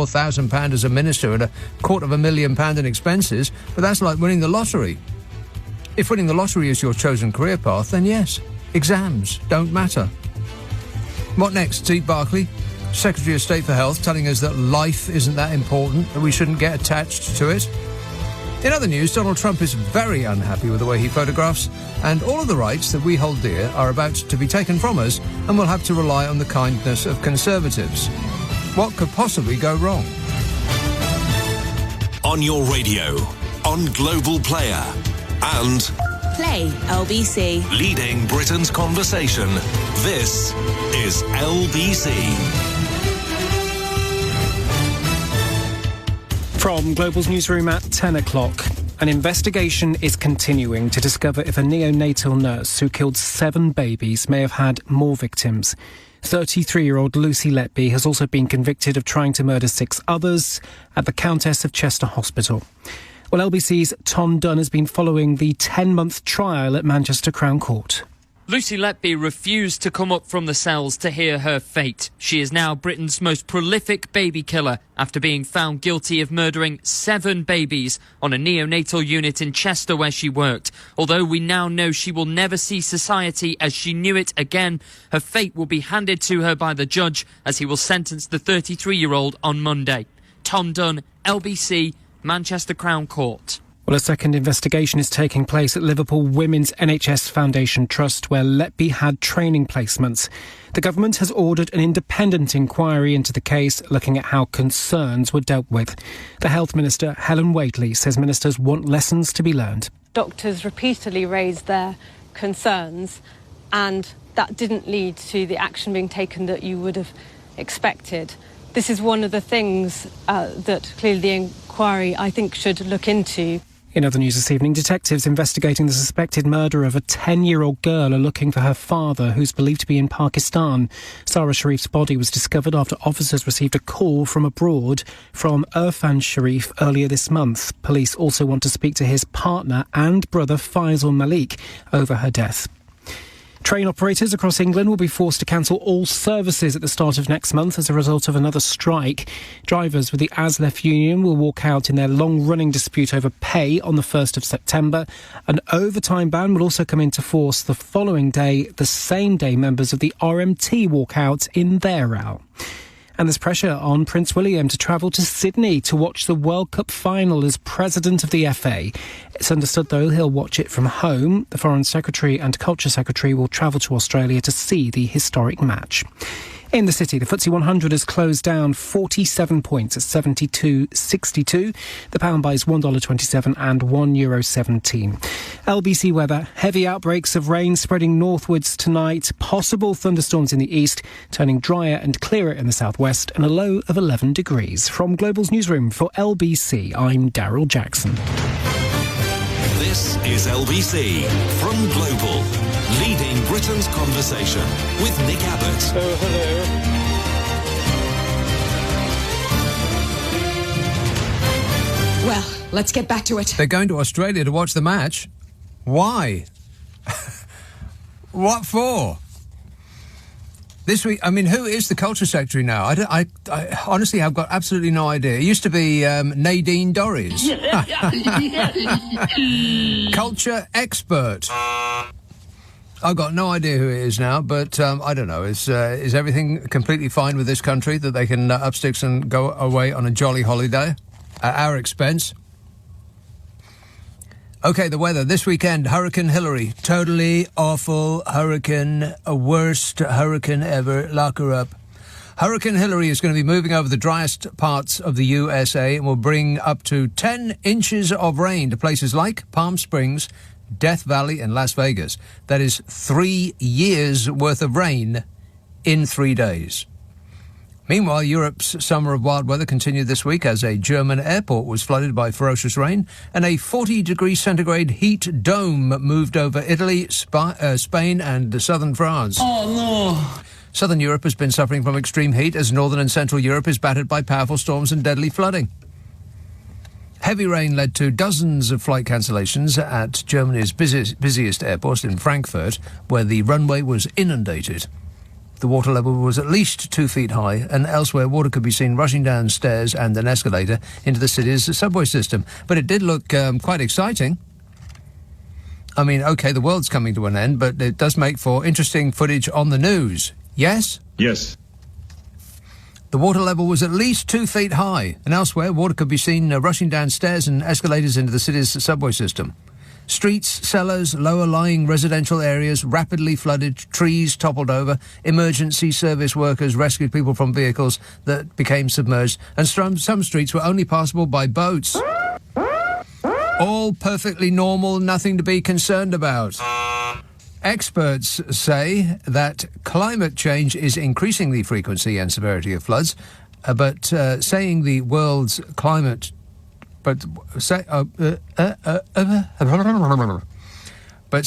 £4,000 as a minister and £250,000 in expenses, but that's like winning the lottery. If winning the lottery is your chosen career path, then yes, exams don't matter. What next? Steve Barclay, Secretary of State for Health, telling us that life isn't that important, that we shouldn't get attached to it. In other news, Donald Trump is very unhappy with the way he photographs, and all of the rights that we hold dear are about to be taken from us, and we'll have to rely on the kindness of Conservatives. What could possibly go wrong? On your radio, on Global Player, and Play LBC. Leading Britain's conversation. This is LBC. From Global's newsroom at 10 o'clock, an investigation is continuing to discover if a neonatal nurse who killed 7 babies may have had more victims. 33-year-old Lucy Letby has also been convicted of trying to murder 6 others at the Countess of Chester Hospital. Well, LBC's Tom Dunn has been following the 10-month trial at Manchester Crown Court. Lucy Letby refused to come up from the cells to hear her fate. She is now Britain's most prolific baby killer after being found guilty of murdering 7 babies on a neonatal unit in Chester where she worked. Although we now know she will never see society as she knew it again, her fate will be handed to her by the judge as he will sentence the 33-year-old on Monday. Tom Dunn, LBC, Manchester Crown Court. Well, a second investigation is taking place at Liverpool Women's NHS Foundation Trust, where Letby had training placements. The government has ordered an independent inquiry into the case, looking at how concerns were dealt with. The Health Minister, Helen Whately, says ministers want lessons to be learned. Doctors repeatedly raised their concerns, and that didn't lead to the action being taken that you would have expected. This is one of the things that clearly the inquiry, I think, should look into. In other news this evening, detectives investigating the suspected murder of a 10-year-old girl are looking for her father, who's believed to be in Pakistan. Sarah Sharif's body was discovered after officers received a call from abroad from Irfan Sharif earlier this month. Police also want to speak to his partner and brother Faisal Malik over her death. Train operators across England will be forced to cancel all services at the start of next month as a result of another strike. Drivers with the ASLEF union will walk out in their long-running dispute over pay on the 1st of September. An overtime ban will also come into force the following day, the same day members of the RMT walk out in their row. And there's pressure on Prince William to travel to Sydney to watch the World Cup final as president of the FA. It's understood, though, he'll watch it from home. The Foreign Secretary and Culture Secretary will travel to Australia to see the historic match. In the city, the FTSE 100 has closed down 47 points at 72.62. The pound buys $1.27 and €1.17. LBC weather, heavy outbreaks of rain spreading northwards tonight. Possible thunderstorms in the east, turning drier and clearer in the southwest, and a low of 11 degrees. From Global's newsroom for LBC, I'm Daryl Jackson. This is LBC from Global, leading Britain's conversation with Nick Abbot. Oh, hello. Well, let's get back to it. They're going to Australia to watch the match. Why? What for? This week, I mean, who is the Culture Secretary now? I honestly have got absolutely no idea. It used to be Nadine Dorries. Culture expert. I've got no idea who it is now, but I don't know. Is everything completely fine with this country that they can up sticks and go away on a jolly holiday at our expense? OK, the weather. This weekend, Hurricane Hillary. Totally awful hurricane. A worst hurricane ever. Lock her up. Hurricane Hillary is going to be moving over the driest parts of the USA and will bring up to 10 inches of rain to places like Palm Springs, Death Valley and Las Vegas. That is 3 years' worth of rain in 3 days. Meanwhile, Europe's summer of wild weather continued this week as a German airport was flooded by ferocious rain and a 40-degree-centigrade heat dome moved over Italy, Spain and southern France. Oh, no. Southern Europe has been suffering from extreme heat as northern and central Europe is battered by powerful storms and deadly flooding. Heavy rain led to dozens of flight cancellations at Germany's busiest airport in Frankfurt, where the runway was inundated. The water level was at least 2 feet high, and elsewhere water could be seen rushing down stairs and an escalator into the city's subway system. But it did look quite exciting. I mean, OK, the world's coming to an end, but it does make for interesting footage on the news. Yes? Yes. The water level was at least 2 feet high, and elsewhere water could be seen rushing down stairs and escalators into the city's subway system. Streets, cellars, lower-lying residential areas rapidly flooded, trees toppled over, emergency service workers rescued people from vehicles that became submerged, and some streets were only passable by boats. All perfectly normal, nothing to be concerned about. Experts say that climate change is increasing the frequency and severity of floods, but saying the world's climate... But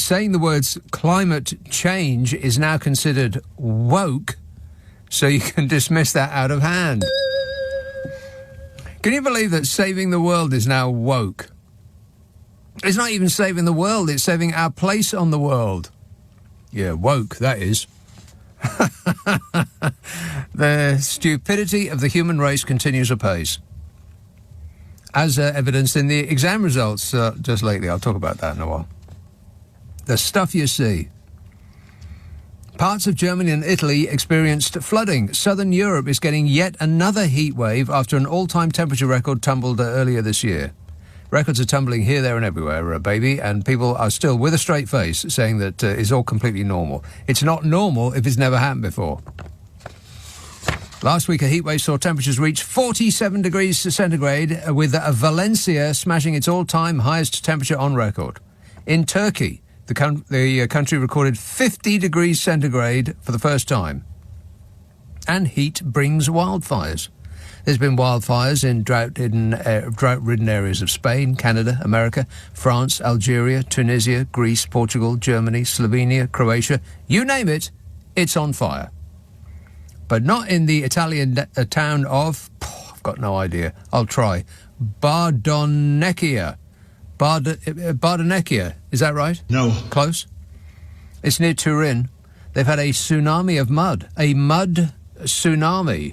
saying the words climate change is now considered woke, so you can dismiss that out of hand. Can you believe that saving the world is now woke? It's not even saving the world, it's saving our place on the world. Yeah, woke, that is. The stupidity of the human race continues apace. As evidenced in the exam results just lately. I'll talk about that in a while. The stuff you see. Parts of Germany and Italy experienced flooding. Southern Europe is getting yet another heat wave after an all-time temperature record tumbled earlier this year. Records are tumbling here, there and everywhere, baby, and people are still, with a straight face, saying that it's all completely normal. It's not normal if it's never happened before. Last week, a heatwave saw temperatures reach 47 degrees centigrade, with Valencia smashing its all-time highest temperature on record. In Turkey, the country recorded 50 degrees centigrade for the first time. And heat brings wildfires. There's been wildfires in drought-ridden areas of Spain, Canada, America, France, Algeria, Tunisia, Greece, Portugal, Germany, Slovenia, Croatia. You name it, it's on fire. But not in the Italian town of... I've got no idea. I'll try. Bardonecchia. Bardonecchia. Is that right? No. Close? It's near Turin. They've had a tsunami of mud. A mud tsunami.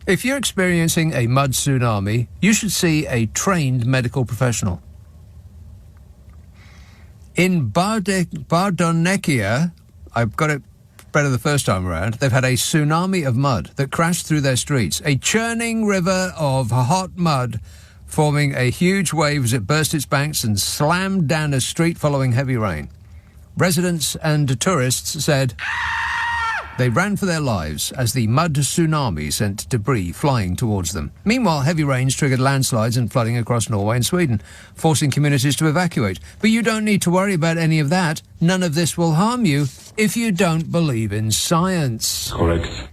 If you're experiencing a mud tsunami, you should see a trained medical professional. In Bardonecchia, I've got it better the first time around, they've had a tsunami of mud that crashed through their streets. A churning river of hot mud forming a huge wave as it burst its banks and slammed down a street following heavy rain. Residents and tourists said they ran for their lives as the mud tsunami sent debris flying towards them. Meanwhile, heavy rains triggered landslides and flooding across Norway and Sweden, forcing communities to evacuate. But you don't need to worry about any of that. None of this will harm you if you don't believe in science. Correct.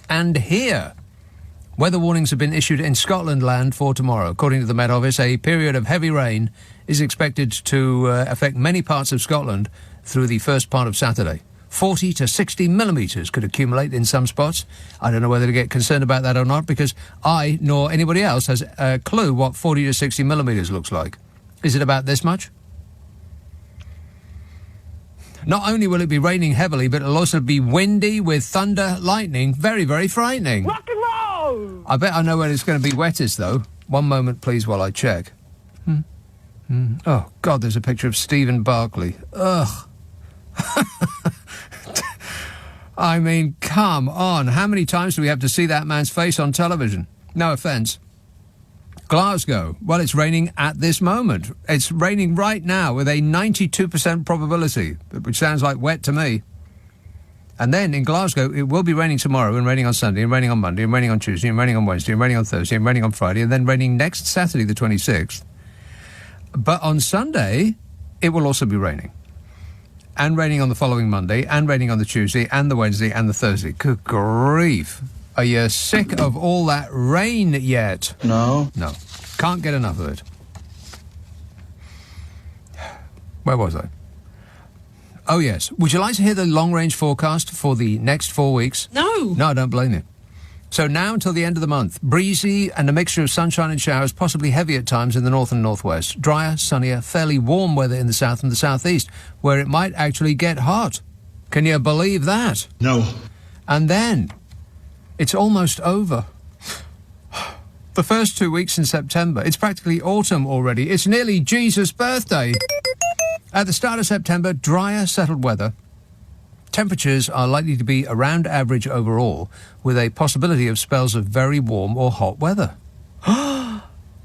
And here, weather warnings have been issued in Scotland land for tomorrow. According to the Met Office, a period of heavy rain is expected to affect many parts of Scotland through the first part of Saturday. 40 to 60 millimetres could accumulate in some spots. I don't know whether to get concerned about that or not, because I, nor anybody else, has a clue what 40 to 60 millimetres looks like. Is it about this much? Not only will it be raining heavily, but it'll also be windy with thunder, lightning. Very, very frightening. Rock and roll! I bet I know where it's going to be wettest, though. One moment, please, while I check. Oh, God, there's a picture of Stephen Barclay. Ugh. I mean, come on. How many times do we have to see that man's face on television? No offence. Glasgow. Well, it's raining at this moment. It's raining right now with a 92% probability, which sounds like wet to me. And then in Glasgow, it will be raining tomorrow and raining on Sunday and raining on Monday and raining on Tuesday and raining on Wednesday and raining on Thursday and raining on Friday and then raining next Saturday, the 26th. But on Sunday, it will also be raining. And raining on the following Monday, and raining on the Tuesday, and the Wednesday, and the Thursday. Good grief. Are you sick of all that rain yet? No. No. Can't get enough of it. Where was I? Oh, yes. Would you like to hear the long-range forecast for the next 4 weeks? No. No, I don't blame you. So now until the end of the month, breezy and a mixture of sunshine and showers, possibly heavy at times in the north and northwest. Drier, sunnier, fairly warm weather in the south and the southeast, where it might actually get hot. Can you believe that? No. And then, it's almost over. The first 2 weeks in September, it's practically autumn already. It's nearly Jesus' birthday. At the start of September, drier, settled weather. Temperatures are likely to be around average overall, with a possibility of spells of very warm or hot weather.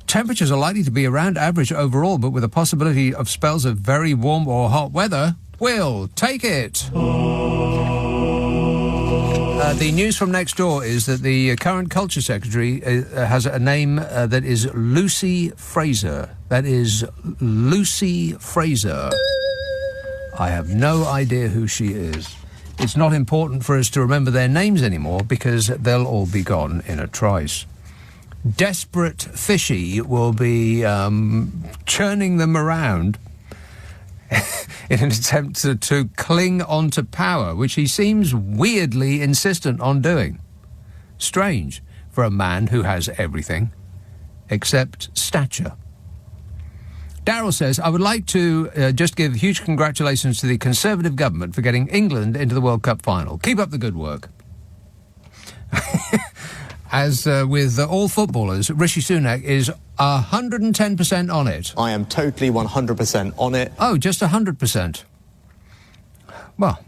Temperatures are likely to be around average overall, but with a possibility of spells of very warm or hot weather. We'll take it. The news from next door is that the current Culture Secretary has a name that is Lucy Fraser. That is Lucy Fraser. I have no idea who she is. It's not important for us to remember their names anymore because they'll all be gone in a trice. Desperate Fishy will be churning them around in an attempt to cling on to power, which he seems weirdly insistent on doing. Strange for a man who has everything except stature. Darryl says, I would like to just give huge congratulations to the Conservative government for getting England into the World Cup final. Keep up the good work. As with all footballers, Rishi Sunak is 110% on it. I am totally 100% on it. Oh, just 100%. Well,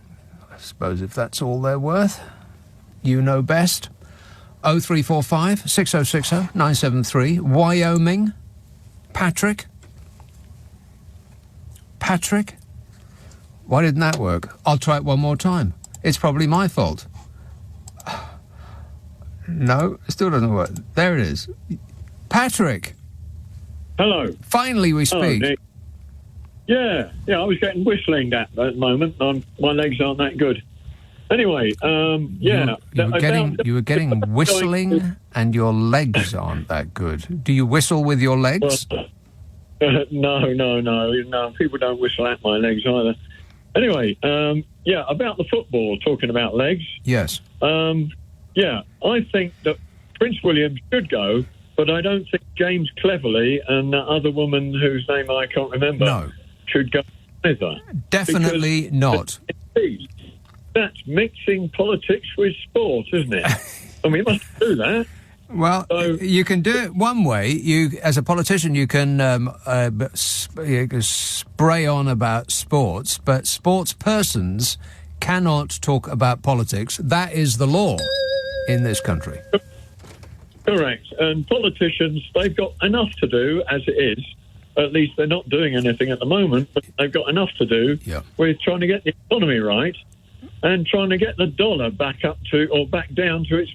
I suppose if that's all they're worth, you know best. 0345 6060 973. Wyoming. Patrick. Why didn't that work? I'll try it one more time. It's probably my fault. No, it still doesn't work. There it is. Patrick. Hello. Finally we speak. Hello, Nick. Yeah, I was getting whistling at the moment. My legs aren't that good. Anyway, You were getting whistling and your legs aren't that good. Do you whistle with your legs? No. People don't whistle at my legs either. Anyway, about the football, talking about legs. Yes. I think that Prince William should go, but I don't think James Cleverly and that other woman whose name I can't remember should go either. Definitely not. That's mixing politics with sport, isn't it? And we must do that. Well, you can do it one way. You, as a politician, you can spray on about sports, but sports persons cannot talk about politics. That is the law in this country. Correct. And politicians, they've got enough to do as it is. At least they're not doing anything at the moment, but they've got enough to do with trying to get the economy right and trying to get the dollar back up to, or back down to its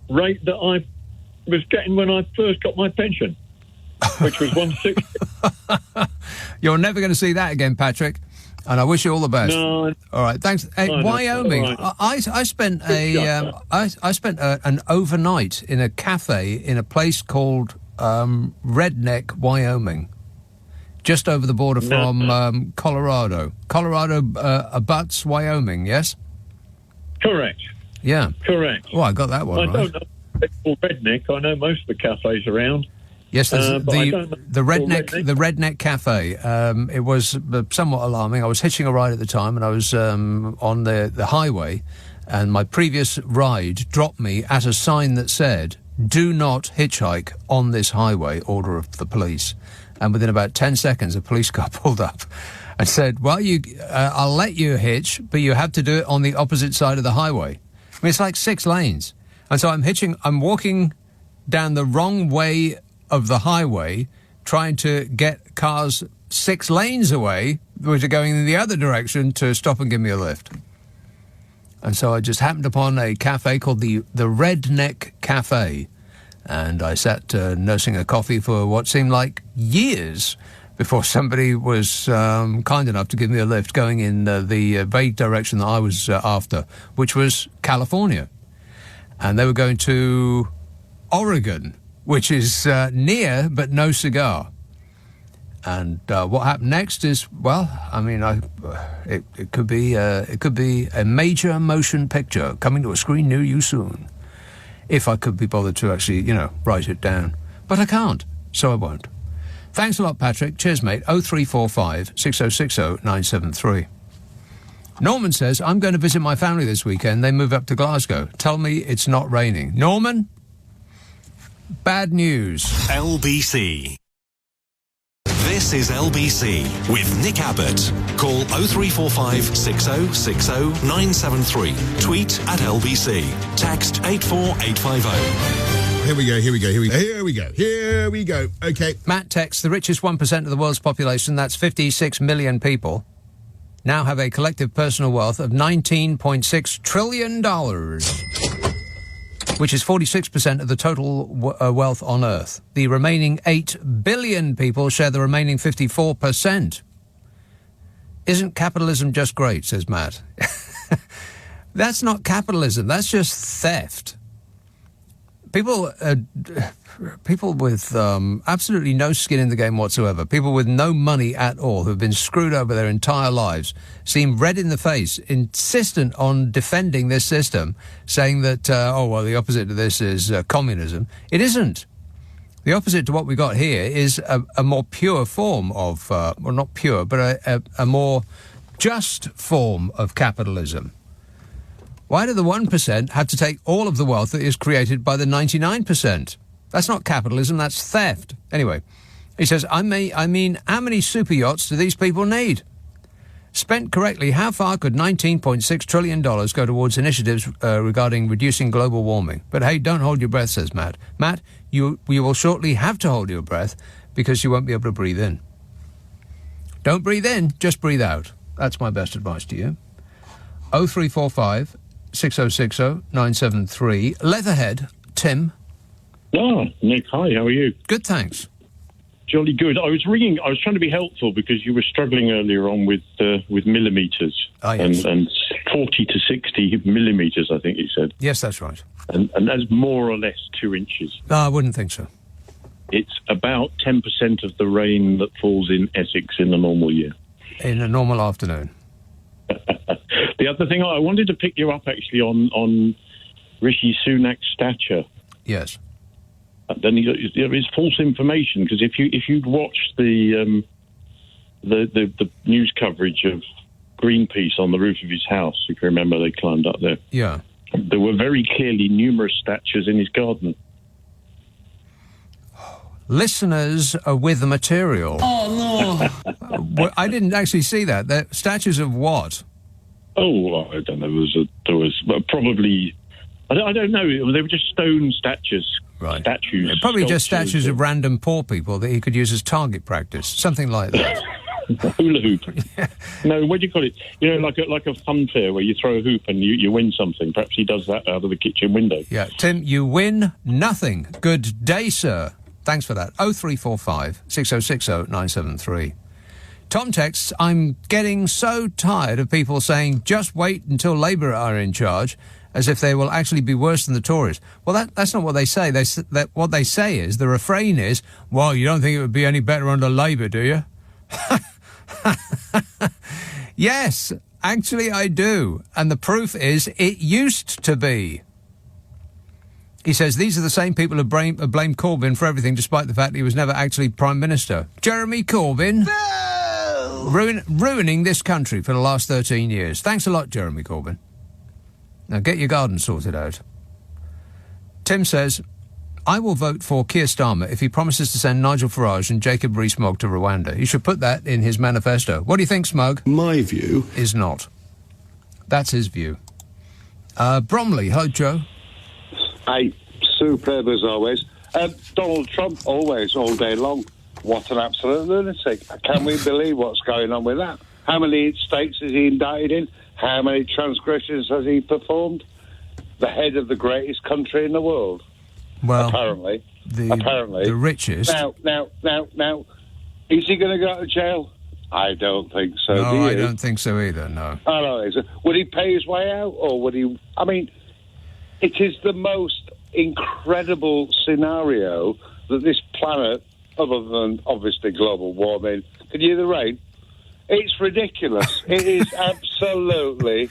rate that I was getting when I first got my pension, which was 160. You're never going to see that again, Patrick. And I wish you all the best. No. All right, thanks. Hey, Wyoming. Right. I spent an overnight in a cafe in a place called Redneck, Wyoming, just over the border from Colorado. Colorado abuts Wyoming. Yes. Correct. Yeah. Correct. Oh, I got that one right. I don't know if it's called Redneck. I know most of the cafes around. Yes, the Redneck Cafe. It was somewhat alarming. I was hitching a ride at the time, and I was on the highway, and my previous ride dropped me at a sign that said, "Do not hitchhike on this highway, order of the police." And within about 10 seconds, a police car pulled up and said, "Well, I'll let you hitch, but you have to do it on the opposite side of the highway." I mean, it's like 6 lanes. And so I'm walking down the wrong way of the highway, trying to get cars 6 lanes away, which are going in the other direction, to stop and give me a lift. And so I just happened upon a cafe called the Redneck Cafe, and I sat nursing a coffee for what seemed like years before somebody was kind enough to give me a lift going in the vague direction that I was after, which was California. And they were going to Oregon, which is near but no cigar. And what happened next is, well, I mean, it could be a major motion picture coming to a screen near you soon. if I could be bothered to actually, write it down. But I can't, so I won't. Thanks a lot, Patrick. Cheers, mate. 0345 6060 973. Norman says, I'm going to visit my family this weekend. They move up to Glasgow. Tell me it's not raining. Norman? Bad news. LBC. This is LBC with Nick Abbott. Call 0345 6060 973. Tweet at LBC. Text 84850. Here we go. Okay. Matt texts, the richest 1% of the world's population, that's 56 million people, now have a collective personal wealth of $19.6 trillion, which is 46% of the total wealth on Earth. The remaining 8 billion people share the remaining 54%. Isn't capitalism just great, says Matt. That's not capitalism, that's just theft. People with absolutely no skin in the game whatsoever, people with no money at all, who have been screwed over their entire lives, seem red in the face, insistent on defending this system, saying that, the opposite to this is communism. It isn't. The opposite to what we got here is a more pure form of, not pure, but a more just form of capitalism. Why do the 1% have to take all of the wealth that is created by the 99%? That's not capitalism, that's theft. Anyway, he says, I mean, how many super yachts do these people need? Spent correctly, how far could $19.6 trillion go towards initiatives regarding reducing global warming? But hey, don't hold your breath, says Matt. Matt, you will shortly have to hold your breath because you won't be able to breathe in. Don't breathe in, just breathe out. That's my best advice to you. 0345 6060 973. Leatherhead, Tim. Nick, hi, how are you? Good, thanks. Jolly good. I was trying to be helpful because you were struggling earlier on with millimetres. Yes. And 40 to 60 millimetres, I think you said. Yes, that's right. And that's more or less 2 inches. No, I wouldn't think so. It's about 10% of the rain that falls in Essex in a normal year. In a normal afternoon. The other thing, I wanted to pick you up actually on Rishi Sunak's stature. Yes. Then there is false information because if you'd watched the news coverage of Greenpeace on the roof of his house, if you remember, they climbed up there. Yeah. There were very clearly numerous statues in his garden. Listeners are with the material. Oh no! I didn't actually see that. They're statues of what? Oh, I don't know. There was probably. I don't know. They were just stone statues. Right. Statues. Probably just statues of random poor people that he could use as target practice. Something like that. Hula hoop. Yeah. No, what do you call it? Like a fun fair where you throw a hoop and you win something. Perhaps he does that out of the kitchen window. Yeah, Tim, you win nothing. Good day, sir. Thanks for that. 0345 6060 973. Tom texts, I'm getting so tired of people saying, just wait until Labour are in charge, as if they will actually be worse than the Tories. Well, that's not what they say. What they say is, the refrain is, well, you don't think it would be any better under Labour, do you? Yes, actually I do. And the proof is, it used to be. He says, these are the same people who blame Corbyn for everything, despite the fact he was never actually Prime Minister. Jeremy Corbyn. No! Ruining this country for the last 13 years. Thanks a lot, Jeremy Corbyn. Now get your garden sorted out. Tim says, I will vote for Keir Starmer if he promises to send Nigel Farage and Jacob Rees-Mogg to Rwanda. He should put that in his manifesto. What do you think, Smug? My view is not. That's his view. Bromley, hello, Joe. Hey, superb as always. Donald Trump, always, all day long. What an absolute lunatic. Can we believe what's going on with that? How many states is he indicted in? How many transgressions has he performed? The head of the greatest country in the world. Well, apparently. The richest. Now, is he going to go to jail? I don't think so. No, I don't think so either, no. I don't think so. Would he pay his way out, or would he... I mean... It is the most incredible scenario that this planet, other than obviously global warming, can you hear the rain? It's ridiculous. It is absolutely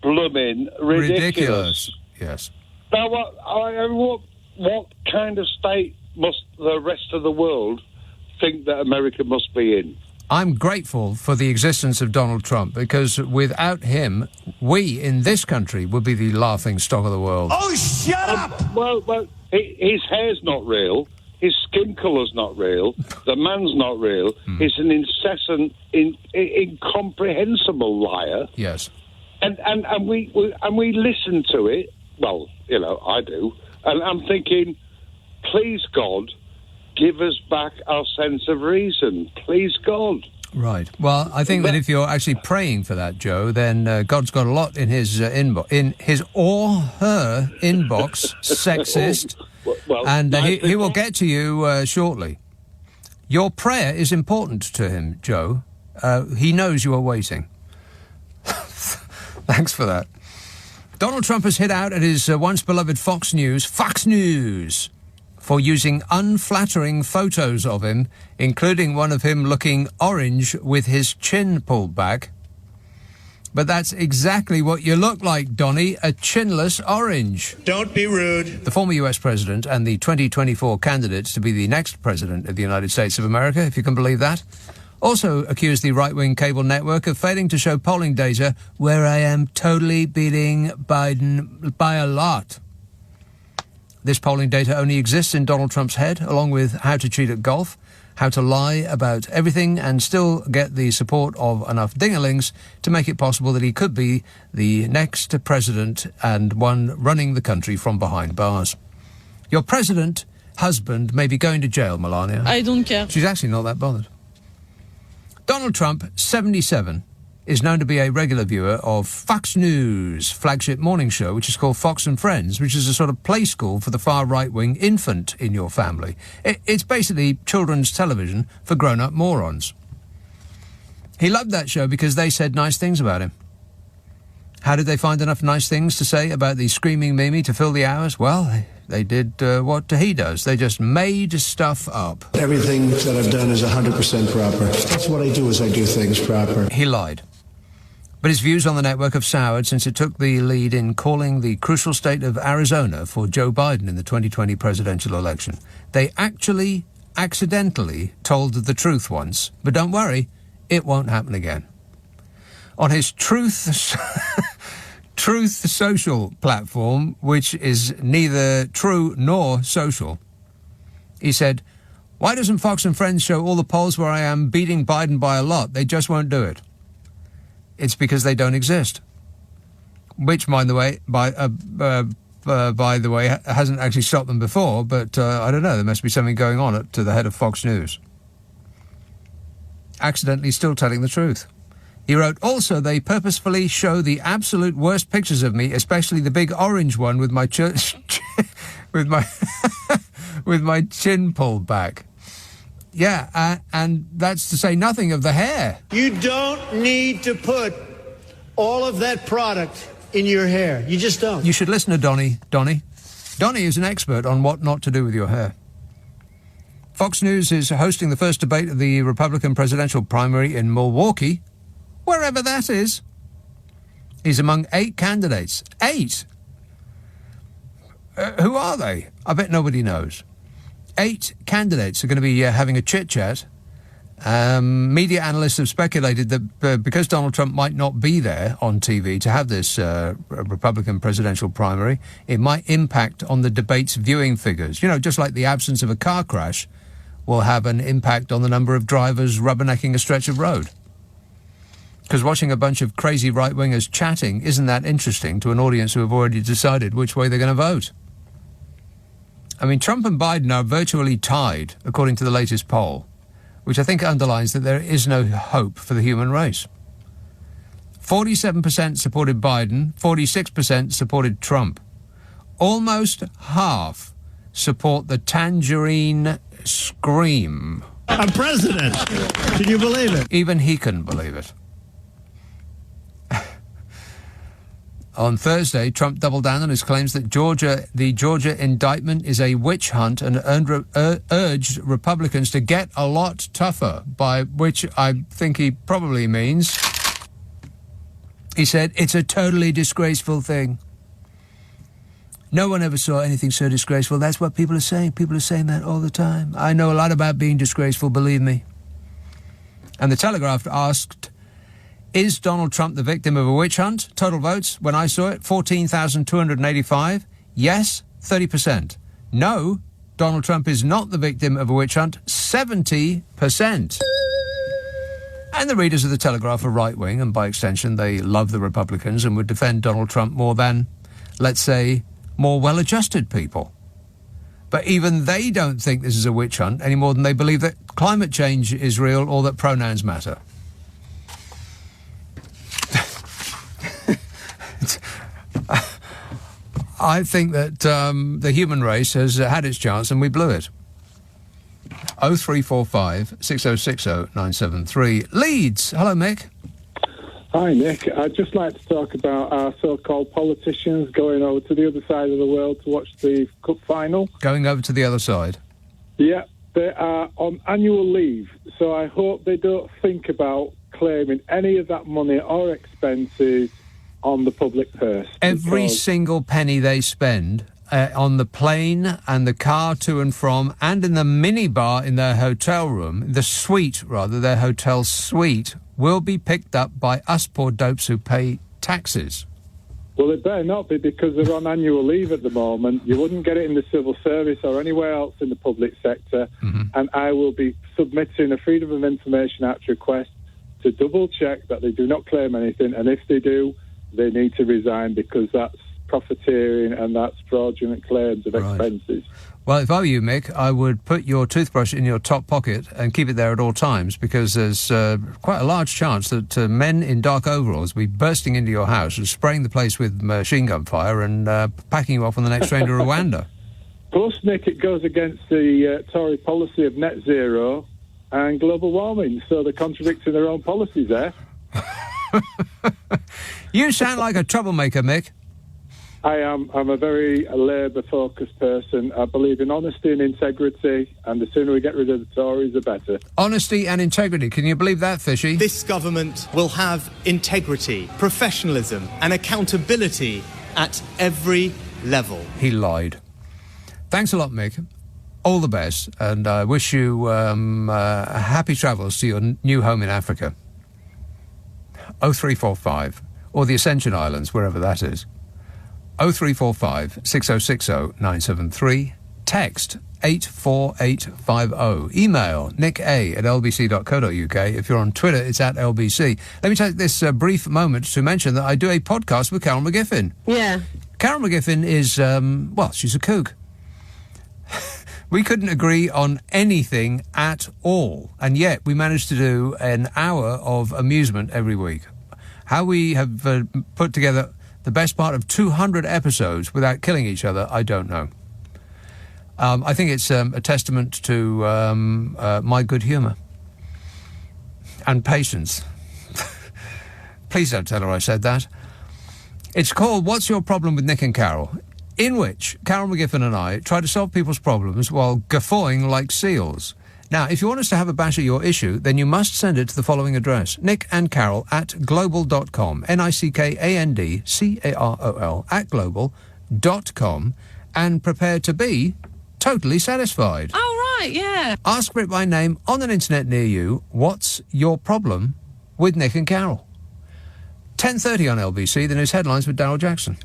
blooming ridiculous. Yes. Now, what kind of state must the rest of the world think that America must be in? I'm grateful for the existence of Donald Trump, because without him, we in this country would be the laughing stock of the world. Oh, shut up! Well, his hair's not real. His skin colour's not real. The man's not real. He's an incessant, incomprehensible liar. Yes. And we listen to it. Well, you know, I do. And I'm thinking, please, God, give us back our sense of reason. Please, God. Right. Well, I think that if you're actually praying for that, Joe, then God's got a lot in his inbox, in his or her inbox, sexist, and he will get to you shortly. Your prayer is important to him, Joe. He knows you are waiting. Thanks for that. Donald Trump has hit out at his once beloved Fox News, for using unflattering photos of him, including one of him looking orange with his chin pulled back. But that's exactly what you look like, Donny, a chinless orange. Don't be rude. The former US president and the 2024 candidate to be the next president of the United States of America, if you can believe that, also accused the right-wing cable network of failing to show polling data where I am totally beating Biden by a lot. This polling data only exists in Donald Trump's head, along with how to cheat at golf, how to lie about everything and still get the support of enough dingalings to make it possible that he could be the next president and one running the country from behind bars. Your president husband may be going to jail, Melania. I don't care. She's actually not that bothered. Donald Trump, 77, is known to be a regular viewer of Fox News' flagship morning show, which is called Fox and Friends, which is a sort of play school for the far right-wing infant in your family. It's basically children's television for grown-up morons. He loved that show because they said nice things about him. How did they find enough nice things to say about the screaming Mimi to fill the hours? Well, they did what he does. They just made stuff up. Everything that I've done is 100% proper. That's what I do, is I do things proper. He lied. But his views on the network have soured since it took the lead in calling the crucial state of Arizona for Joe Biden in the 2020 presidential election. They actually, accidentally told the truth once, but don't worry, it won't happen again. On his Truth Social platform, which is neither true nor social, he said, "Why doesn't Fox and Friends show all the polls where I am beating Biden by a lot? They just won't do it." It's because they don't exist. Which, by the way, hasn't actually stopped them before, but I don't know, there must be something going on at the head of Fox News. Accidentally still telling the truth. He wrote, "Also, they purposefully show the absolute worst pictures of me, especially the big orange one with my with my chin pulled back." Yeah, and that's to say nothing of the hair. You don't need to put all of that product in your hair. You just don't. You should listen to Donny. Donny is an expert on what not to do with your hair. Fox News is hosting the first debate of the Republican presidential primary in Milwaukee, wherever that is. He's among 8 candidates. 8? Who are they? I bet nobody knows. 8 candidates are going to be having a chit-chat. Media analysts have speculated that because Donald Trump might not be there on TV to have this Republican presidential primary, it might impact on the debate's viewing figures. You know, just like the absence of a car crash will have an impact on the number of drivers rubbernecking a stretch of road. Because watching a bunch of crazy right-wingers chatting isn't that interesting to an audience who have already decided which way they're going to vote. I mean, Trump and Biden are virtually tied, according to the latest poll, which I think underlines that there is no hope for the human race. 47% supported Biden, 46% supported Trump. Almost half support the tangerine scream. I'm president. Can you believe it? Even he couldn't believe it. On Thursday, Trump doubled down on his claims that the Georgia indictment is a witch hunt and urged Republicans to get a lot tougher, by which I think he probably means, he said, it's a totally disgraceful thing. No one ever saw anything so disgraceful. That's what people are saying. People are saying that all the time. I know a lot about being disgraceful, believe me. And the Telegraph asked, is Donald Trump the victim of a witch hunt? Total votes, when I saw it, 14,285. Yes, 30%. No, Donald Trump is not the victim of a witch hunt, 70%. And the readers of the Telegraph are right-wing, and by extension they love the Republicans and would defend Donald Trump more than, let's say, more well-adjusted people. But even they don't think this is a witch hunt any more than they believe that climate change is real or that pronouns matter. I think that the human race has had its chance and we blew it. 0345 6060 973. Leeds. Hello, Mick. Hi, Nick. I'd just like to talk about our so-called politicians going over to the other side of the world to watch the Cup final. Going over to the other side? Yeah, they are on annual leave, so I hope they don't think about claiming any of that money or expenses on the public purse. Every single penny they spend on the plane and the car to and from and in the minibar in their hotel room, the suite, rather, their hotel suite, will be picked up by us poor dopes who pay taxes. Well, it better not be, because they're on annual leave at the moment. You wouldn't get it in the civil service or anywhere else in the public sector. And I will be submitting a Freedom of Information Act request to double-check that they do not claim anything, and if they do, they need to resign, because that's profiteering and that's fraudulent claims of expenses. Well, if I were you, Mick, I would put your toothbrush in your top pocket and keep it there at all times, because there's quite a large chance that men in dark overalls will be bursting into your house and spraying the place with machine gun fire and packing you off on the next train to Rwanda. Plus, Nick, it goes against the Tory policy of net zero and global warming, so they're contradicting their own policies there. You sound like a troublemaker, Mick. I am. I'm a very Labour-focused person. I believe in honesty and integrity, and the sooner we get rid of the Tories, the better. Honesty and integrity. Can you believe that, Fishy? This government will have integrity, professionalism and accountability at every level. He lied. Thanks a lot, Mick. All the best, and I wish you happy travels to your new home in Africa. 0345, or the Ascension Islands, wherever that is. 0345 6060 973. Text 84850. Email nick@lbc.co.uk. If you're on Twitter, it's at LBC. Let me take this brief moment to mention that I do a podcast with Carol McGiffin. Yeah. Carol McGiffin is, well, she's a kook. We couldn't agree on anything at all, and yet we managed to do an hour of amusement every week. How we have put together the best part of 200 episodes without killing each other, I don't know. I think it's a testament to my good humour and patience. Please don't tell her I said that. It's called What's Your Problem with Nick and Carol?, in which Carol McGiffin and I try to solve people's problems while guffawing like seals. Now, if you want us to have a bash at your issue, then you must send it to the following address: nickandcarol@global.com, nickandcarol @global.com, and prepare to be totally satisfied. Oh, right, yeah. Ask for it by name on an internet near you. What's your problem with Nick and Carol? 10:30 on LBC, the news headlines with Daryl Jackson.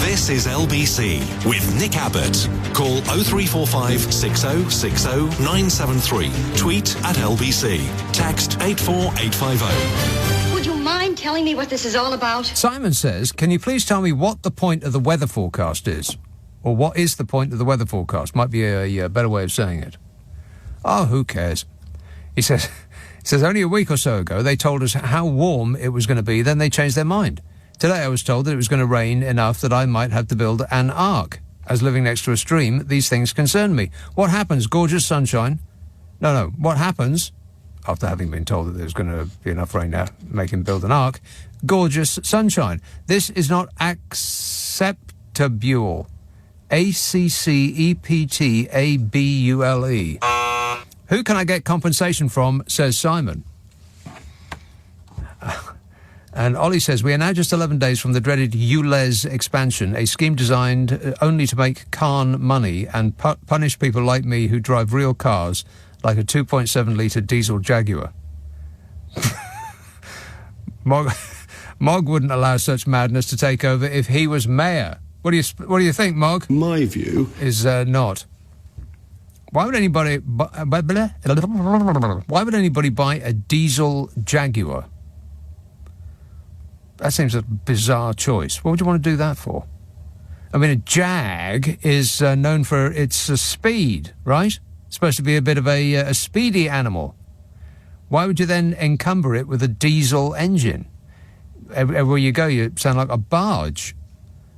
This is LBC with Nick Abbott. Call 0345 6060 973. Tweet at LBC. Text 84850. Would you mind telling me what this is all about? Simon says, can you please tell me what the point of the weather forecast is? Or what is the point of the weather forecast? Might be a better way of saying it. Oh, who cares? He says only a week or so ago they told us how warm it was going to be, then they changed their mind. Today I was told that it was going to rain enough that I might have to build an ark. As living next to a stream, these things concern me. What happens? Gorgeous sunshine? No. What happens, after having been told that there's going to be enough rain to make him build an ark? Gorgeous sunshine. This is not acceptable. ACCEPTABULE. Who can I get compensation from, says Simon. And Ollie says, we are now just 11 days from the dreaded ULEZ expansion, a scheme designed only to make Khan money and punish people like me who drive real cars like a 2.7-litre diesel Jaguar. Mog wouldn't allow such madness to take over if he was mayor. What do you think, Mog? My view is not. Why would anybody buy a diesel Jaguar? That seems a bizarre choice. What would you want to do that for? I mean, a Jag is known for its speed, right? It's supposed to be a bit of a speedy animal. Why would you then encumber it with a diesel engine? Everywhere you go, you sound like a barge.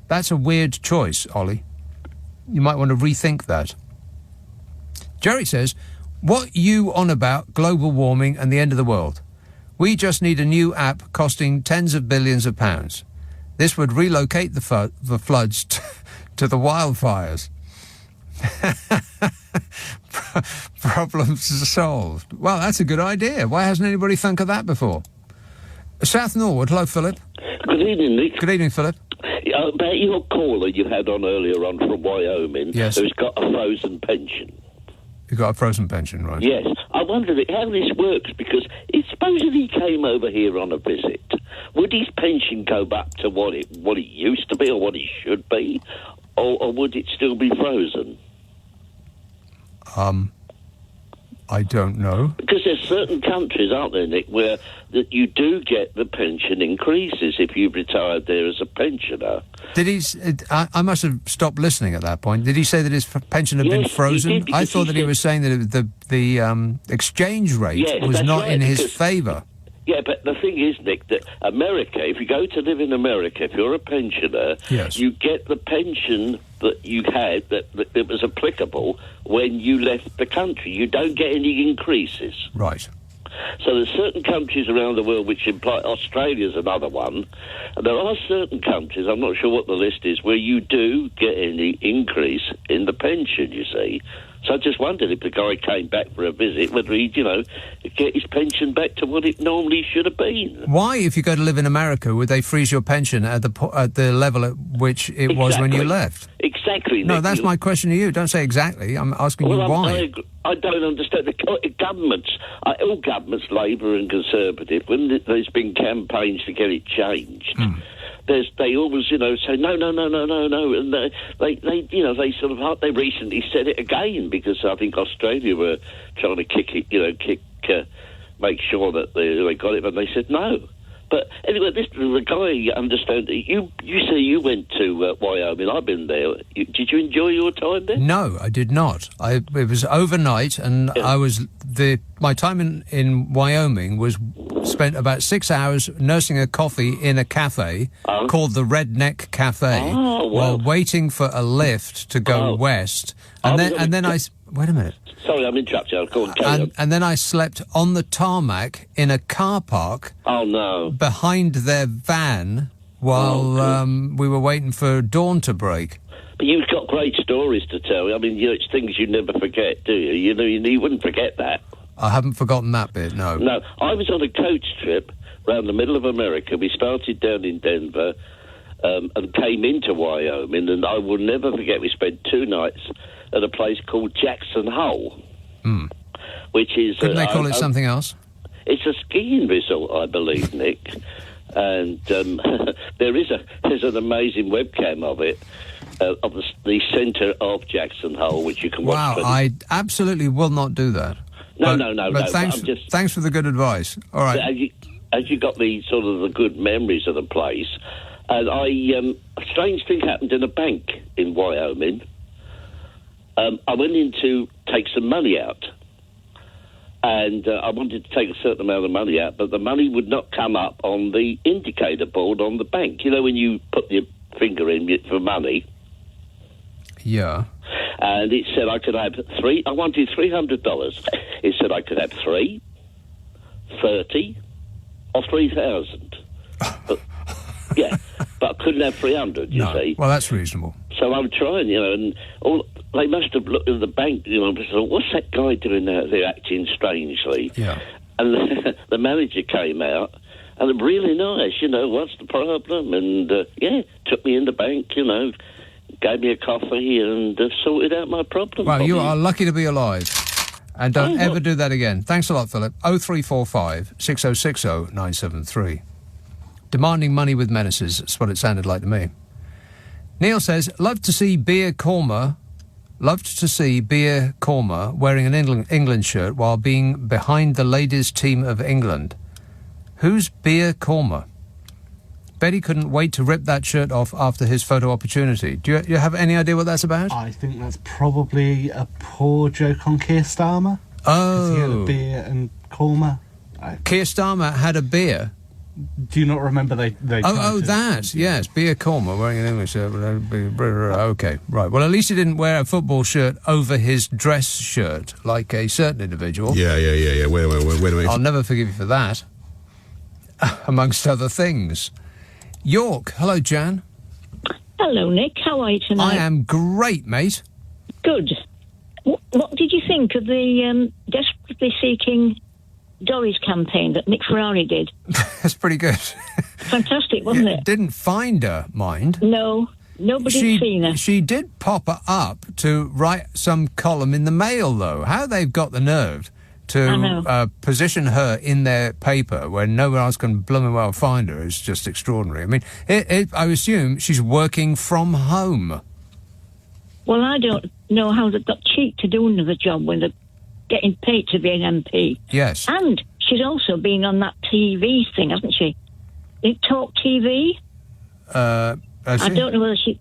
That's a weird choice, Ollie. You might want to rethink that. Jerry says, what you on about global warming and the end of the world? We just need a new app costing tens of billions of pounds. This would relocate the floods to the wildfires. Problems solved. Well, that's a good idea. Why hasn't anybody thunk of that before? South Norwood. Hello, Philip. Good evening, Nick. Good evening, Philip. About your caller you had on earlier on from Wyoming, yes, who's got a frozen pension. You got a frozen pension, right? Yes. I wondered how this works, because supposing he came over here on a visit, would his pension go back to what it used to be or what it should be, or would it still be frozen? I don't know. Because there's certain countries, aren't there, Nick, where that you do get the pension increases if you've retired there as a pensioner. Did he? I must have stopped listening at that point. Did he say that his pension had been frozen? He did, I thought that he was saying that the exchange rate was not in his favour. Yeah, but the thing is, Nick, that America, if you go to live in America, if you're a pensioner, yes, you get the pension that you had that was applicable when you left the country. You don't get any increases. Right. So there's certain countries around the world which imply, Australia's another one, and there are certain countries, I'm not sure what the list is, where you do get any increase in the pension, you see. So I just wondered if the guy came back for a visit, whether he'd, get his pension back to what it normally should have been. Why, if you go to live in America, would they freeze your pension at the level at which it was when you left? Exactly. No, Nick, that's my question to you. Don't say exactly. I'm asking you why. I don't understand. The governments, all governments, Labour and Conservative, when there's been campaigns to get it changed, they always, say no, and they sort of they recently said it again, because I think Australia were trying to make sure that they got it, but they said no. But anyway, the guy understand. You say you went to Wyoming. I've been there. Did you enjoy your time there? No, I did not. It was overnight, and my time in Wyoming was spent about 6 hours nursing a coffee in a cafe called the Redneck Cafe while waiting for a lift to go west, and then I wait a minute. Sorry, I'm interrupting. I'll go and then I slept on the tarmac in a car park. Oh no! Behind their van while we were waiting for dawn to break. But you've got great stories to tell. I mean, it's things you never forget, do you? You wouldn't forget that. I haven't forgotten that bit. No. No, I was on a coach trip around the middle of America. We started down in Denver and came into Wyoming, and I will never forget. We spent 2 nights at a place called Jackson Hole, which is... Couldn't they call it something else? It's a skiing resort, I believe, Nick. And there's an amazing webcam of it, of the centre of Jackson Hole, which you can watch. Wow, I absolutely will not do that. No. But thanks for the good advice. All right. As you got the sort of the good memories of the place, and a strange thing happened in a bank in Wyoming. I went in to take some money out, and I wanted to take a certain amount of money out, but the money would not come up on the indicator board on the bank. You know, when you put your finger in for money? Yeah. And it said I could have I wanted $300. It said I could have 3, 30, or 3,000. Yeah, but I couldn't have 300, you see. Well, that's reasonable. So I'm trying, and they must have looked at the bank, and thought, what's that guy doing out there acting strangely? Yeah. And the manager came out, And they're really nice, what's the problem? And, took me in the bank, gave me a coffee and sorted out my problem. Well, you are lucky to be alive. And don't ever do that again. Thanks a lot, Philip. 0345 6060 973. Demanding money with menaces. That's what it sounded like to me. Neil says, loved to see Beer Korma wearing an England shirt while being behind the ladies' team of England. Who's Beer Korma? Betty couldn't wait to rip that shirt off after his photo opportunity. Do you have any idea what that's about? I think that's probably a poor joke on Keir Starmer. Oh. Because he had a beer and Korma. Keir Starmer had a beer? Do you not remember they that, yes. Beer Korma wearing an English shirt. Okay, right. Well, at least he didn't wear a football shirt over his dress shirt, like a certain individual. Yeah. Wait a minute. I'll never forgive you for that. Amongst other things. York, hello, Jan. Hello, Nick. How are you tonight? I am great, mate. Good. What did you think of the desperately seeking Dorries campaign that Nick Ferrari did? That's pretty good. Fantastic, wasn't it? Didn't find her, mind. No, nobody's seen her. She did pop her up to write some column in the Mail, though. How they've got the nerve to position her in their paper when no one else can blooming well find her is just extraordinary. I mean, I assume she's working from home. Well, I don't know how they've got cheek to do another job when they're getting paid to be an MP. Yes. And she's also been on that TV thing, hasn't she? Talk TV? I don't know whether she...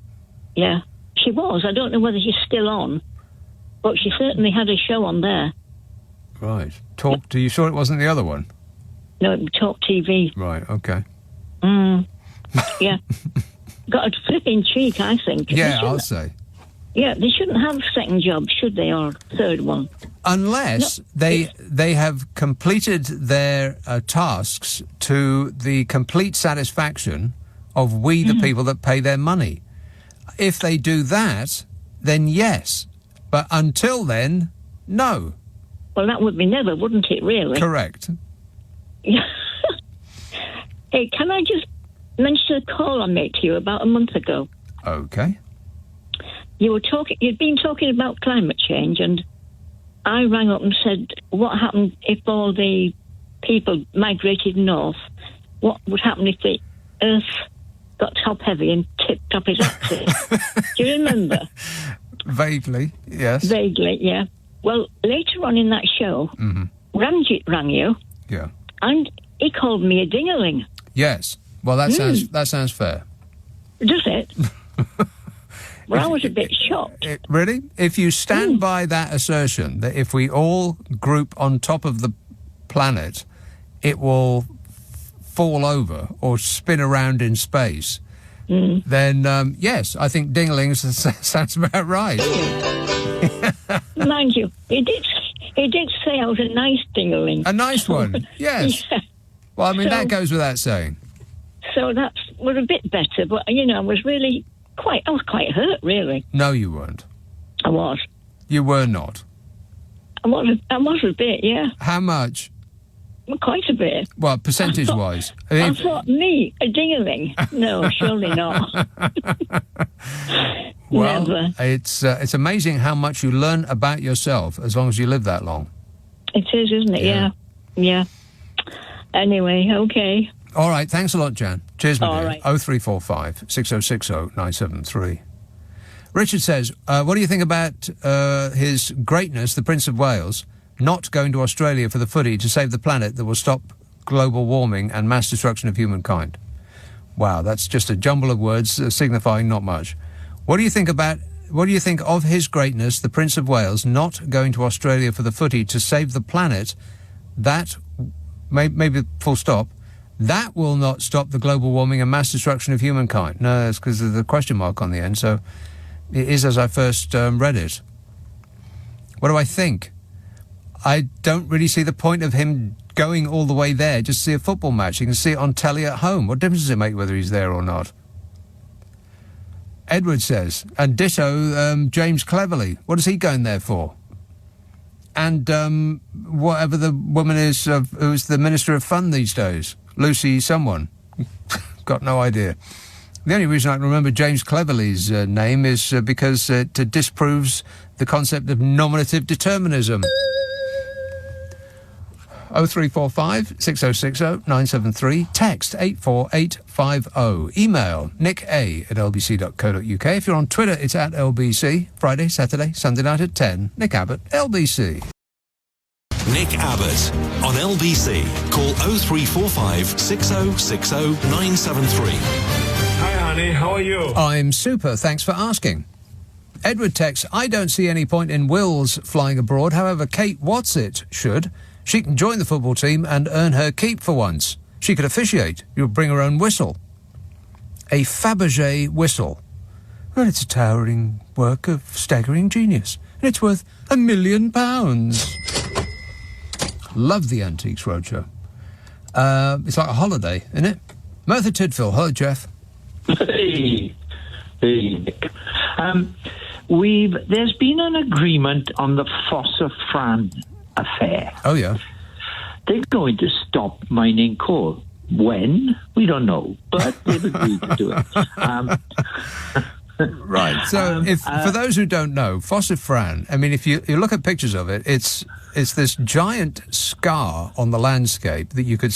Yeah, she was. I don't know whether she's still on, but she certainly had a show on there. Right. Are you sure it wasn't the other one? No, it was Talk TV. Right, okay. Yeah. Got a flipping cheek, I think. Yeah, I'll say. Yeah, they shouldn't have second jobs, should they, or third one? Unless they have completed their tasks to the complete satisfaction of we, the people that pay their money. If they do that, then yes. But until then, no. Well, that would be never, wouldn't it, really? Correct. Hey, can I just mention a call I made to you about a month ago? Okay. You'd been talking about climate change, and I rang up and said, what happened if all the people migrated north? What would happen if the Earth got top-heavy and tipped up its axis? Do you remember? Vaguely, yes. Vaguely, yeah. Well, later on in that show, Ranjit rang you. Yeah. And he called me a dingerling. Yes. Well, that sounds fair. Does it? Well, I was a bit shocked. Really? If you stand by that assertion that if we all group on top of the planet, it will fall over or spin around in space, then yes, I think dinglings sounds about right. Mind you, he did say I was a nice dingling. A nice one, yes. Yeah. Well, I mean, that goes without saying. So that was a bit better, but, I was really I was quite hurt, really. No, you weren't. I was. You were not. I was a bit, yeah. How much? Well, quite a bit. Well, percentage-wise. I thought, me, a dingerling? No, surely not. Well, never. It's amazing how much you learn about yourself as long as you live that long. It is, isn't it? Yeah. Anyway, okay. All right, thanks a lot, Jan. Cheers, my dear. Right. 0345 6060 973. Richard says, what do you think about His Greatness, the Prince of Wales, not going to Australia for the footy to save the planet that will stop global warming and mass destruction of humankind? Wow, that's just a jumble of words signifying not much. What do you think of His Greatness, the Prince of Wales, not going to Australia for the footy to save the planet? That, maybe full stop, that will not stop the global warming and mass destruction of humankind. No, that's because of the question mark on the end, so it is as I first read it. What do I think? I don't really see the point of him going all the way there just to see a football match. You can see it on telly at home. What difference does it make whether he's there or not? Edward says, and ditto James Cleverly. What is he going there for? And whatever the woman is who's the Minister of Fun these days. Lucy someone. Got no idea. The only reason I can remember James Cleverley's name is because it disproves the concept of nominative determinism. 0345 6060 973. Text 84850. Email nicka@lbc.co.uk. If you're on Twitter, it's at LBC. Friday, Saturday, Sunday night at 10. Nick Abbott, LBC. Nick Abbott on LBC. Call 0345 6060 973. Hi, honey. How are you? I'm super. Thanks for asking. Edward texts, I don't see any point in Wills flying abroad. However, Kate Watsit should. She can join the football team and earn her keep for once. She could officiate. You'll bring her own whistle. A Fabergé whistle. Well, it's a towering work of staggering genius. And it's worth £1 million. Love the Antiques Roadshow. It's like a holiday, isn't it? Merthyr Tydfil. Hello, Jeff. Hey, Nick. There's been an agreement on the Fossa Fran affair. Oh, yeah. They're going to stop mining coal. When? We don't know, but they've agreed to do it. Right. So, for those who don't know, Fossa Fran, I mean, if you look at pictures of it, it's this giant scar on the landscape that you could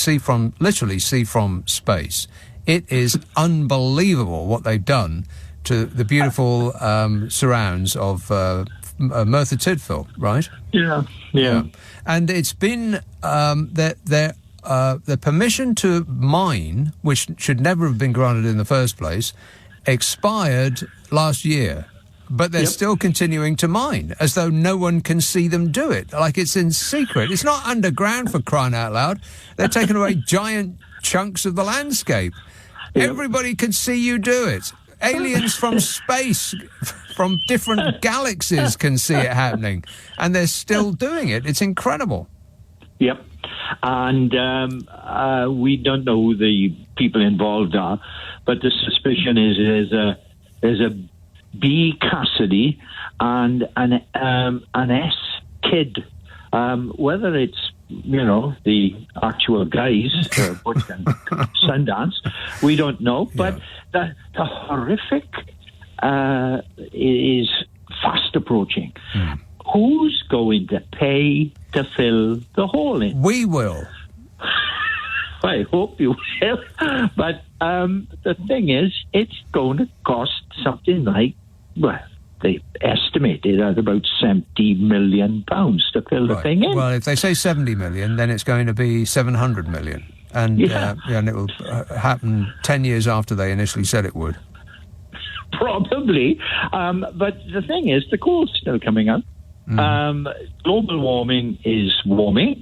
literally see from space. It is unbelievable what they've done to the beautiful surrounds of Merthyr Tydfil, right? Yeah. And it's been the permission to mine, which should never have been granted in the first place, expired last year. But they're still continuing to mine, as though no one can see them do it. Like it's in secret. It's not underground, for crying out loud. They're taking away giant chunks of the landscape. Everybody can see you do it. Aliens from space, from different galaxies can see it happening. And they're still doing it. It's incredible. Yep. And we don't know who the people involved are, but the suspicion is there's a B. Cassidy and an S. Kidd. Whether it's, the actual guys, Butch and Sundance, we don't know. But the horrific is fast approaching. Who's going to pay to fill the hole in? We will. I hope you will. But the thing is, it's going to cost something like, they estimated at about £70 million to fill the thing in. Well, if they say 70 million, then it's going to be 700 million. And, and it will happen 10 years after they initially said it would. Probably. But the thing is, the coal's still coming up. Global warming is warming,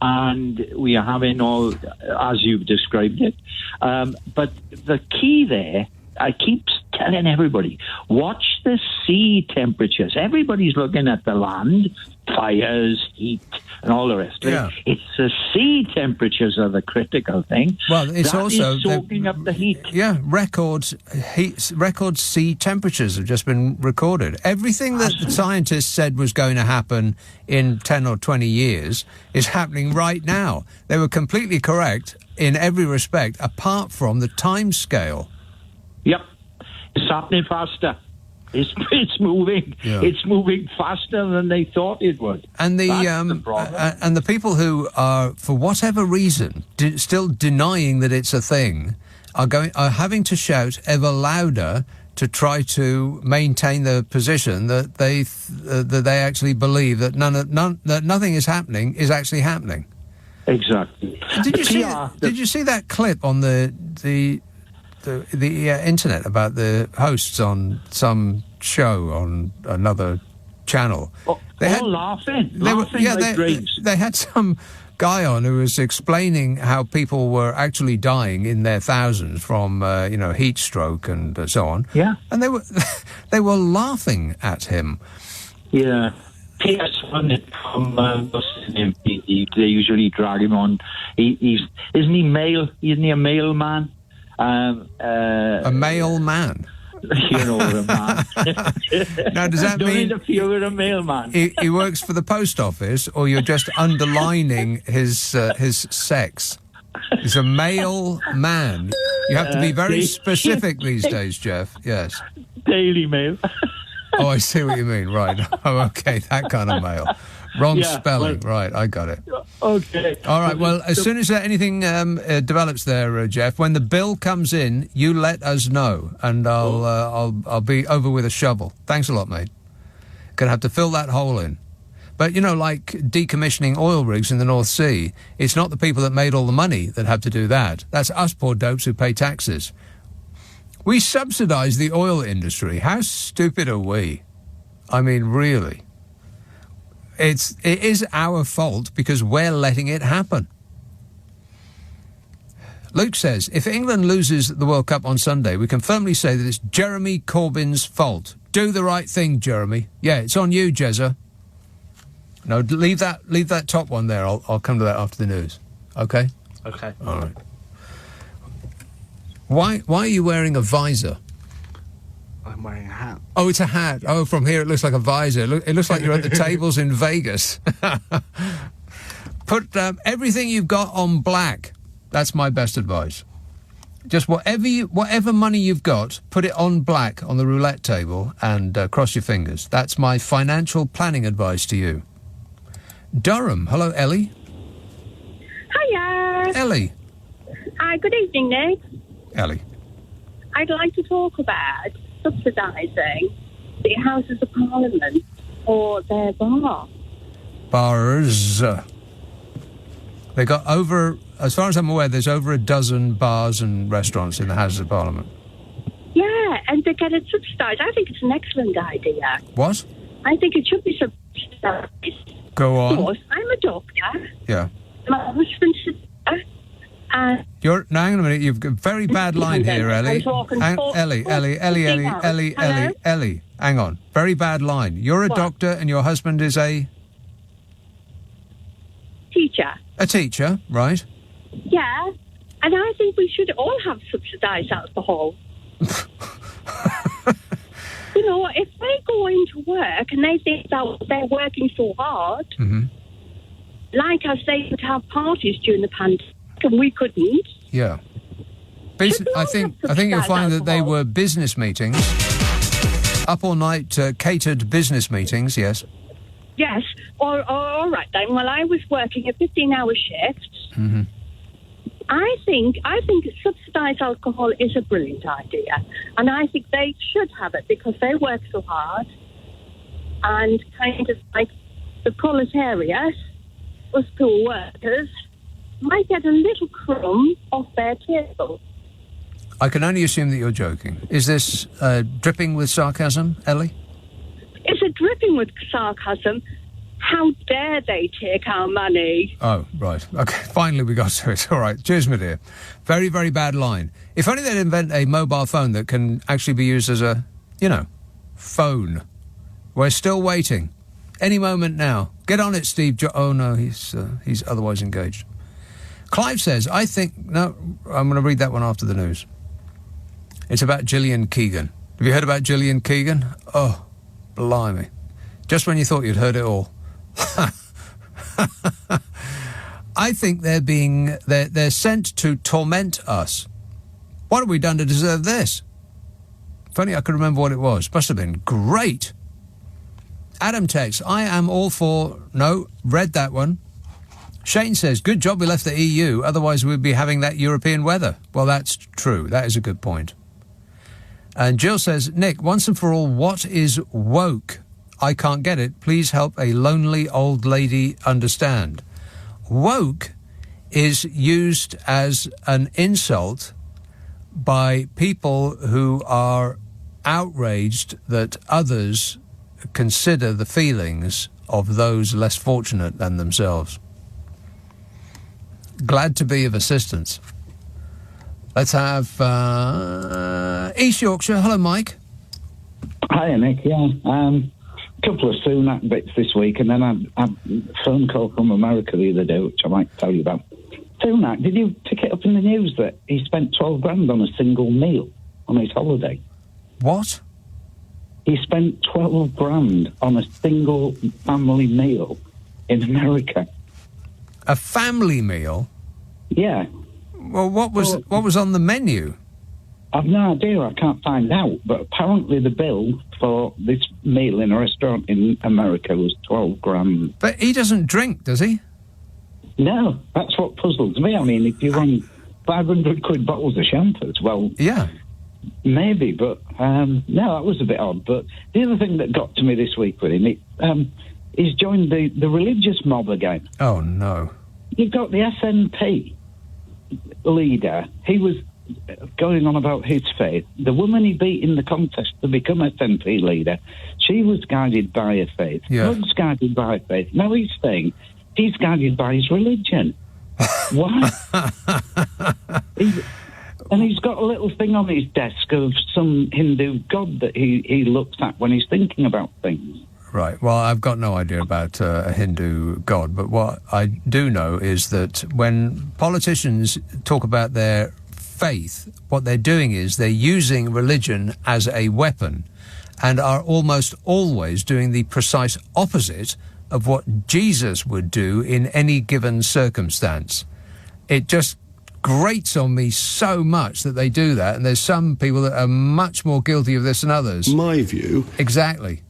and we are having all, as you've described it. But the key there, I keep telling everybody, watch the sea temperatures. Everybody's looking at the land, fires, heat, and all the rest of it. It's the sea temperatures are the critical thing. Well, it's that also is soaking up the heat. Yeah, record sea temperatures have just been recorded. Everything that the scientists said was going to happen in 10 or 20 years is happening right now. They were completely correct in every respect, apart from the time scale. Yep, it's happening faster. It's moving. Yeah. It's moving faster than they thought it would. And the problem. And the people who are, for whatever reason, still denying that it's a thing, are having to shout ever louder to try to maintain the position that they actually believe that that nothing is happening is actually happening. Exactly. Did you see that clip on the internet about the hosts on some show on another channel? They were laughing like dreams. They had some guy on who was explaining how people were actually dying in their thousands from heat stroke and so on. Yeah, and they were laughing at him. Yeah. P.S. from what's his name? They usually drag him on. Isn't he male? Isn't he a male man? A male man. You know what a man. Now, does that Don't mean interfere with a male man? He works for the post office, or you're just underlining his sex? It's a male man. You have to be very specific these days, Jeff. Yes. Daily Mail. Oh, I see what you mean. Right. Oh, okay, that kind of mail. Wrong Yeah, spelling. Right, I got it. Okay. All right, well, as soon as anything develops there, Jeff, when the bill comes in, you let us know, and I'll be over with a shovel. Thanks a lot, mate. Gonna have to fill that hole in. But, you know, like decommissioning oil rigs in the North Sea, it's not the people that made all the money that have to do that. That's us poor dopes who pay taxes. We subsidise the oil industry. How stupid are we? I mean, really. It is our fault because we're letting it happen. Luke says, if England loses the World Cup on Sunday, we can firmly say that it's Jeremy Corbyn's fault. Do the right thing, Jeremy. Yeah, it's on you, Jezza. No, leave that top one there. I'll come to that after the news. Okay? Okay. All right. Why are you wearing a visor? I'm wearing a hat. Oh, it's a hat. Oh, from here it looks like a visor. It looks like you're at the tables in Vegas. Put everything you've got on black. That's my best advice. Just whatever money you've got, put it on black on the roulette table and cross your fingers. That's my financial planning advice to you. Durham. Hello, Ellie. Hiya. Ellie. Hi, good evening, Nick. Ellie. I'd like to talk about subsidising the Houses of Parliament for their bar. Bars. They got over, as far as I'm aware, there's over a dozen bars and restaurants in the Houses of Parliament. Yeah, and they get it subsidised. I think it's an excellent idea. What? I think it should be subsidised. Go on. Of course, I'm a doctor. Yeah. My husband's a doctor. Now, hang on a minute. You've got a very bad line here, Ellie. Ellie. Hang on. Very bad line. You're a doctor and your husband is a... Teacher. A teacher, right. Yeah, and I think we should all have subsidised alcohol. You know, if they go into work and they think that they're working so hard, like us, they could have parties during the pandemic and we couldn't. Yeah. I think you'll find that they were business meetings, up all night, catered business meetings, yes. Yes, or all right then. Well, I was working a 15-hour shift. Mm-hmm. I think subsidised alcohol is a brilliant idea, and I think they should have it because they work so hard, and kind of like the proletariat, us poor workers, might get a little crumb off their table. I can only assume that you're joking. Is this dripping with sarcasm, Ellie? Is it dripping with sarcasm? How dare they take our money? Oh, right. Okay, finally we got to it. All right. Cheers, my dear. Very, very bad line. If only they'd invent a mobile phone that can actually be used as a, phone. We're still waiting. Any moment now. Get on it, Steve. Oh, no, he's otherwise engaged. Clive says, no, I'm going to read that one after the news. It's about Gillian Keegan. Have you heard about Gillian Keegan? Oh, blimey. Just when you thought you'd heard it all. I think they're sent to torment us. What have we done to deserve this? If only I could remember what it was. Must have been great. Adam texts, I am all for... No, read that one. Shane says, good job we left the EU, otherwise we'd be having that European weather. Well, that's true. That is a good point. And Jill says, Nick, once and for all, what is woke? I can't get it. Please help a lonely old lady understand. Woke is used as an insult by people who are outraged that others consider the feelings of those less fortunate than themselves. Glad to be of assistance. Let's have East Yorkshire. Hello, Mike. Hi, Nick. Yeah, couple of Sunak bits this week, and then I had a phone call from America the other day, which I might tell you about. Sunak, did you pick it up in the news that he spent 12 grand on a single meal on his holiday? What? He spent 12 grand on a single family meal in America. A family meal? Yeah. Well, what was on the menu? I've no idea. I can't find out. But apparently the bill for this meal in a restaurant in America was $12,000. But he doesn't drink, does he? No, that's what puzzles me. I mean, if you run 500 quid bottles of shampoos, well... Yeah. Maybe, but no, that was a bit odd. But the other thing that got to me this week with him, he's joined the religious mob again. Oh, no. You've got the SNP leader. He was going on about his faith. The woman he beat in the contest to become SNP leader, she was guided by her faith. Yeah. Slug's guided by her faith. Now he's saying he's guided by his religion. Why? And he's got a little thing on his desk of some Hindu god that he looks at when he's thinking about things. Right. Well, I've got no idea about a Hindu god, but what I do know is that when politicians talk about their faith, what they're doing is they're using religion as a weapon and are almost always doing the precise opposite of what Jesus would do in any given circumstance. It just grates on me so much that they do that, and there's some people that are much more guilty of this than others. My view. Exactly.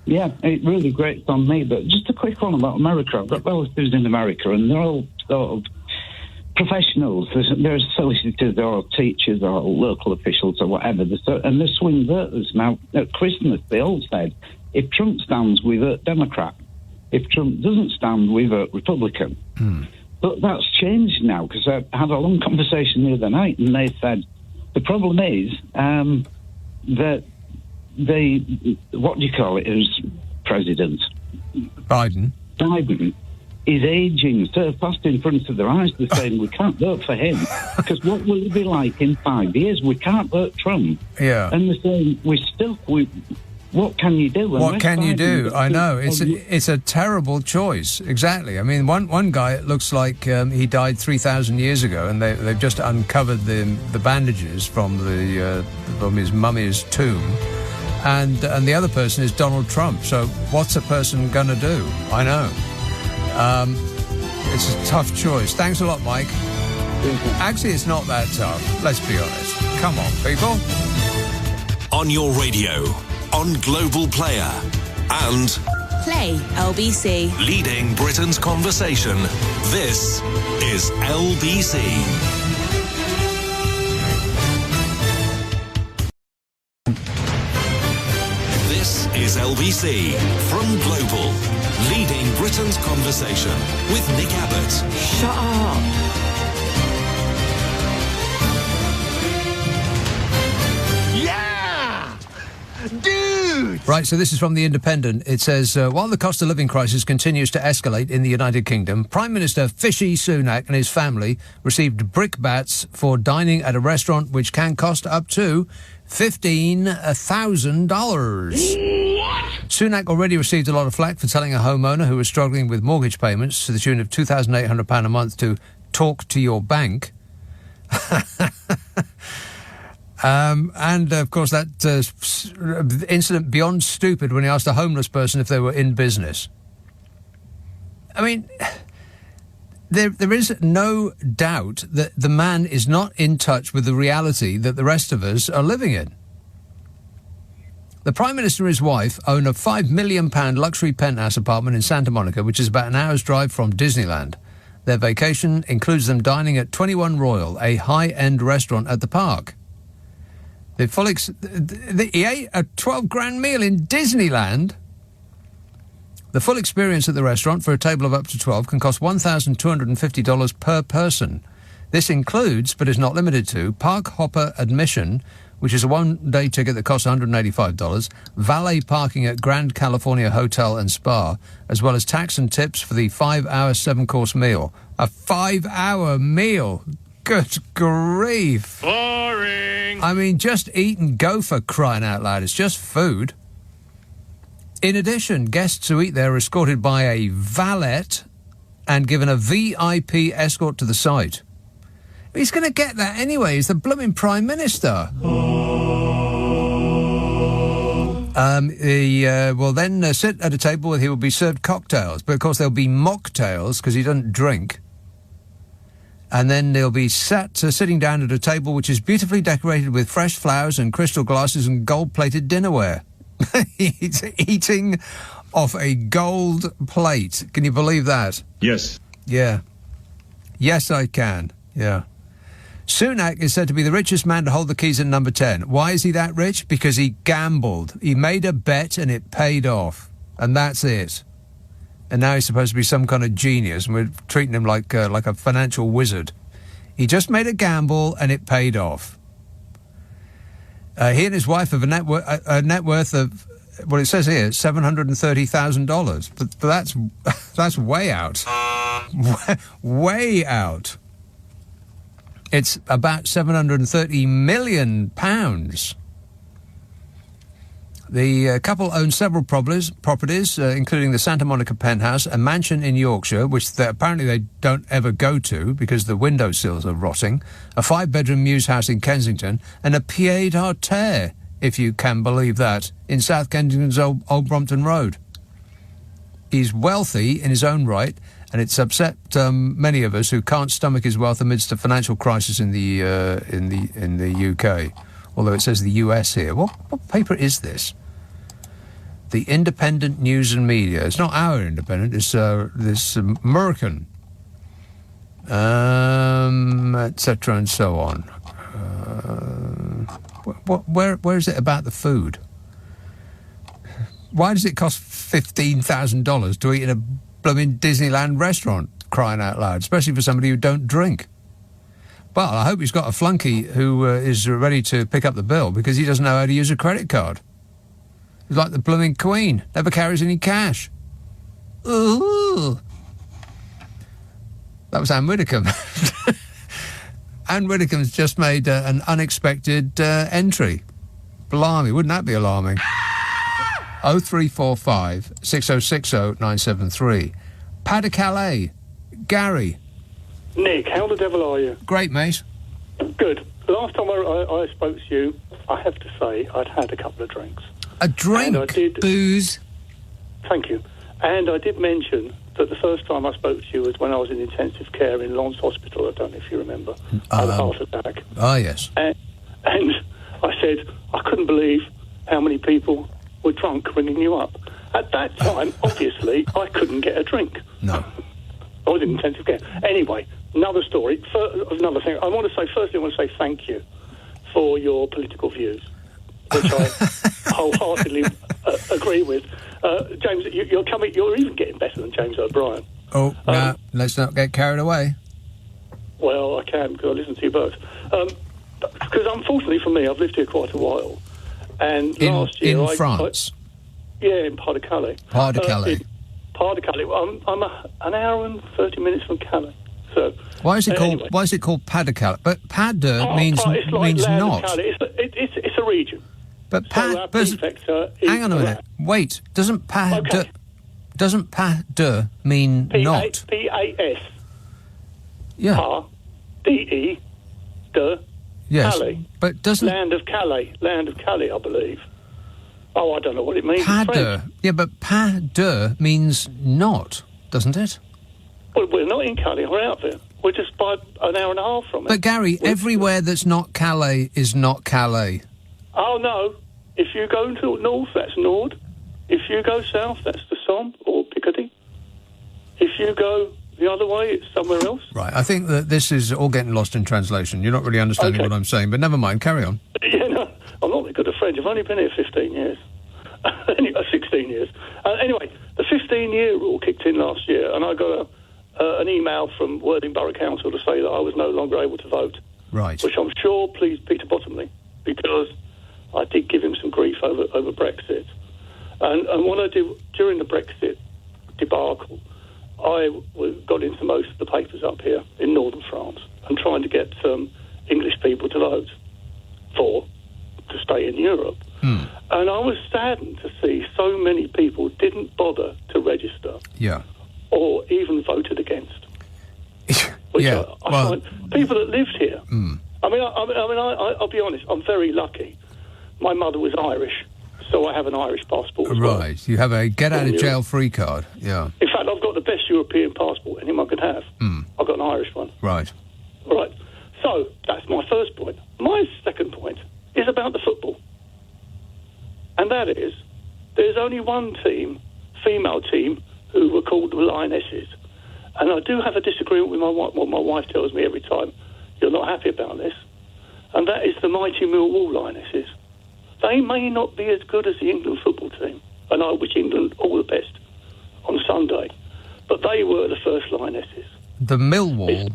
Yeah, it really grates on me, but just a quick one about America. I've got relatives in America, and they're all sort of professionals. There's solicitors or teachers or local officials or whatever, and they're swing voters. Now, at Christmas, they all said, if Trump stands, we vote Democrat. If Trump doesn't stand, we vote Republican. But that's changed now, because I had a long conversation the other night, and they said the problem is that what do you call it, who's president? Biden is aging so fast in front of their eyes. They're saying we can't vote for him, because what will it be like in 5 years? We can't vote Trump. Yeah. And they're saying what can you do? What can you do? I know. It's a terrible choice. Exactly. I mean, one guy, it looks like he died 3,000 years ago, and they've just uncovered the bandages from his mummy's tomb. And the other person is Donald Trump. So what's a person going to do? I know. It's a tough choice. Thanks a lot, Mike. Actually, it's not that tough. Let's be honest. Come on, people. On your radio, on Global Player, and Play LBC. leading Britain's conversation. This is LBC. This is LBC from Global, leading Britain's conversation with Nick Abbott. Shut up. Dude! Right, so this is from The Independent. It says, while the cost of living crisis continues to escalate in the United Kingdom, Prime Minister Fishy Sunak and his family received brickbats for dining at a restaurant which can cost up to $15,000. What? Sunak already received a lot of flack for telling a homeowner who was struggling with mortgage payments to the tune of £2,800 a month to talk to your bank. And, of course, that incident beyond stupid when he asked a homeless person if they were in business. I mean, there is no doubt that the man is not in touch with the reality that the rest of us are living in. The Prime Minister and his wife own a £5 million luxury penthouse apartment in Santa Monica, which is about an hour's drive from Disneyland. Their vacation includes them dining at 21 Royal, a high-end restaurant at the park. He ate a $12,000 meal in Disneyland. The full experience at the restaurant for a table of up to 12 can cost $1,250 per person. This includes, but is not limited to, park hopper admission, which is a one-day ticket that costs $185, valet parking at Grand California Hotel and Spa, as well as tax and tips for the 5-hour 7-course meal. A 5-hour meal! Good grief. Boring. I mean, just eat and go, for crying out loud. It's just food. In addition, guests who eat there are escorted by a valet and given a VIP escort to the site. He's going to get that anyway. He's the blooming Prime Minister. He will then sit at a table where he will be served cocktails. But, of course, there'll be mocktails because he doesn't drink. And then they'll be sitting down at a table which is beautifully decorated with fresh flowers and crystal glasses and gold-plated dinnerware. He's eating off a gold plate. Can you believe that? Yes. Yeah. Yes, I can. Yeah. Sunak is said to be the richest man to hold the keys at number 10. Why is he that rich? Because he gambled. He made a bet and it paid off. And that's it. And now he's supposed to be some kind of genius, and we're treating him like a financial wizard. He just made a gamble, and it paid off. He and his wife have a net worth of, well, it says here, $730,000. But that's way out. Way out. It's about £730 million. The couple own several properties, including the Santa Monica penthouse, a mansion in Yorkshire, which apparently they don't ever go to because the windowsills are rotting, a 5-bedroom mews house in Kensington, and a pied-à-terre, if you can believe that, in South Kensington's Old Brompton Road. He's wealthy in his own right, and it's upset many of us who can't stomach his wealth amidst a financial crisis in the UK. Although it says the US here. What paper is this? The Independent News and Media. It's not our Independent. It's this American, etc. and so on. Where is it about the food? Why does it cost $15,000 to eat in a blooming Disneyland restaurant? Crying out loud, especially for somebody who don't drink. Well, I hope he's got a flunky who is ready to pick up the bill because he doesn't know how to use a credit card. He's like the blooming Queen, never carries any cash. Ooh. That was Anne Widdecombe. Anne Widdecombe's just made an unexpected entry. Blimey, wouldn't that be alarming? 0345 6060 973. Pas de Calais. Gary. Nick, how the devil are you? Great, mate. Good. Last time I spoke to you, I have to say I'd had a couple of drinks. A drink? Booze? Thank you. And I did mention that the first time I spoke to you was when I was in intensive care in Lons Hospital. I don't know if you remember. I had a heart attack. Oh, yes. And I said I couldn't believe how many people were drunk ringing you up. At that time, obviously, I couldn't get a drink. No. I was in intensive care. Anyway, another story. Another thing. I want to say thank you for your political views, which I wholeheartedly agree with. James, you're even getting better than James O'Brien. Oh, no, let's not get carried away. Well, I can, because I listen to you both. Because unfortunately for me, I've lived here quite a while. And last year... In France? In Pas de Calais. Pas de Calais. Pas de Calais. I'm an hour and 30 minutes from Calais. So why is it called Pas de Calais? But Pas de means not. It's a region. But hang on a minute. Wait, doesn't Pas de mean not? P-A-S. Yeah. Pas, D-E, de, yes. Calais. But doesn't... Land of Calais, I believe. Oh, I don't know what it means. Pas de. Yeah, but Pas de means not, doesn't it? Well, we're not in Calais, we're out there. We're just by an hour and a half from it. But, Gary, everywhere that's not Calais is not Calais. Oh, no. If you go to north, that's Nord. If you go south, that's the Somme or Picardy. If you go the other way, it's somewhere else. Right, I think that this is all getting lost in translation. You're not really understanding what I'm saying, but never mind, carry on. Yeah, no, I'm not that good a French. I've only been here 15 years. 16 years. Anyway, the 15-year rule kicked in last year, and I got an email from Worthing Borough Council to say that I was no longer able to vote. Right. Which I'm sure pleased Peter Bottomley, because I did give him some grief over Brexit. And what I did during the Brexit debacle, I got into most of the papers up here in northern France and trying to get English people to vote to stay in Europe. And I was saddened to see so many people didn't bother to register. Yeah. Or even voted against. Which I find people that lived here. I mean, I'll be honest. I'm very lucky. My mother was Irish, so I have an Irish passport as well. Right. You have a get-out-of-jail-free card. Yeah. In fact, I've got the best European passport anyone could have. I've got an Irish one. Right. Right. So that's my first point. My second point is about the football. And that is, there's only one team, female team, who were called the Lionesses. And I do have a disagreement with what my wife tells me every time. You're not happy about this. And that is the mighty Millwall Lionesses. They may not be as good as the England football team, and I wish England all the best on Sunday, but they were the first Lionesses. The Millwall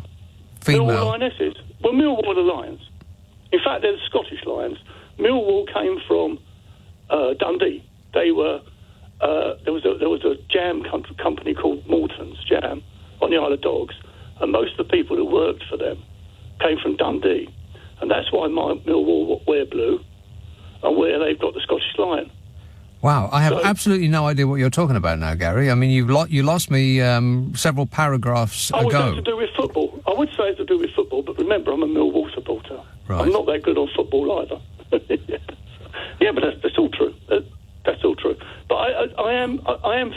female... Millwall Lionesses. Well, Millwall are the Lions. In fact, they're the Scottish Lions. Millwall came from Dundee. They were... there was a jam company called Morton's Jam on the Isle of Dogs, and most of the people who worked for them came from Dundee. And that's why my Millwall wear blue, and where they've got the Scottish Lion. Wow, I have absolutely no idea what you're talking about now, Gary. I mean, you lost me several paragraphs ago. I would say it's to do with football. I would say it's to do with football, but remember, I'm a Millwall supporter. Right. I'm not that good on football either. Yeah, but that's all true. That's all true. But I am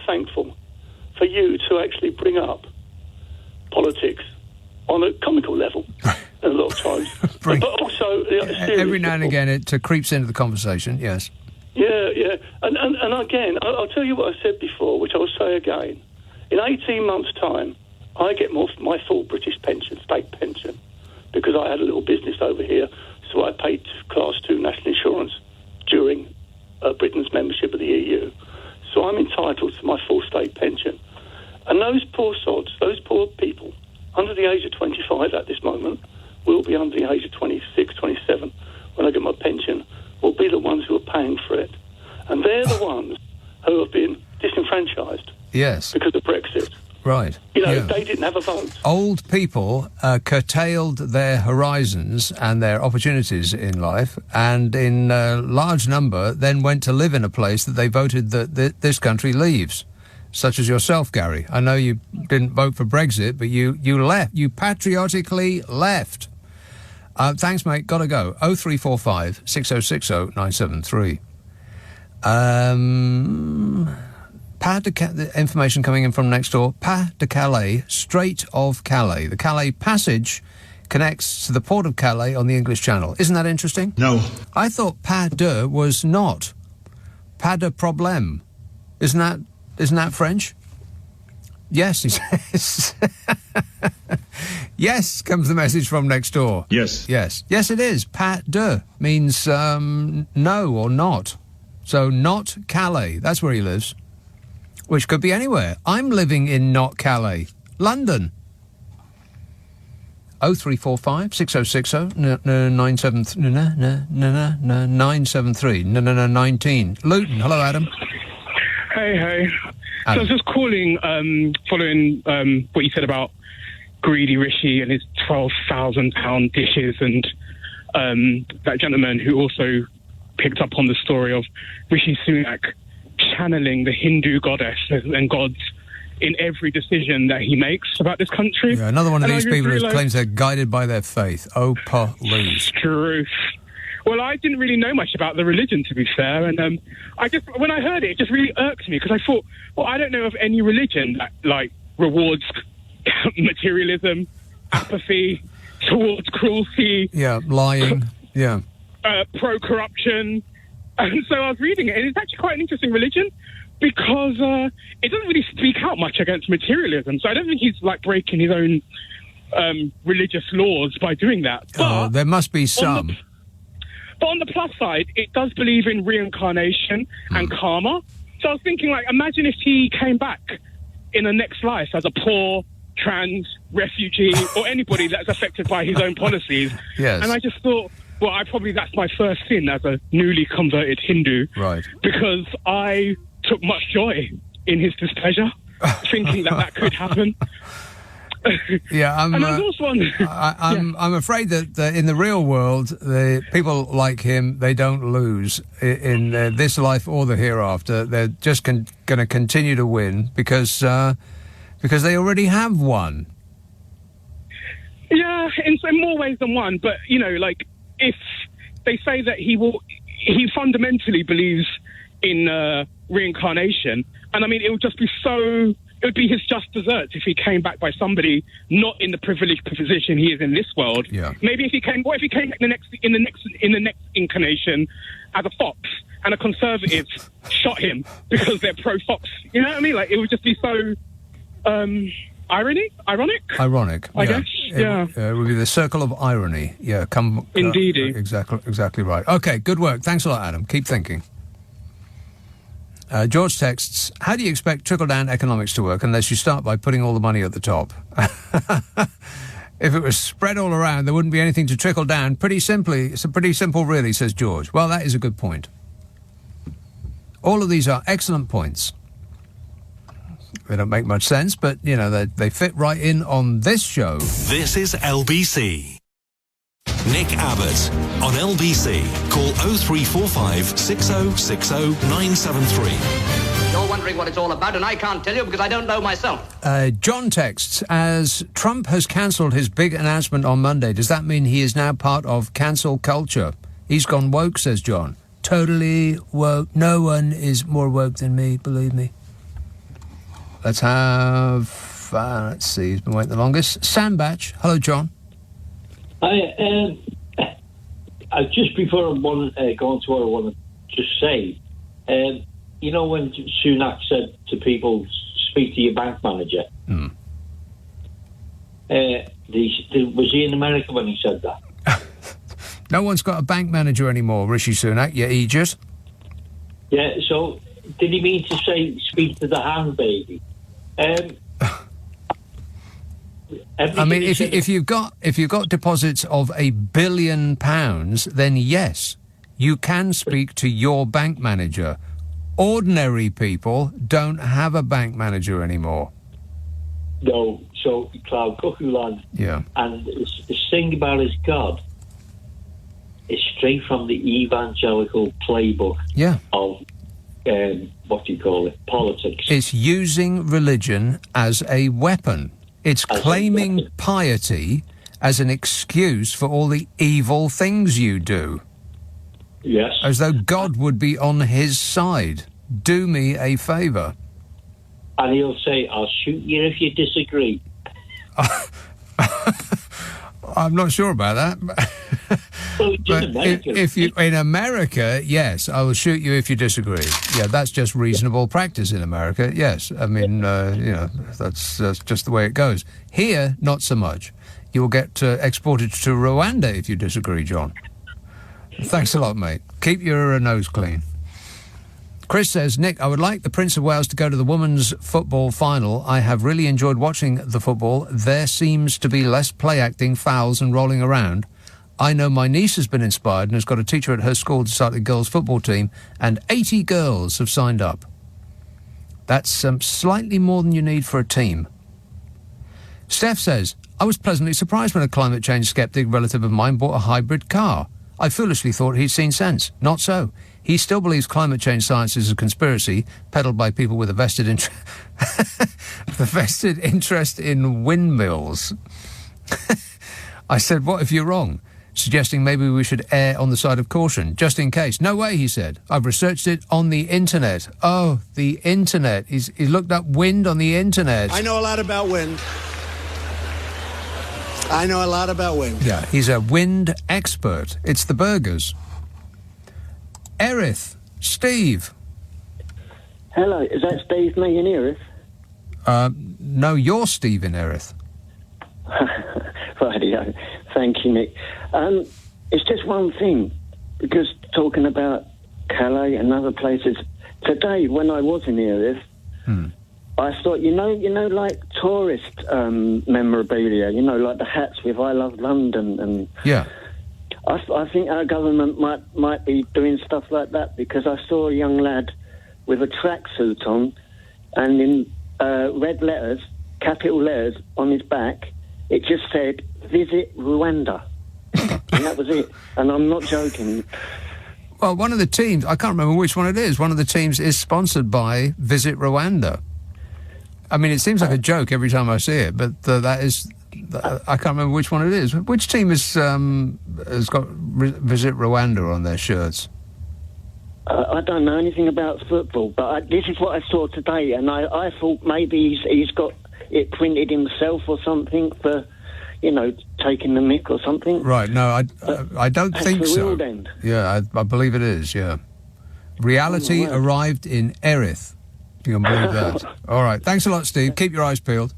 thankful for you to actually bring up politics on a comical level a lot of times. But also, every now and again, it creeps into the conversation, yes. Yeah. And again, I'll tell you what I said before, which I'll say again. In 18 months' time, I get my full British pension, state pension, because I had a little business over here, so I paid Class 2 national insurance during Britain's membership of the EU. So I'm entitled to my full state pension. And those poor sods, those poor people, under the age of 25 at this moment, will be under the age of 26, 27, when I get my pension, will be the ones who are paying for it. And they're the ones who have been disenfranchised. Yes. Because of Brexit. Right. You know, they didn't have a vote. Old people curtailed their horizons and their opportunities in life, and in large number then went to live in a place that they voted that this country leaves. Such as yourself, Gary. I know you didn't vote for Brexit, but you left. You patriotically left. Thanks, mate. Gotta go. 0345 6060 973. The information coming in from next door. Pas de Calais, Strait of Calais. The Calais Passage connects to the port of Calais on the English Channel. Isn't that interesting? No. I thought pas de was not. Pas de problème. Isn't that French? Yes, he says. Yes, comes the message from next door. Yes. Yes, it is. Pas de means no or not. So not Calais. That's where he lives. Which could be anywhere. I'm living in not Calais. London. 0345 6060 973 19. Luton. Hello, Adam. Hey. Adam. So I was just calling, following what you said about Greedy Rishi and his £12,000 dishes, and that gentleman who also picked up on the story of Rishi Sunak channeling the Hindu goddess and gods in every decision that he makes about this country. Yeah, another one of these people who claims they're guided by their faith. Oh, please. Truth. Well, I didn't really know much about the religion, to be fair, and when I heard it, it just really irked me, because I thought, well, I don't know of any religion that, like, rewards materialism, apathy, towards cruelty. Yeah, lying, yeah. Pro-corruption. And so I was reading it, and it's actually quite an interesting religion, because it doesn't really speak out much against materialism, so I don't think he's, like, breaking his own religious laws by doing that. But there must be some. But on the plus side, it does believe in reincarnation and karma. So I was thinking, like, imagine if he came back in the next life as a poor, trans, refugee, or anybody that's affected by his own policies. Yes. And I just thought, well, that's my first sin as a newly converted Hindu. Right. Because I took much joy in his displeasure, thinking that could happen. Yeah, I'm afraid that in the real world, the people like him, they don't lose in this life or the hereafter. They're just going to continue to win because they already have won. Yeah, in more ways than one. But like, if they say that he fundamentally believes in reincarnation, and I mean, it would just be so it would be his just desserts if he came back by somebody not in the privileged position he is in this world. Yeah. Maybe if he came back in the next incarnation as a fox, and a Conservative shot him because they're pro-fox. You know what I mean? Like, it would just be so ironic. I guess. Yeah. It would be the circle of irony. Yeah. Indeedy. Exactly right. Okay. Good work. Thanks a lot, Adam. Keep thinking. George texts, how do you expect trickle-down economics to work unless you start by putting all the money at the top? If it was spread all around, there wouldn't be anything to trickle down. Pretty simple, really, says George. Well, that is a good point. All of these are excellent points. They don't make much sense, but, you know, they fit right in on this show. This is LBC. Nick Abbott on LBC. Call 0345 6060 973. You're wondering what it's all about, and I can't tell you because I don't know myself. John texts, as Trump has cancelled his big announcement on Monday, does that mean he is now part of cancel culture? He's gone woke, says John. Totally woke. No one is more woke than me, believe me. Let's have, let's see, he's been waiting the longest. Sam Batch. Hello, John. Hi, just before I go on to what I want to just say, you know when Sunak said to people, speak to your bank manager? Was he in America when he said that? No one's got a bank manager anymore, Rishi Sunak, you idiot. Yeah, so did he mean to say speak to the hand baby? I mean, if you've got deposits of £1 billion, then yes, you can speak to your bank manager. Ordinary people don't have a bank manager anymore. No, so Cloud Cuckoo Land. Yeah. And the thing about his God is straight from the evangelical playbook. Yeah. Of what do you call it? Politics. It's using religion as a weapon. It's claiming piety as an excuse for all the evil things you do. Yes. As though God would be on his side. Do me a favour. And he'll say, I'll shoot you if you disagree. I'm not sure about that. Well, but in America, yes, I will shoot you if you disagree. Yeah, that's just reasonable practice in America. Yes, I mean, that's just the way it goes. Here, not so much. You will get exported to Rwanda if you disagree, John. Thanks a lot, mate. Keep your nose clean. Chris says, Nick, I would like the Prince of Wales to go to the women's football final. I have really enjoyed watching the football. There seems to be less play acting, fouls and rolling around. I know my niece has been inspired and has got a teacher at her school to start a girls' football team, and 80 girls have signed up. That's slightly more than you need for a team. Steph says, I was pleasantly surprised when a climate change sceptic relative of mine bought a hybrid car. I foolishly thought he'd seen sense. Not so. He still believes climate change science is a conspiracy peddled by people with a vested interest in windmills. I said, what if you're wrong? Suggesting maybe we should err on the side of caution, just in case. No way, he said. I've researched it on the internet. Oh, the internet. He's looked up wind on the internet. I know a lot about wind. Yeah, he's a wind expert. It's the burgers. Erith, Steve. Hello, is that Steve, me in Erith? No, you're Steve in Erith. Rightio. Thank you, Nick. It's just one thing, because talking about Calais and other places, today when I was in Erith, I thought, you know, like tourist memorabilia, like the hats with I Love London and... Yeah. I think our government might be doing stuff like that, because I saw a young lad with a tracksuit on and in red letters, capital letters on his back, it just said, Visit Rwanda. And that was it. And I'm not joking. Well, one of the teams, I can't remember which one it is, one of the teams is sponsored by Visit Rwanda. I mean, it seems like a joke every time I see it, but that is... I can't remember which one it is. Which team has got Visit Rwanda on their shirts? I don't know anything about football, but this is what I saw today, and I thought maybe he's got it printed himself or something for, taking the mick or something. Right, no, I don't think so. Then. Yeah, I believe it is, yeah. Reality arrived in Erith. You can believe that. All right, thanks a lot, Steve. Keep your eyes peeled.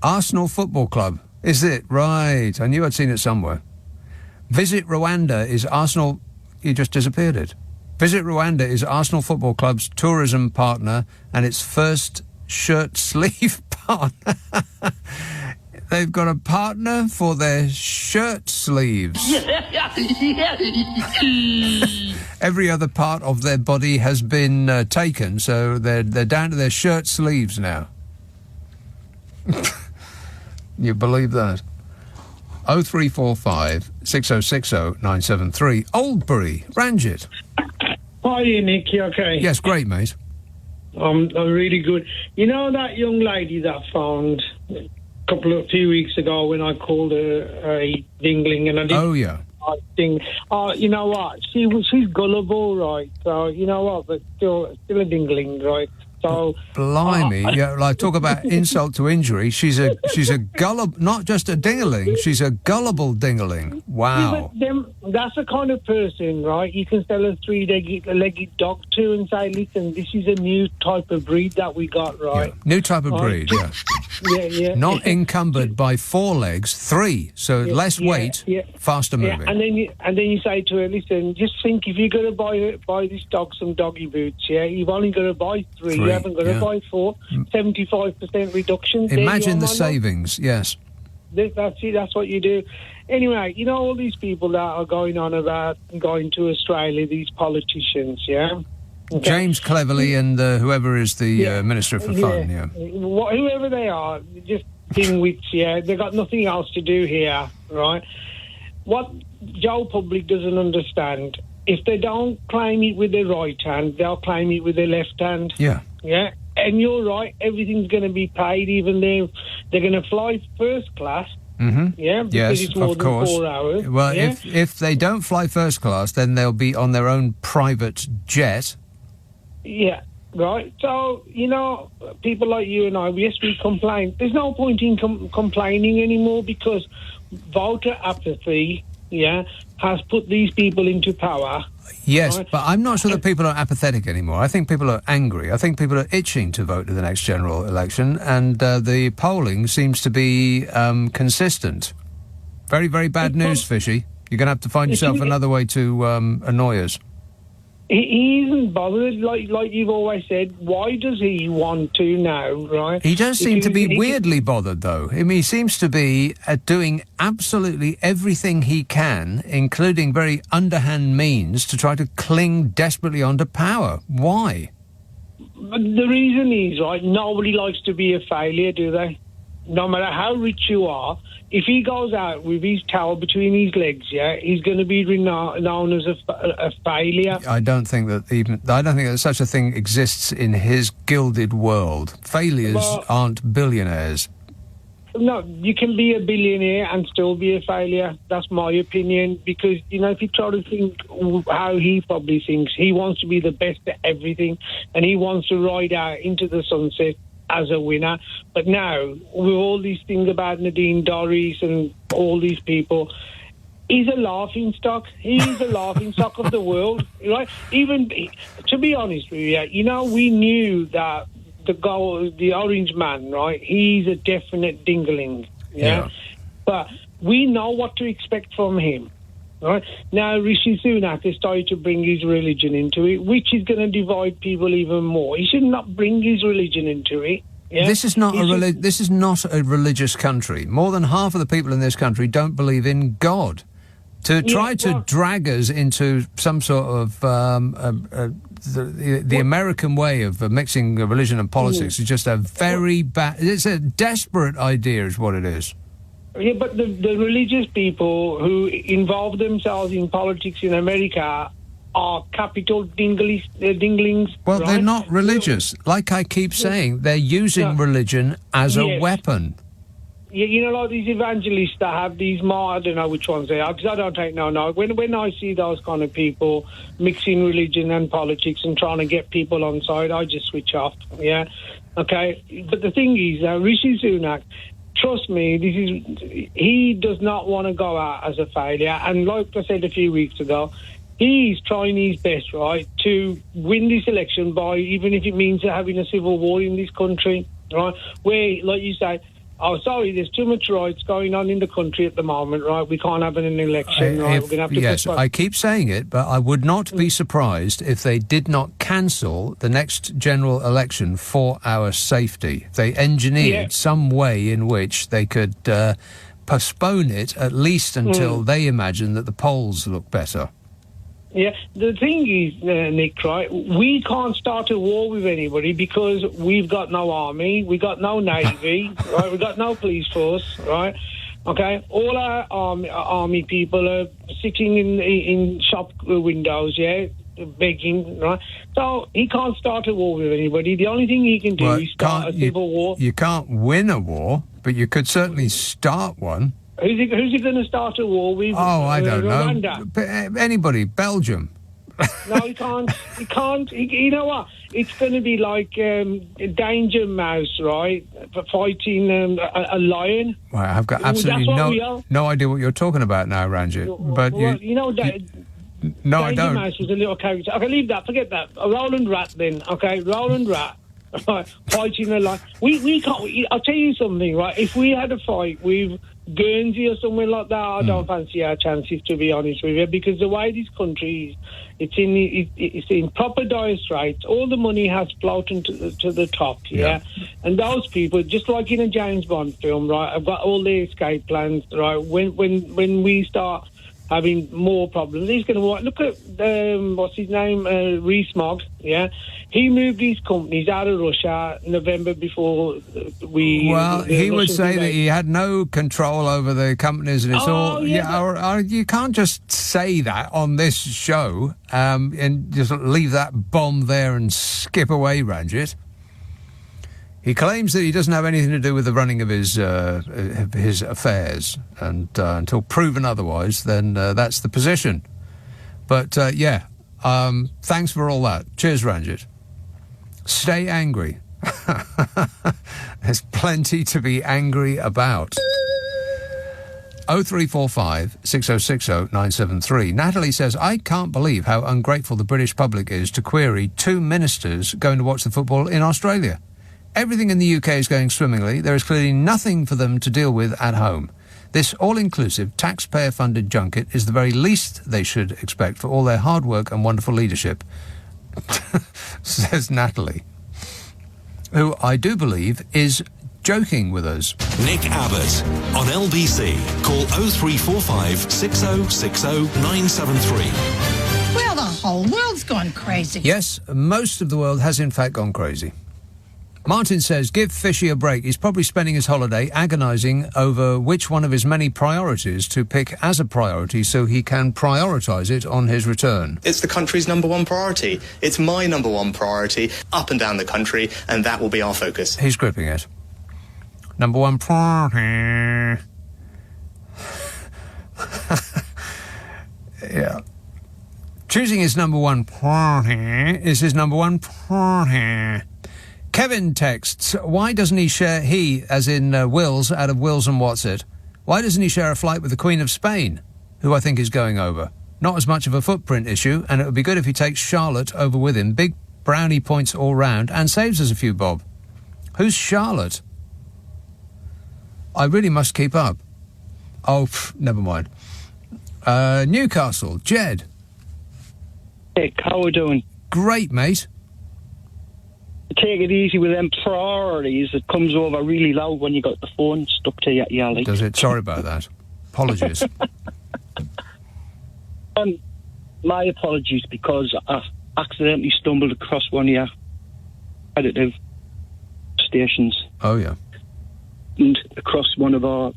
Arsenal Football Club. Is it? Right, I knew I'd seen it somewhere. Visit Rwanda is Arsenal... You just disappeared it. Visit Rwanda is Arsenal Football Club's tourism partner and its first shirt sleeve partner. They've got a partner for their shirt sleeves. Every other part of their body has been taken, so they're down to their shirt sleeves now. You believe that? 0345 6060 973. Oldbury, Ranjit. Hi, Nick. You okay? Yes, great, mate. I'm really good. You know that young lady that I found a few weeks ago when I called her a dingling, and I didn't. Oh yeah. Thing. You know what? She's gullible, right? So you know what? But still a dingling, right? So blimey, talk about insult to injury. She's a gullible, not just a dingaling. She's a gullible dingaling. Wow. Yeah, but that's the kind of person, right? You can sell a three-legged dog to and say, listen, this is a new type of breed that we got, right? Yeah. New type of breed, yeah. Yeah. Not encumbered by 4 legs, 3, so less weight, faster moving. Yeah. And then you say to her, listen, just think if you're going to buy this dog some doggy boots, you've only got to buy 3. You haven't got to buy 4. 75% reduction. Imagine the savings, yes. That's it, that's what you do. Anyway, you know all these people that are going on about going to Australia, these politicians, yeah? Okay. James Cleverly and whoever is the Minister for Fun, Whoever they are, just dimwits, they've got nothing else to do here, right? What Joe Public doesn't understand, if they don't claim it with their right hand, they'll claim it with their left hand. Yeah. Yeah, and you're right, everything's going to be paid, even though they're going to fly first class. Mm-hmm. Yeah, because it's more than 4 hours. Well, if they don't fly first class, then they'll be on their own private jet. Yeah, right. So, people like you and I, yes, we complain. There's no point in complaining anymore because voter apathy, has put these people into power. Yes, right? but I'm not sure that people are apathetic anymore. I think people are angry. I think people are itching to vote in the next general election, and the polling seems to be consistent. Very, very bad news, Fishy. You're going to have to find yourself another way to annoy us. He isn't bothered, like you've always said. Why does he want to now, right? He does seem to be weirdly bothered, though. I mean, he seems to be doing absolutely everything he can, including very underhand means, to try to cling desperately onto power. Why? But the reason is, right, nobody likes to be a failure, do they? No matter how rich you are, if he goes out with his towel between his legs, he's going to be known as a failure. I don't think that such a thing exists in his gilded world. Failures aren't billionaires. No, you can be a billionaire and still be a failure. That's my opinion. Because, if you try to think how he probably thinks, he wants to be the best at everything and he wants to ride out into the sunset as a winner. But now, with all these things about Nadine Dorries and all these people, he's a laughing stock. He's a laughing stock of the world, right? Even, to be honest with you, we knew that the orange man, right, he's a definite dingling, but we know what to expect from him. Right? Now, Rishi Sunak has started to bring his religion into it, which is going to divide people even more. He should not bring his religion into it. Yeah? This is not a religious country. More than half of the people in this country don't believe in God. To try to drag us into some sort of the American way of mixing religion and politics is just a very bad... It's a desperate idea is what it is. Yeah, but the religious people who involve themselves in politics in America are capital dinglings. Well, right? They're not religious. Like I keep saying, they're using religion as a weapon. You know, like these evangelists that have these I don't know which ones they are, because I don't take no. When I see those kind of people mixing religion and politics and trying to get people on side, I just switch off, yeah? Okay? But the thing is, Rishi Sunak, trust me, he does not want to go out as a failure. And like I said a few weeks ago, he's trying his best, right, to win this election by, even if it means having a civil war in this country, right, where, like you say, oh, sorry, there's too much riots going on in the country at the moment, right? We can't have an election, right? We're going to have to... Yes, I keep saying it, but I would not be surprised if they did not cancel the next general election for our safety. They engineered some way in which they could postpone it at least until they imagine that the polls look better. Yeah, the thing is, Nick, right, we can't start a war with anybody because we've got no army, we've got no navy, right, we've got no police force, right, okay? All our army people are sitting in shop windows, yeah, begging, right? So he can't start a war with anybody. The only thing he can do is start a civil war. You can't win a war, but you could certainly start one. Who's he going to start a war with? Oh, I don't Rwanda? know. Anybody. Belgium. No, he can't. He can't. You know what? It's going to be like Danger Mouse, right? Fighting a lion. Well, I've got absolutely no idea what you're talking about now, Ranjit. But you know that. No, Danger I don't. Mouse was a little character. Okay, leave that. Forget that. A Roland Rat, then. Okay, Roland Rat. Fighting a lion. We can't. I'll tell you something, right? If we had a fight with Guernsey or somewhere like that, I don't fancy our chances, to be honest with you, because the way this country is, it's in proper dire straits. All the money has floated to the top, yeah? And those people, just like in a James Bond film, right, have got all their escape plans, right? When we start having more problems, he's going to look at what's his name, Rees-Mogg, yeah? He moved his companies out of Russia November before we... Well, he would say that he had no control over the companies, and it's you can't just say that on this show and just leave that bomb there and skip away, Ranjit. He claims that he doesn't have anything to do with the running of his affairs, and until proven otherwise, then that's the position. But, thanks for all that. Cheers, Ranjit. Stay angry. There's plenty to be angry about. 0345 6060 973. Natalie says, I can't believe how ungrateful the British public is to query two ministers going to watch the football in Australia. Everything in the UK is going swimmingly. There is clearly nothing for them to deal with at home. This all-inclusive, taxpayer-funded junket is the very least they should expect for all their hard work and wonderful leadership, says Natalie, who I do believe is joking with us. Nick Abbot on LBC. Call 0345 6060 973. Well, the whole world's gone crazy. Yes, most of the world has in fact gone crazy. Martin says, give Fishy a break. He's probably spending his holiday agonising over which one of his many priorities to pick as a priority so he can prioritise it on his return. It's the country's number one priority. It's my number one priority up and down the country, and that will be our focus. He's gripping it. Number one priority. Yeah. Choosing his number one priority is his number one priority. Kevin texts, why doesn't he share, as in Wills, out of Wills and What's It, why doesn't he share a flight with the Queen of Spain, who I think is going over? Not as much of a footprint issue, and it would be good if he takes Charlotte over with him. Big brownie points all round, and saves us a few bob. Who's Charlotte? I really must keep up. Oh, never mind. Newcastle, Jed. Hey, how are we doing? Great, mate. Take it easy with them priorities. It comes over really loud when you got the phone stuck to your ear. Does it? Sorry about that. Apologies. My apologies, because I accidentally stumbled across one of your competitive stations. Oh, yeah. And across one of our...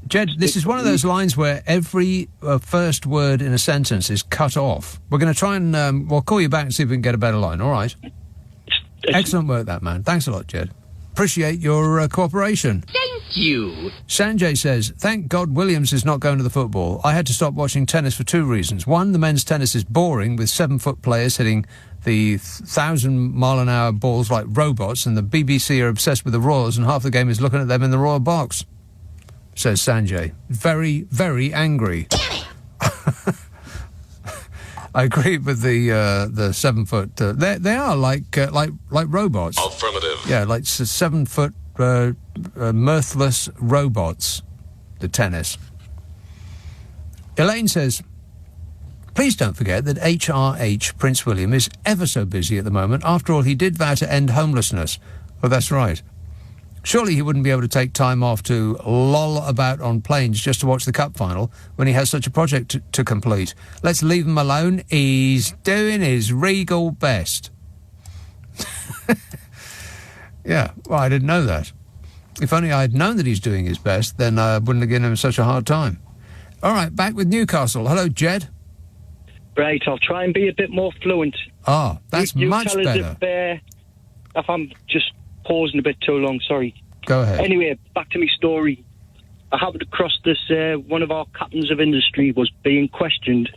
Jed, this is one of those lines where every first word in a sentence is cut off. We're going to try and... we'll call you back and see if we can get a better line, all right? Excellent work, that man. Thanks a lot, Jed. appreciate your cooperation. Thank you. Sanjay says, thank God Williams is not going to the football. I had to stop watching tennis for 2 reasons. One, the men's tennis is boring, with 7-foot players hitting the 1,000-mile-an-hour balls like robots, and the BBC are obsessed with the Royals, and half the game is looking at them in the Royal box, says Sanjay. Very, very angry. I agree with the 7-foot. They are like robots. Affirmative. Yeah, like 7-foot mirthless robots. The tennis. Elaine says, please don't forget that HRH Prince William is ever so busy at the moment. After all, he did vow to end homelessness. Oh, that's right. Surely he wouldn't be able to take time off to loll about on planes just to watch the cup final when he has such a project to complete. Let's leave him alone. He's doing his regal best. Yeah, well, I didn't know that. If only I had known that he's doing his best, then I wouldn't have given him such a hard time. All right, back with Newcastle. Hello, Jed. Right, I'll try and be a bit more fluent. Ah, that's you much tell better. Us if I'm just pausing a bit too long, sorry. Go ahead. Anyway, back to my story. I happened across this, one of our captains of industry was being questioned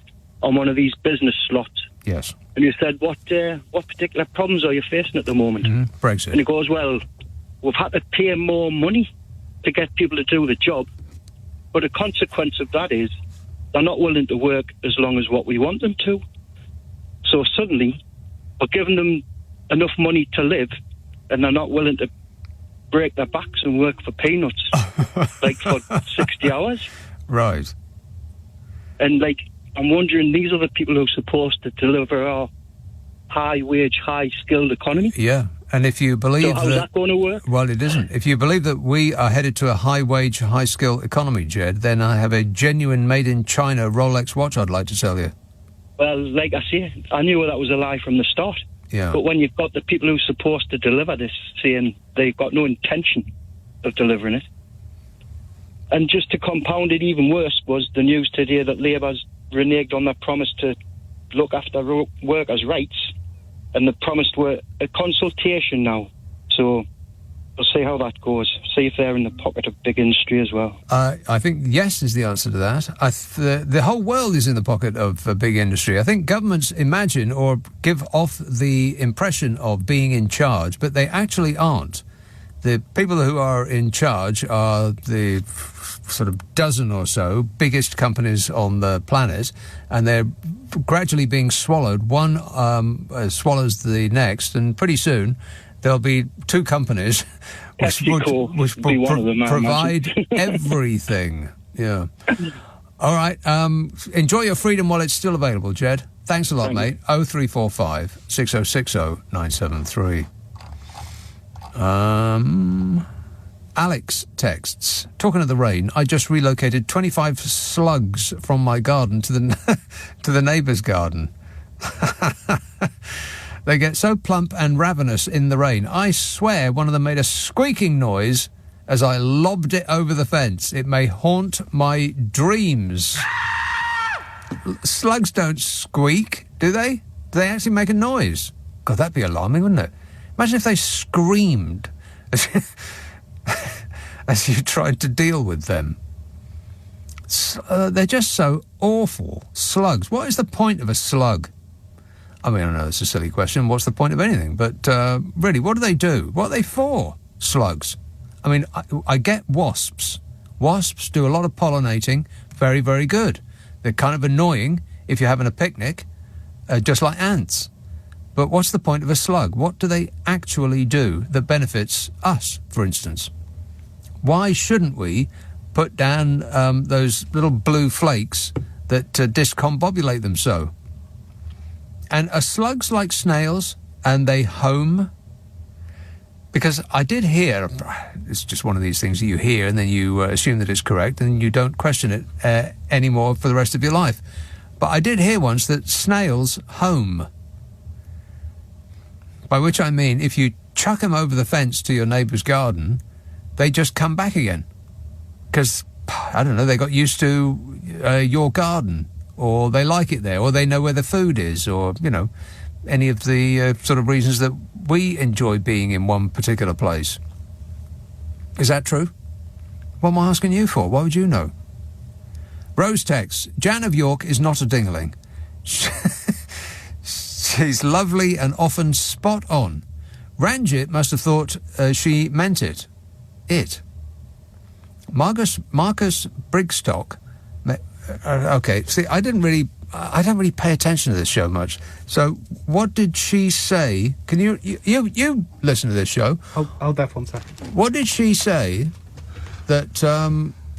on one of these business slots. Yes. And he said, what particular problems are you facing at the moment? Brexit. And he goes, well, we've had to pay more money to get people to do the job, but a consequence of that is they're not willing to work as long as what we want them to. So suddenly, we're giving them enough money to live, and they're not willing to break their backs and work for peanuts, like for 60 hours. Right. And, like, I'm wondering, these are the people who are supposed to deliver our high-wage, high-skilled economy. Yeah, and if you believe so how's that going to work? Well, it isn't. If you believe that we are headed to a high-wage, high-skill economy, Jed, then I have a genuine made-in-China Rolex watch I'd like to sell you. Well, like I say, I knew that was a lie from the start. Yeah. But when you've got the people who are supposed to deliver this saying they've got no intention of delivering it, and just to compound it even worse was the news today that Labour's reneged on their promise to look after workers' rights, and the promised were a consultation now. So we'll see how that goes. See if they're in the pocket of big industry as well. I think yes is the answer to that. The whole world is in the pocket of big industry. I think governments imagine or give off the impression of being in charge, but they actually aren't. The people who are in charge are the sort of dozen or so biggest companies on the planet, and they're gradually being swallowed. One swallows the next, and pretty soon there'll be 2 companies which provide everything. Yeah. All right. Enjoy your freedom while it's still available, Jed. Thanks a lot, mate. 0345 6060 973. Alex texts, talking of the rain, I just relocated 25 slugs from my garden to the neighbour's garden. They get so plump and ravenous in the rain. I swear one of them made a squeaking noise as I lobbed it over the fence. It may haunt my dreams. Slugs don't squeak, do they? Do they actually make a noise? God, that'd be alarming, wouldn't it? Imagine if they screamed as you tried to deal with them. They're just so awful. Slugs. What is the point of a slug? I mean, I know it's a silly question. What's the point of anything? But really, what do they do? What are they for, slugs? I mean, I get wasps. Wasps do a lot of pollinating. Very, very good. They're kind of annoying if you're having a picnic, just like ants. But what's the point of a slug? What do they actually do that benefits us, for instance? Why shouldn't we put down those little blue flakes that discombobulate them so? And are slugs like snails, and they home? Because I did hear, it's just one of these things that you hear and then you assume that it's correct and you don't question it anymore for the rest of your life. But I did hear once that snails home. By which I mean, if you chuck them over the fence to your neighbour's garden, they just come back again. Because, I don't know, they got used to your garden, or they like it there, or they know where the food is, or, you know, any of the sort of reasons that we enjoy being in one particular place. Is that true? What am I asking you for? Why would you know? Rose texts, Jan of York is not a dingaling. She's lovely and often spot on. Ranjit must have thought she meant it. Marcus Brigstock. Okay, see, I don't really pay attention to this show much. So, what did she say? Can you listen to this show? Hold that 1 second. What did she say that,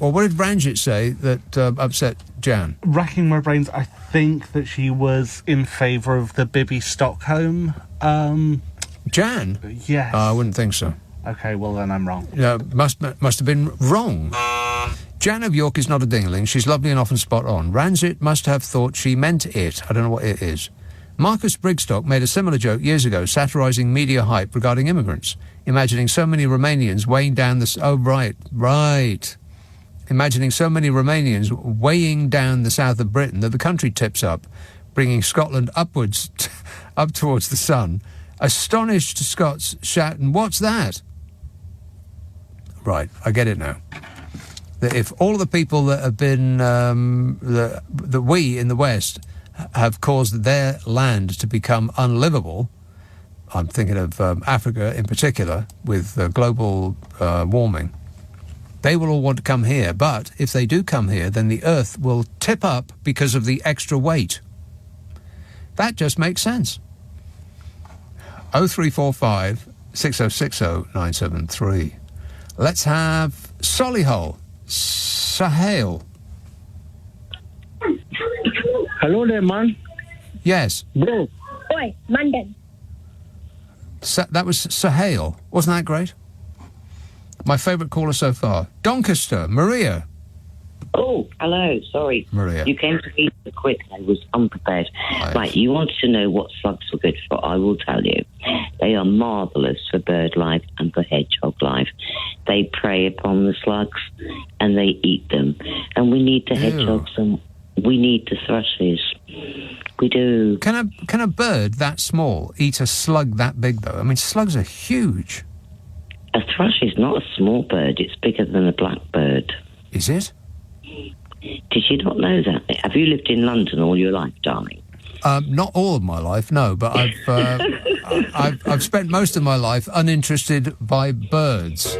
or what did Ranjit say that upset Jan? Racking my brains, I think that she was in favour of the Bibby Stockholm. Jan? Yes. I wouldn't think so. Okay, well then I'm wrong. No, must have been wrong. Jan of York is not a dingaling. She's lovely and often spot on. Ranjit must have thought she meant it. I don't know what it is. Marcus Brigstock made a similar joke years ago, satirising media hype regarding immigrants, imagining so many Romanians weighing down the... Oh, right. Imagining so many Romanians weighing down the south of Britain that the country tips up, bringing Scotland upwards, up towards the sun. Astonished Scots shouting, "What's that?" Right, I get it now. That if all of the people that have been, that we in the West have caused their land to become unlivable, I'm thinking of Africa in particular, with global warming, they will all want to come here. But if they do come here, then the Earth will tip up because of the extra weight. That just makes sense. 0345 6060 973. Let's have Solihull. Sahel. Hello there, man. Yes. Bro. Oi, London. That was Sahel. Wasn't that great? My favourite caller so far. Doncaster, Maria. Oh, hello. Sorry. Maria. You came to me so quick. I was unprepared. Right, you wanted to know what slugs were good for. I will tell you. They are marvellous for bird life and for hedgehog life. They prey upon the slugs and they eat them. And we need the hedgehogs and we need the thrushes. We do. Can a bird that small eat a slug that big, though? I mean, slugs are huge. A thrush is not a small bird. It's bigger than a blackbird. Is it? Did you not know that? Have you lived in London all your life, darling? Not all of my life, no, but I've spent most of my life uninterested by birds.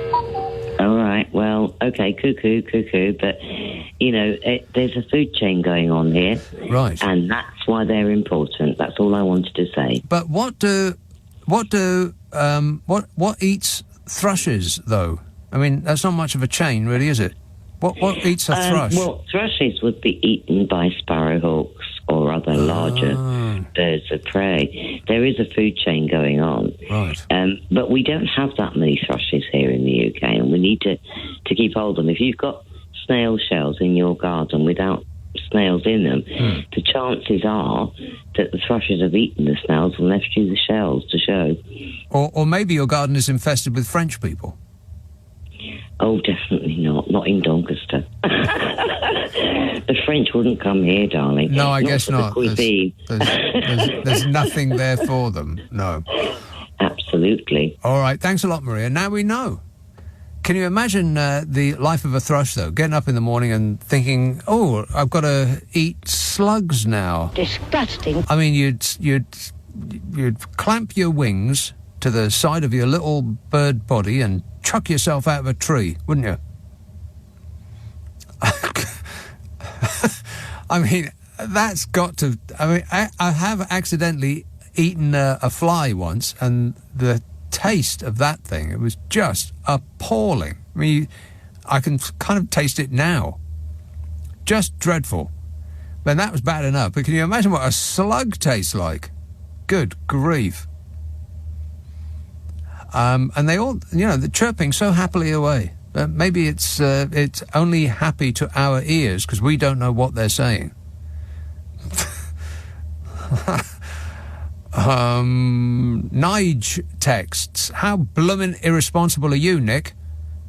All right, well, okay, cuckoo, but, you know, there's a food chain going on here. Right. And that's why they're important. That's all I wanted to say. But what eats thrushes, though? I mean, that's not much of a chain, really, is it? What eats a thrush? Well, thrushes would be eaten by sparrowhawks or other larger birds of prey. There is a food chain going on. Right. But we don't have that many thrushes here in the UK, and we need to keep hold of them. If you've got snail shells in your garden without snails in them, the chances are that the thrushes have eaten the snails and left you the shells to show. Or maybe your garden is infested with French people. Oh, definitely not. Not in Doncaster. The French wouldn't come here, darling. No, I guess not. There's nothing there for them. No. Absolutely. All right. Thanks a lot, Maria. Now we know. Can you imagine the life of a thrush, though? Getting up in the morning and thinking, "Oh, I've got to eat slugs now." Disgusting. I mean, you'd clamp your wings to the side of your little bird body and chuck yourself out of a tree, wouldn't you? I mean, that's got to... I mean, I have accidentally eaten a fly once, and the taste of that thing, it was just appalling. I mean, I can kind of taste it now. Just dreadful. Then that was bad enough, but can you imagine what a slug tastes like? Good grief. And they all, they're chirping so happily away. Maybe it's only happy to our ears because we don't know what they're saying. Nige texts, how bloomin' irresponsible are you, Nick?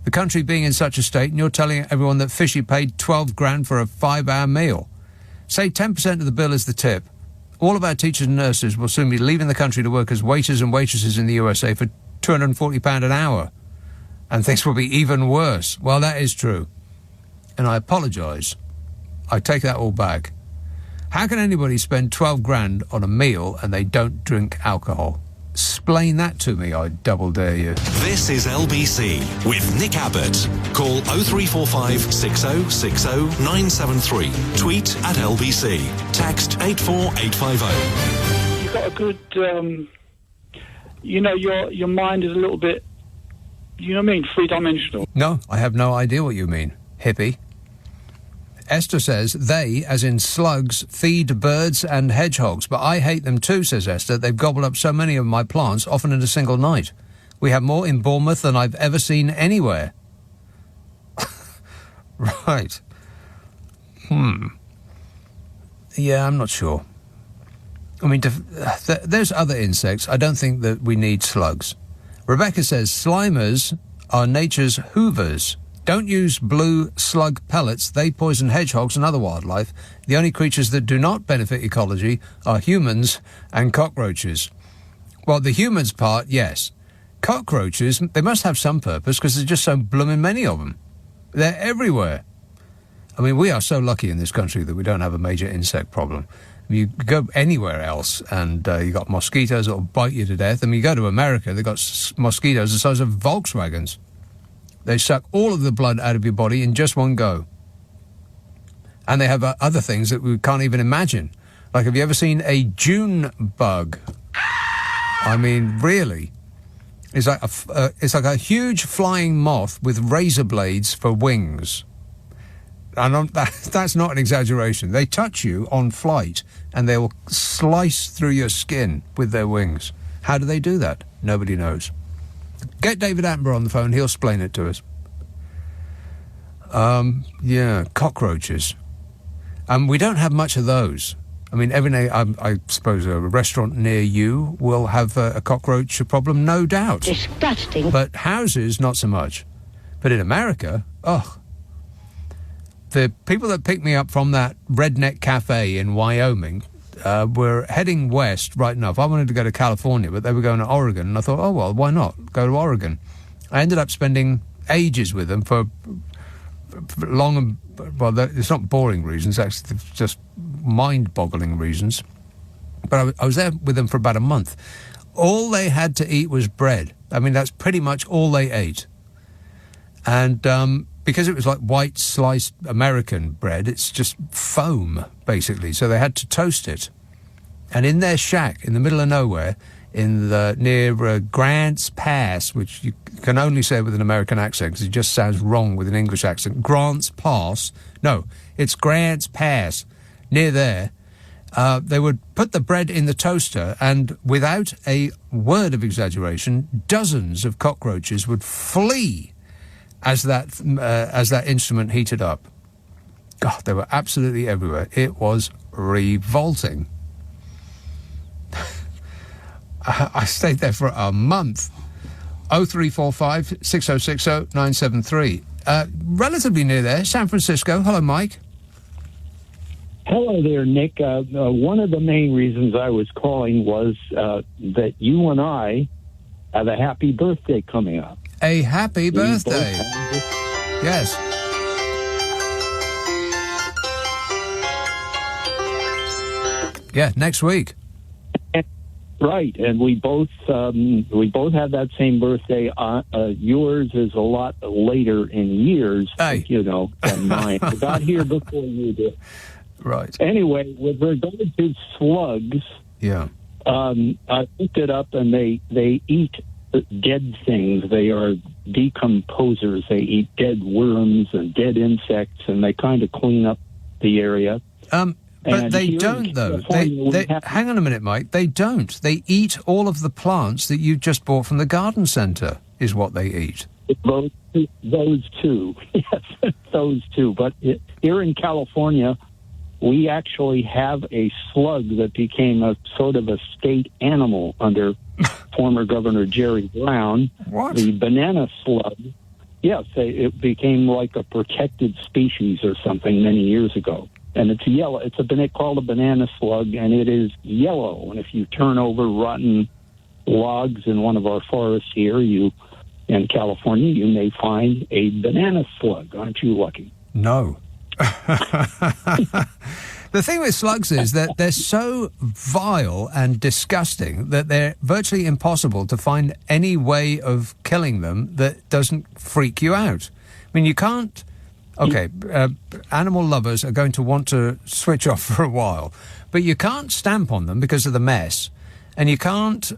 The country being in such a state and you're telling everyone that Fishy paid 12 grand for a 5-hour meal. Say 10% of the bill is the tip. All of our teachers and nurses will soon be leaving the country to work as waiters and waitresses in the USA for £240 an hour. and things will be even worse. Well, that is true. And I apologise. I take that all back. How can anybody spend 12 grand on a meal and they don't drink alcohol? Explain that to me, I double dare you. This is LBC with Nick Abbott. Call 0345 6060 973. Tweet at LBC. Text 84850. You've got a good, your mind is a little bit, you know what I mean, three-dimensional. No, I have no idea what you mean, hippie. Esther says, they, as in slugs, feed birds and hedgehogs. But I hate them too, says Esther. They've gobbled up so many of my plants, often in a single night. We have more in Bournemouth than I've ever seen anywhere. Right. Yeah, I'm not sure. I mean, there's other insects. I don't think that we need slugs. Rebecca says, slimers are nature's hoovers. Don't use blue slug pellets. They poison hedgehogs and other wildlife. The only creatures that do not benefit ecology are humans and cockroaches. Well, the humans part, yes. Cockroaches, they must have some purpose because there's just so blooming many of them. They're everywhere. I mean, we are so lucky in this country that we don't have a major insect problem. You go anywhere else and you got mosquitoes that will bite you to death. I mean, you go to America, they've got mosquitoes the size of Volkswagens. They suck all of the blood out of your body in just one go. And they have other things that we can't even imagine. Like, have you ever seen a June bug? I mean, really? It's like a huge flying moth with razor blades for wings. And that's not an exaggeration. They touch you on flight and they will slice through your skin with their wings. How do they do that? Nobody knows. Get David Attenborough on the phone. He'll explain it to us. Yeah, cockroaches. We don't have much of those. I mean, every day, I suppose a restaurant near you will have a cockroach problem, no doubt. Disgusting. But houses, not so much. But in America, the people that picked me up from that redneck cafe in Wyoming were heading west right enough. I wanted to go to California, but they were going to Oregon. And I thought, oh, well, why not? Go to Oregon. I ended up spending ages with them for long, well, it's not boring reasons, actually, it's just mind-boggling reasons. But I was there with them for about a month. All they had to eat was bread. I mean, that's pretty much all they ate. And because it was like white sliced American bread, it's just foam, basically. So they had to toast it. And in their shack, in the middle of nowhere, near Grants Pass, which you can only say with an American accent because it just sounds wrong with an English accent. Grants Pass. No, it's Grants Pass. Near there, they would put the bread in the toaster, and without a word of exaggeration, dozens of cockroaches would flee as that instrument heated up. God, they were absolutely everywhere. It was revolting. I stayed there for a month. 0345 6060 973. Relatively near there, San Francisco. Hello, Mike. Hello there, Nick. One of the main reasons I was calling was that you and I have a happy birthday coming up. A happy birthday. Yes. Yeah, next week. Right, and we both have that same birthday. Yours is a lot later in years, than mine. I got here before you did. Right. Anyway, with regard to slugs, I looked it up, and they eat dead things. They are decomposers. They eat dead worms and dead insects, and they kind of clean up the area. But they don't, though. Hang on a minute, Mike. They don't. They eat all of the plants that you just bought from the garden centre, is what they eat. Those two. Yes, those two. But here in California, we actually have a slug that became a sort of a state animal under former Governor Jerry Brown. What? The banana slug. Yes, it became like a protected species or something many years ago. And it's yellow. It's called a banana slug, and it is yellow. And if you turn over rotten logs in one of our forests here, you in California, you may find a banana slug. Aren't you lucky? No. The thing with slugs is that they're so vile and disgusting that they're virtually impossible to find any way of killing them that doesn't freak you out. I mean, you can't... Okay, animal lovers are going to want to switch off for a while, but you can't stamp on them because of the mess, and you can't...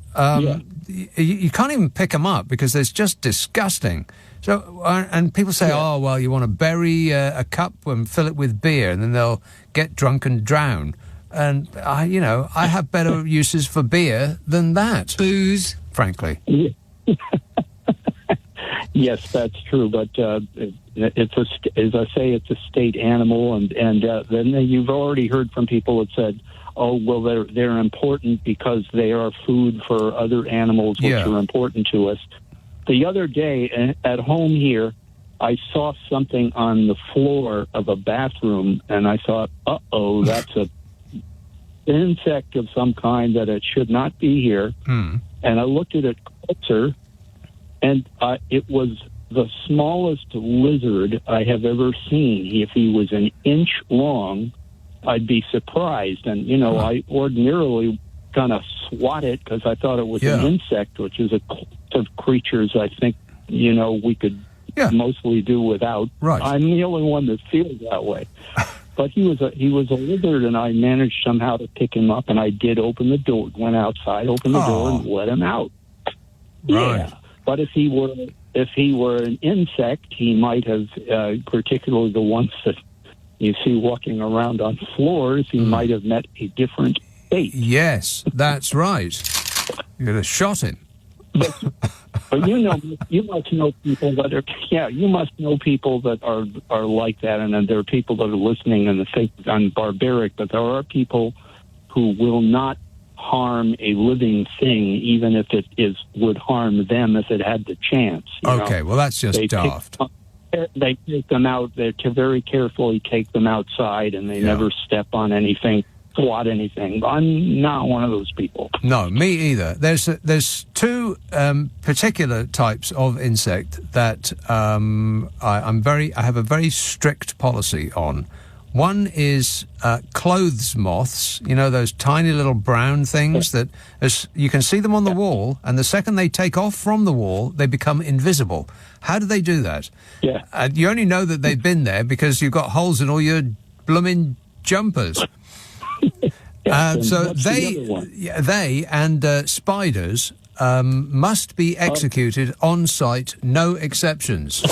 you can't even pick them up because they're just disgusting. So, and people say, oh, well, you want to bury a cup and fill it with beer, and then they'll get drunk and drown. And, I have better uses for beer than that. Booze. Frankly. Yes, that's true, but it's as I say, it's a state animal, and then you've already heard from people that said, oh, well, they're important because they are food for other animals, which are important to us. The other day at home here, I saw something on the floor of a bathroom, and I thought, uh-oh, that's an insect of some kind that it should not be here. And I looked at it closer, and it was the smallest lizard I have ever seen. If he was an inch long, I'd be surprised. And, I ordinarily kind of swat it because I thought it was an insect, which is a class of creatures I think, we could mostly do without. Right. I'm the only one that feels that way. But he was a lizard, and I managed somehow to pick him up, and I did open the door, went outside, opened the door, and let him out. Right. Yeah. But if he were an insect, he might have, particularly the ones that you see walking around on floors, he might have met a different fate. Yes, that's right. You could have shot him. But you must know people that are, you must know people that are like that, and then there are people that are listening and think I'm barbaric, but there are people who will not harm a living thing, even if it would harm them if it had the chance. Okay, well, that's just daft. They take them out. They very carefully take them outside, and they never step on anything, swat anything. I'm not one of those people. No, me either. There's two particular types of insect that I have a very strict policy on. One is clothes moths, those tiny little brown things that you can see them on the wall, and the second they take off from the wall, they become invisible. How do they do that? Yeah. You only know that they've been there because you've got holes in all your blooming jumpers. So they and spiders must be executed on site, no exceptions.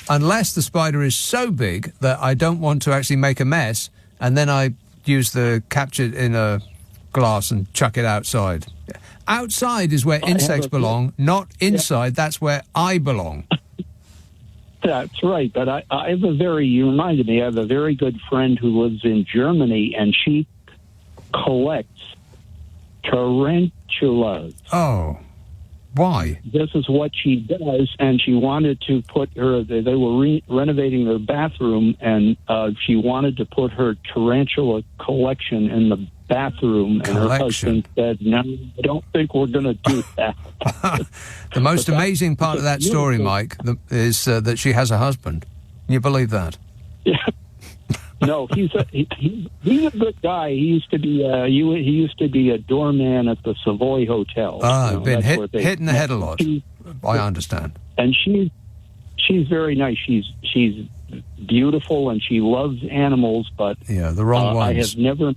Unless the spider is so big that I don't want to actually make a mess, and then I use the captured in a glass and chuck it outside. Outside is where insects belong, not inside. That's where I belong. That's right. But I have you reminded me, I have a very good friend who lives in Germany, and she collects tarantulas. Oh. Why? This is what she does, and she wanted to put they were renovating their bathroom, and she wanted to put her tarantula collection in the bathroom, and her husband said, no, I don't think we're going to do that. The most amazing part of that story, Mike, is that she has a husband. Can you believe that? Yeah. No, he's a good guy. He used to be a doorman at the Savoy Hotel. Been hit in the head a lot. I understand. And she's very nice. She's beautiful, and she loves animals. But the wrong ones. I have never.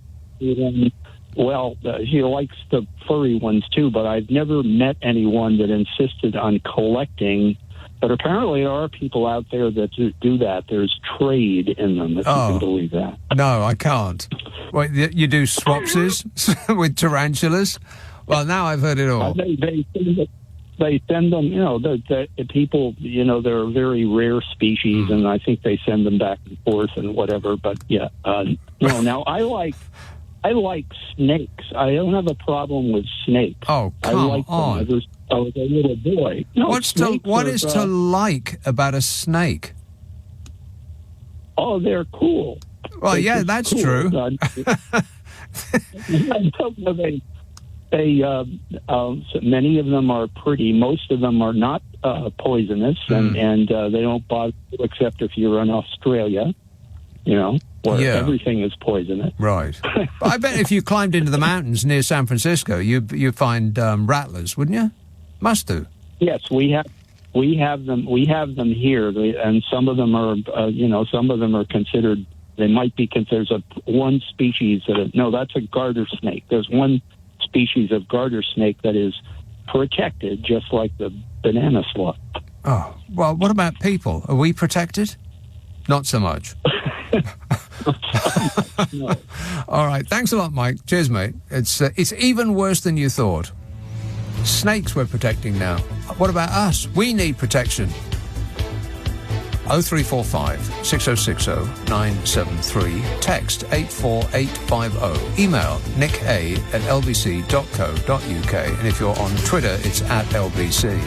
Well, she likes the furry ones too, but I've never met anyone that insisted on collecting. But apparently there are people out there that do that. There's trade in them, if you can believe that. No, I can't. Wait, you do swapsies with tarantulas? Well, now I've heard it all. They send them, the people, they're a very rare species, and I think they send them back and forth and whatever. But, now I like snakes. I don't have a problem with snakes. Oh, come on. I was a little boy. No, what is to like about a snake? Oh, they're cool. Well, that's cool. true. Many of them are pretty. Most of them are not poisonous, and they don't bother you except if you're in Australia, where everything is poisonous. Right. But I bet if you climbed into the mountains near San Francisco, you'd find rattlers, wouldn't you? Must do. Yes, we have them. We have them here, and some of them are, some of them are considered. They might be considered one species that's a garter snake. There's one species of garter snake that is protected, just like the banana slug. Oh, well, what about people? Are we protected? Not so much. No. All right, thanks a lot, Mike. Cheers, mate. It's even worse than you thought. Snakes we're protecting now. What about us? We need protection. 0345 6060 973. Text 84850. Email nicka@lbc.co.uk. And if you're on Twitter, it's @LBC.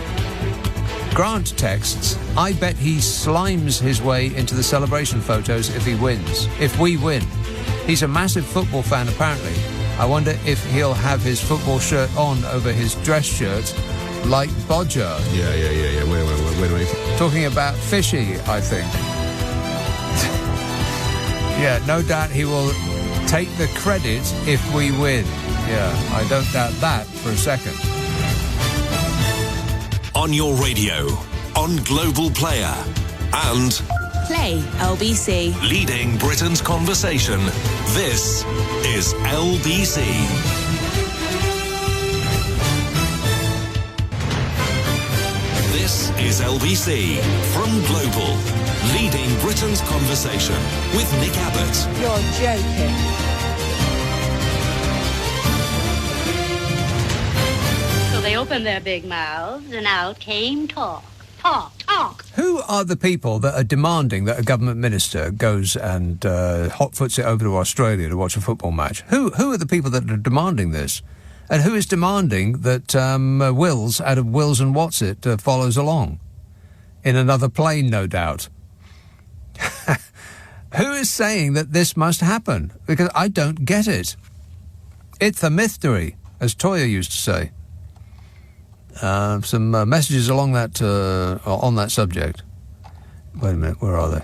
Grant texts, I bet he slimes his way into the celebration photos if he wins. If we win. He's a massive football fan, apparently. I wonder if he'll have his football shirt on over his dress shirt like Bodger. Yeah. Wait. Talking about fishy, I think. Yeah, no doubt he will take the credit if we win. Yeah, I don't doubt that for a second. On your radio, on Global Player, and Play LBC. leading Britain's conversation. This is LBC. This is LBC from Global, leading Britain's conversation with Nick Abbott. You're joking. So they opened their big mouths and out came talk. Talk. Who are the people that are demanding that a government minister goes and hot-foots it over to Australia to watch a football match? Who are the people that are demanding this? And who is demanding that Wills, out of Wills and Whatsit, follows along? In another plane, no doubt. Who is saying that this must happen? Because I don't get it. It's a mystery, as Toya used to say. Some messages along that on that subject. Wait a minute, where are they?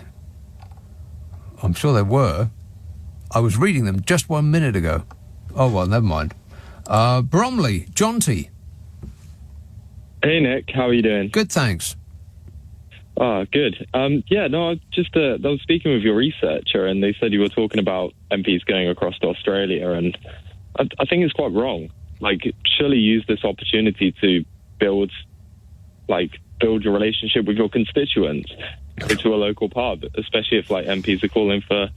I'm sure they were. I was reading them just 1 minute ago. Oh, well, never mind. Bromley, Jonty. Hey, Nick, how are you doing? Good, thanks. Ah, good. I was speaking with your researcher, and they said you were talking about MPs going across to Australia, and I think it's quite wrong. Like, surely use this opportunity to build your relationship with your constituents. Go to a local pub, especially if MPs are calling for,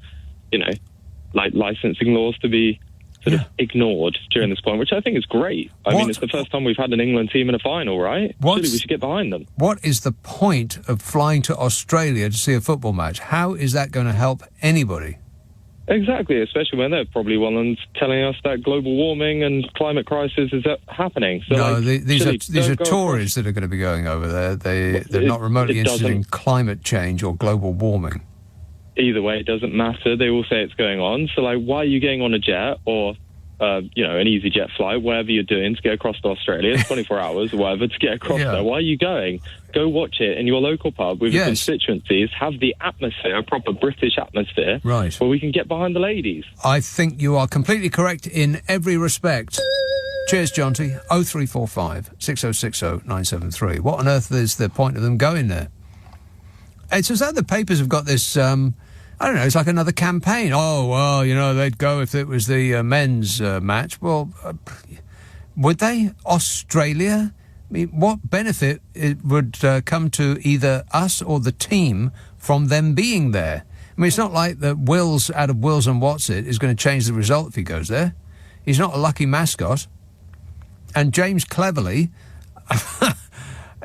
licensing laws to be sort of ignored during this point, which I think is great. I mean, it's the first time we've had an England team in a final, right? Surely we should get behind them. What is the point of flying to Australia to see a football match? How is that going to help anybody? Exactly, especially when they're probably ones telling us that global warming and climate crisis is happening. So, no, these are Tories that are going to be going over there. They're not remotely interested in climate change or global warming. Either way, it doesn't matter. They all say it's going on. So, why are you getting on a jet or, an EasyJet flight, whatever you're doing to get across to Australia? It's 24 hours or whatever to get across there. Why are you going? Go watch it in your local pub with your constituencies. Have the atmosphere, a proper British atmosphere, right, where we can get behind the ladies. I think you are completely correct in every respect. Cheers, Jonty. 0345 6060 973. What on earth is the point of them going there? It's as though the papers have got this, I don't know, it's like another campaign. Oh, well, they'd go if it was the men's match. Well, would they? Australia? I mean, what benefit it would come to either us or the team from them being there? I mean, it's not like that Wills, out of Wills and Whatsit, is going to change the result if he goes there. He's not a lucky mascot. And James Cleverly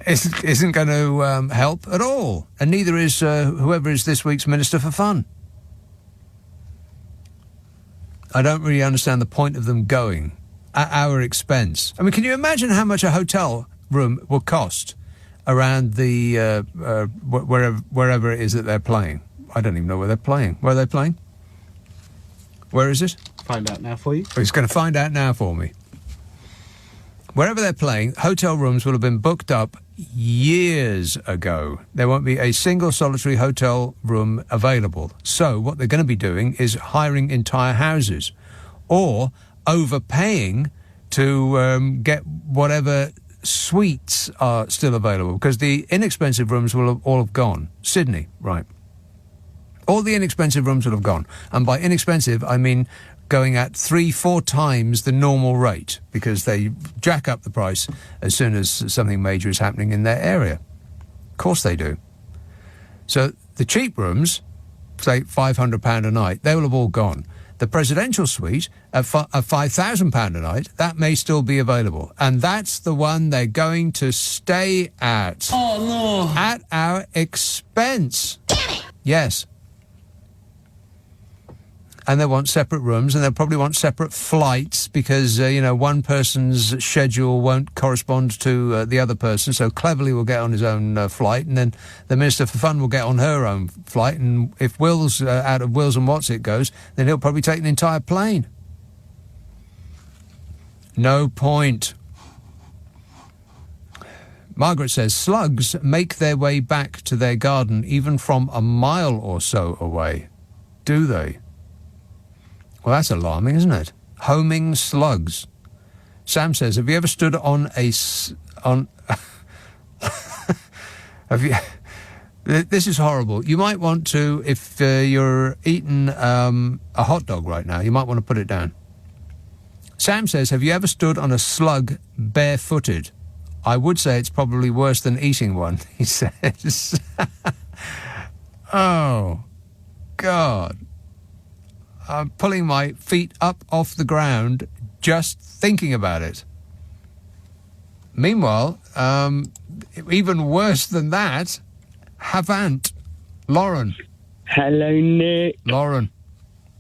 isn't going to help at all. And neither is whoever is this week's Minister for Fun. I don't really understand the point of them going at our expense. I mean, can you imagine how much a hotel room will cost around the wherever it is that they're playing? I don't even know where they're playing. Where are they playing? Where is it? Find out now for you. He's going to find out now for me. Wherever they're playing, hotel rooms will have been booked up years ago. There won't be a single solitary hotel room available. So what they're going to be doing is hiring entire houses or overpaying to get whatever suites are still available, because the inexpensive rooms will have all have gone. Sydney, right. All the inexpensive rooms will have gone. And by inexpensive, I mean going at 3-4 times the normal rate, because they jack up the price as soon as something major is happening in their area. Of course they do. So the cheap rooms, say £500 a night, they will have all gone. The presidential suite at £5,000 a night, that may still be available. And that's the one they're going to stay at. Oh, no. At our expense. Damn it. Yes. And they want separate rooms, and they'll probably want separate flights because, one person's schedule won't correspond to the other person. So Cleverly will get on his own flight, and then the Minister for Fun will get on her own flight. And if Will's out of Wills and What's It goes, then he'll probably take an entire plane. No point. Margaret says, slugs make their way back to their garden even from a mile or so away. Do they? Well, that's alarming, isn't it? Homing slugs. Sam says, have you ever stood on a... have you... This is horrible. You might want to, if you're eating a hot dog right now, you might want to put it down. Sam says, have you ever stood on a slug barefooted? I would say it's probably worse than eating one, he says. Oh, God. I'm pulling my feet up off the ground just thinking about it. Meanwhile, even worse than that, Havant. Lauren. Hello, Nick. Lauren.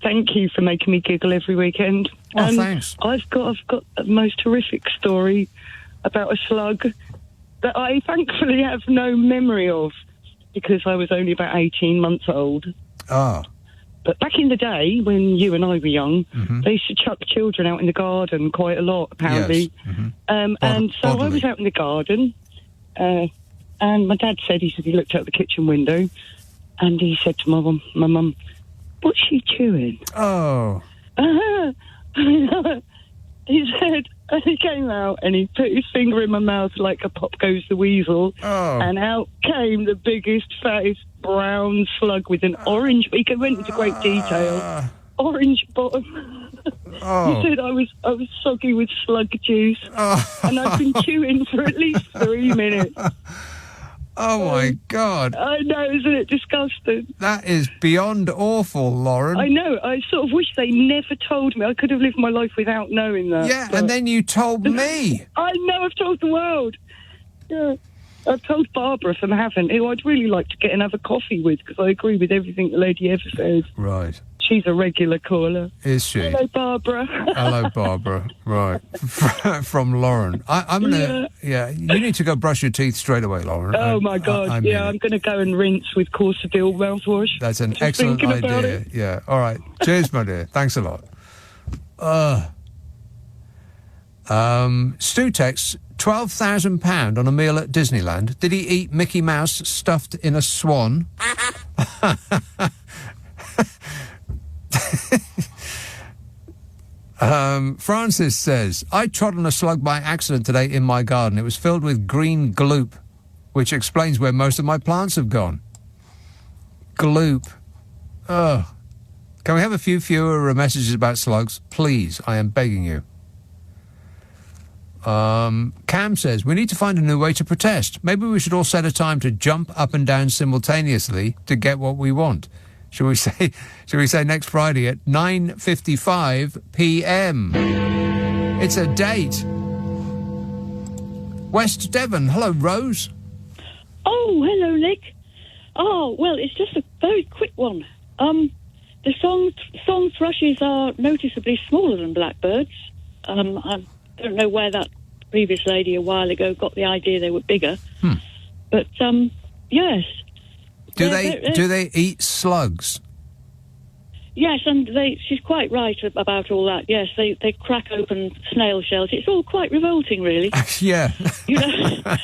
Thank you for making me giggle every weekend. Oh, thanks. I've got the most horrific story about a slug that I thankfully have no memory of because I was only about 18 months old. Ah. But back in the day, when you and I were young, they used to chuck children out in the garden quite a lot, apparently. Yes. Mm-hmm. And so I was out in the garden, and my dad said he looked out the kitchen window, and he said to my mum, what's she chewing? Oh. He said, and he came out and he put his finger in my mouth like a Pop Goes the Weasel, and out came the biggest, fattest brown slug with an orange, he went into great detail, orange bottom. Oh. He said I was soggy with slug juice, and I've been chewing for at least 3 minutes. Oh, my God. I know, isn't it disgusting? That is beyond awful, Lauren. I know. I sort of wish they never told me. I could have lived my life without knowing that. Yeah, and then you told me. I know, I've told the world. Yeah. I've told Barbara from Havant, who I'd really like to get another coffee with, because I agree with everything the lady ever says. Right. She's a regular caller. Is she? Hello, Barbara. Hello, Barbara. Right. From Lauren. I'm going to... Yeah, you need to go brush your teeth straight away, Lauren. Oh, my God. I'm going to go and rinse with Corsadil mouthwash. That's an excellent idea. Yeah. All right. Cheers, my dear. Thanks a lot. Stu texts, £12,000 on a meal at Disneyland. Did he eat Mickey Mouse stuffed in a swan? Francis says, I trod on a slug by accident today in my garden. It was filled with green gloop, which explains where most of my plants have gone. Gloop. Ugh. Can we have a few fewer messages about slugs? Please, I am begging you. Cam says, we need to find a new way to protest. Maybe we should all set a time to jump up and down simultaneously to get what we want. Shall we say next Friday at 9:55 p.m. It's a date. West Devon. Hello, Rose. Oh, hello, Nick. Oh, well, it's just a very quick one. The song thrushes are noticeably smaller than blackbirds. I don't know where that previous lady a while ago got the idea they were bigger. But, yes. Do they eat slugs? Yes, and she's quite right about all that. Yes, they crack open snail shells. It's all quite revolting, really. Yeah. You know.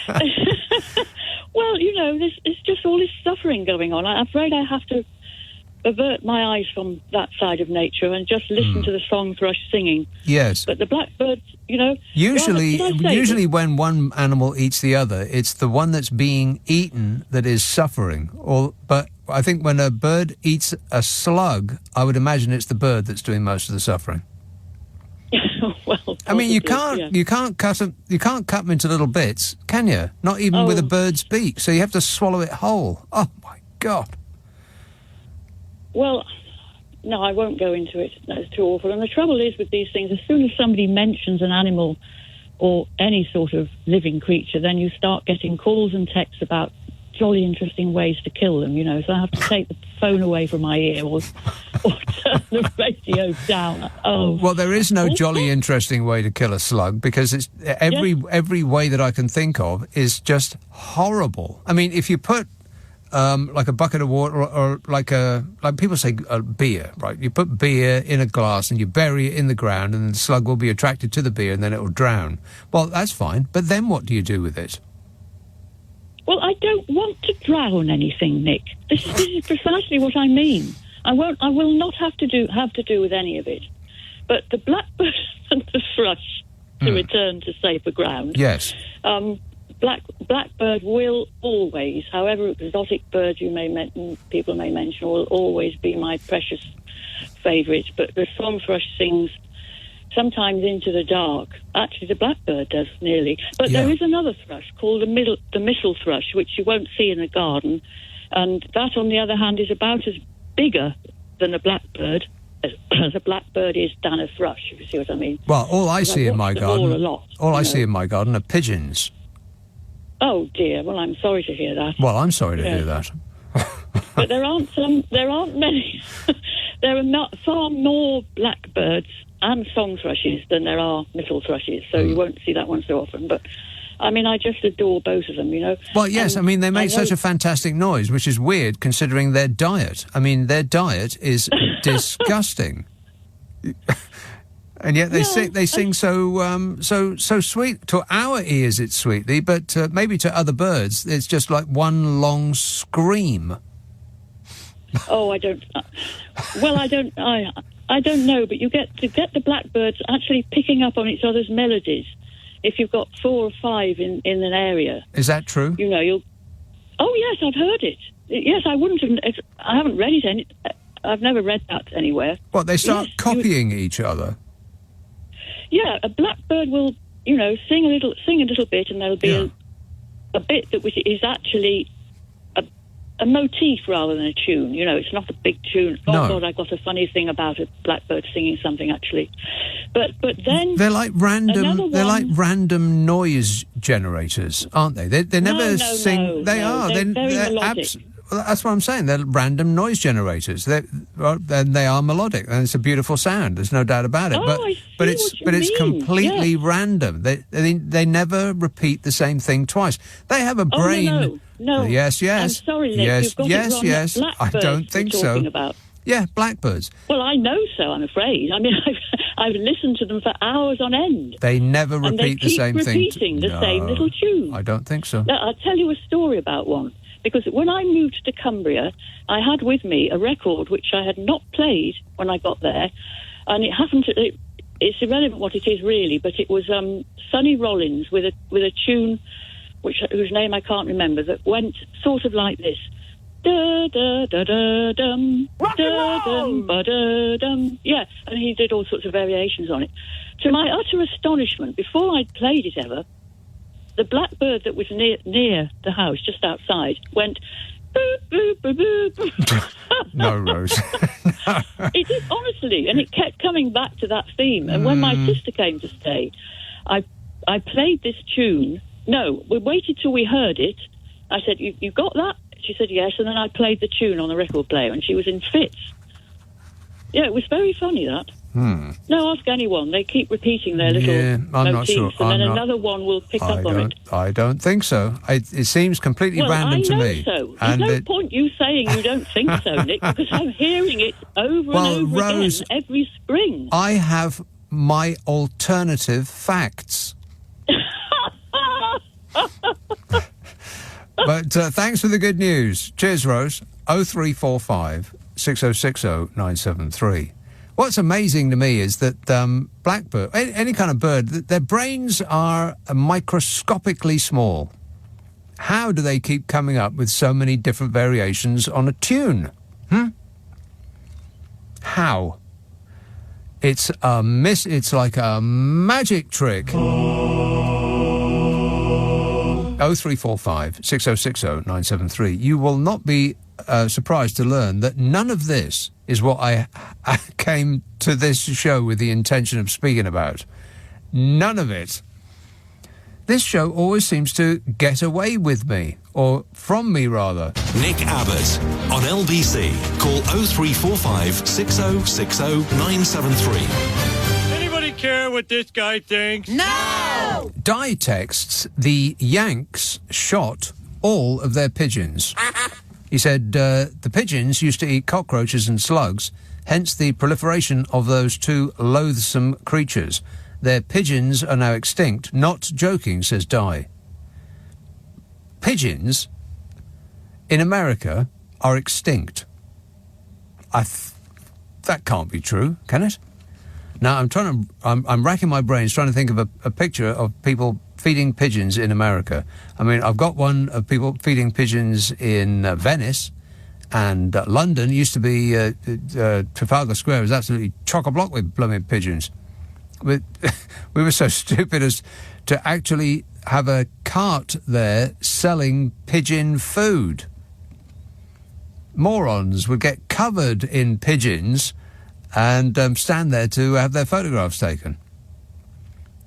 Well, you know, it's just all this suffering going on. I'm afraid I have to avert my eyes from that side of nature and just listen to the song thrush singing. Yes. But the blackbirds, you know... Usually when one animal eats the other, it's the one that's being eaten that is suffering. But I think when a bird eats a slug, I would imagine it's the bird that's doing most of the suffering. Well, I mean, you can't cut them into little bits, can you? Not even with a bird's beak. So you have to swallow it whole. Oh my God. Well, no, I won't go into it. That's too awful. And the trouble is with these things, as soon as somebody mentions an animal or any sort of living creature, then you start getting calls and texts about jolly interesting ways to kill them, you know. So I have to take the phone away from my ear or turn the radio down. Oh, well, there is no jolly interesting way to kill a slug because it's every way that I can think of is just horrible. I mean, if you put like a bucket of water or like people say beer, right? You put beer in a glass and you bury it in the ground and the slug will be attracted to the beer and then it will drown. Well, that's fine. But then what do you do with it? Well, I don't want to drown anything, Nick. This is precisely what I mean. I will not have to do with any of it. But the blackbird and the thrush, to return to safer ground. Yes. Blackbird will always, however exotic bird people may mention, will always be my precious favourite. But the song thrush sings sometimes into the dark. Actually, the blackbird does nearly. But there is another thrush called the missel thrush, which you won't see in the garden. And that, on the other hand, is about as bigger than a blackbird as a blackbird is than a thrush, if you see what I mean. Well, all I see in my garden are pigeons. Oh dear. Well, I'm sorry to hear that. Well, I'm sorry to hear that. But there aren't many. There are far more blackbirds and song thrushes than there are missel thrushes, so you won't see that one so often. But I mean, I just adore both of them, you know. Well, yes, I mean, they make such a fantastic noise, which is weird considering their diet. I mean, their diet is disgusting. And yet they sing so sweet. To our ears, it's sweetly, but maybe to other birds, it's just like one long scream. Oh, I don't. I don't know, but you get the blackbirds actually picking up on each other's melodies. If you've got 4 or 5 in an area, is that true? You know, you'll. Oh yes, I've heard it. Yes, I wouldn't have. I haven't read it. I've never read that anywhere. What, they start copying each other? Yeah, a blackbird will, you know, sing a little bit, and there'll be a bit that is actually a motif rather than a tune. You know, it's not a big tune. Oh God, I got a funny thing about a blackbird singing something actually. But then they're like random noise generators, aren't they? They never sing. They are. They're very melodic. That's what I'm saying. They're random noise generators. They are melodic, and it's a beautiful sound. There's no doubt about it. But it's completely random. They never repeat the same thing twice. They have a brain. No. Yes. I'm sorry, Nick. Yes. You've got it wrong. Yes. I don't think so. About. Yeah, blackbirds. Well, I know so. I'm afraid. I mean, I've listened to them for hours on end. They never repeat the same thing. Repeating the same little tune. I don't think so. Now, I'll tell you a story about one. Because when I moved to Cumbria, I had with me a record which I had not played when I got there, and it happened to. It's irrelevant what it is really, but it was Sonny Rollins with a tune whose name I can't remember, that went sort of like this: da da da da dum, da dum ba da dum. Yeah, and he did all sorts of variations on it. To my utter astonishment, before I'd played it ever, the blackbird that was near the house, just outside, went boop, boop, boop, boop. No, Rose. It did, honestly, and it kept coming back to that theme. And when my sister came to stay, I played this tune. No, we waited till we heard it. I said, you got that? She said, yes. And then I played the tune on the record player, and she was in fits. Yeah, it was very funny, that. No, ask anyone. They keep repeating their little I'm not sure. motifs, and then another one will pick up on it. I don't think so. It seems completely random to me. So. There's no point you saying you don't think so, Nick, because I'm hearing it over and over Rose, again every spring. I have my alternative facts. But thanks for the good news. Cheers, Rose. 0345 6060 973. What's amazing to me is that blackbird, any kind of bird, their brains are microscopically small. How do they keep coming up with so many different variations on a tune? How? It's like a magic trick. 0345 6060 973. You will not be surprised to learn that none of this is what I came to this show with the intention of speaking about. None of it. This show always seems to get away with me, or from me rather. Nick Abbott on LBC. Call 0345 6060 973. Anybody care what this guy thinks? No! Di texts, the Yanks shot all of their pigeons. He said the pigeons used to eat cockroaches and slugs, hence the proliferation of those two loathsome creatures. Their pigeons are now extinct. Not joking, says Di. Pigeons in America are extinct. That can't be true, can it? Now, I'm racking my brains trying to think of a picture of people feeding pigeons in America. I mean, I've got one of people feeding pigeons in Venice, and London used to be Trafalgar Square was absolutely chock-a-block with blooming pigeons. We were so stupid as to actually have a cart there selling pigeon food. Morons would get covered in pigeons and stand there to have their photographs taken.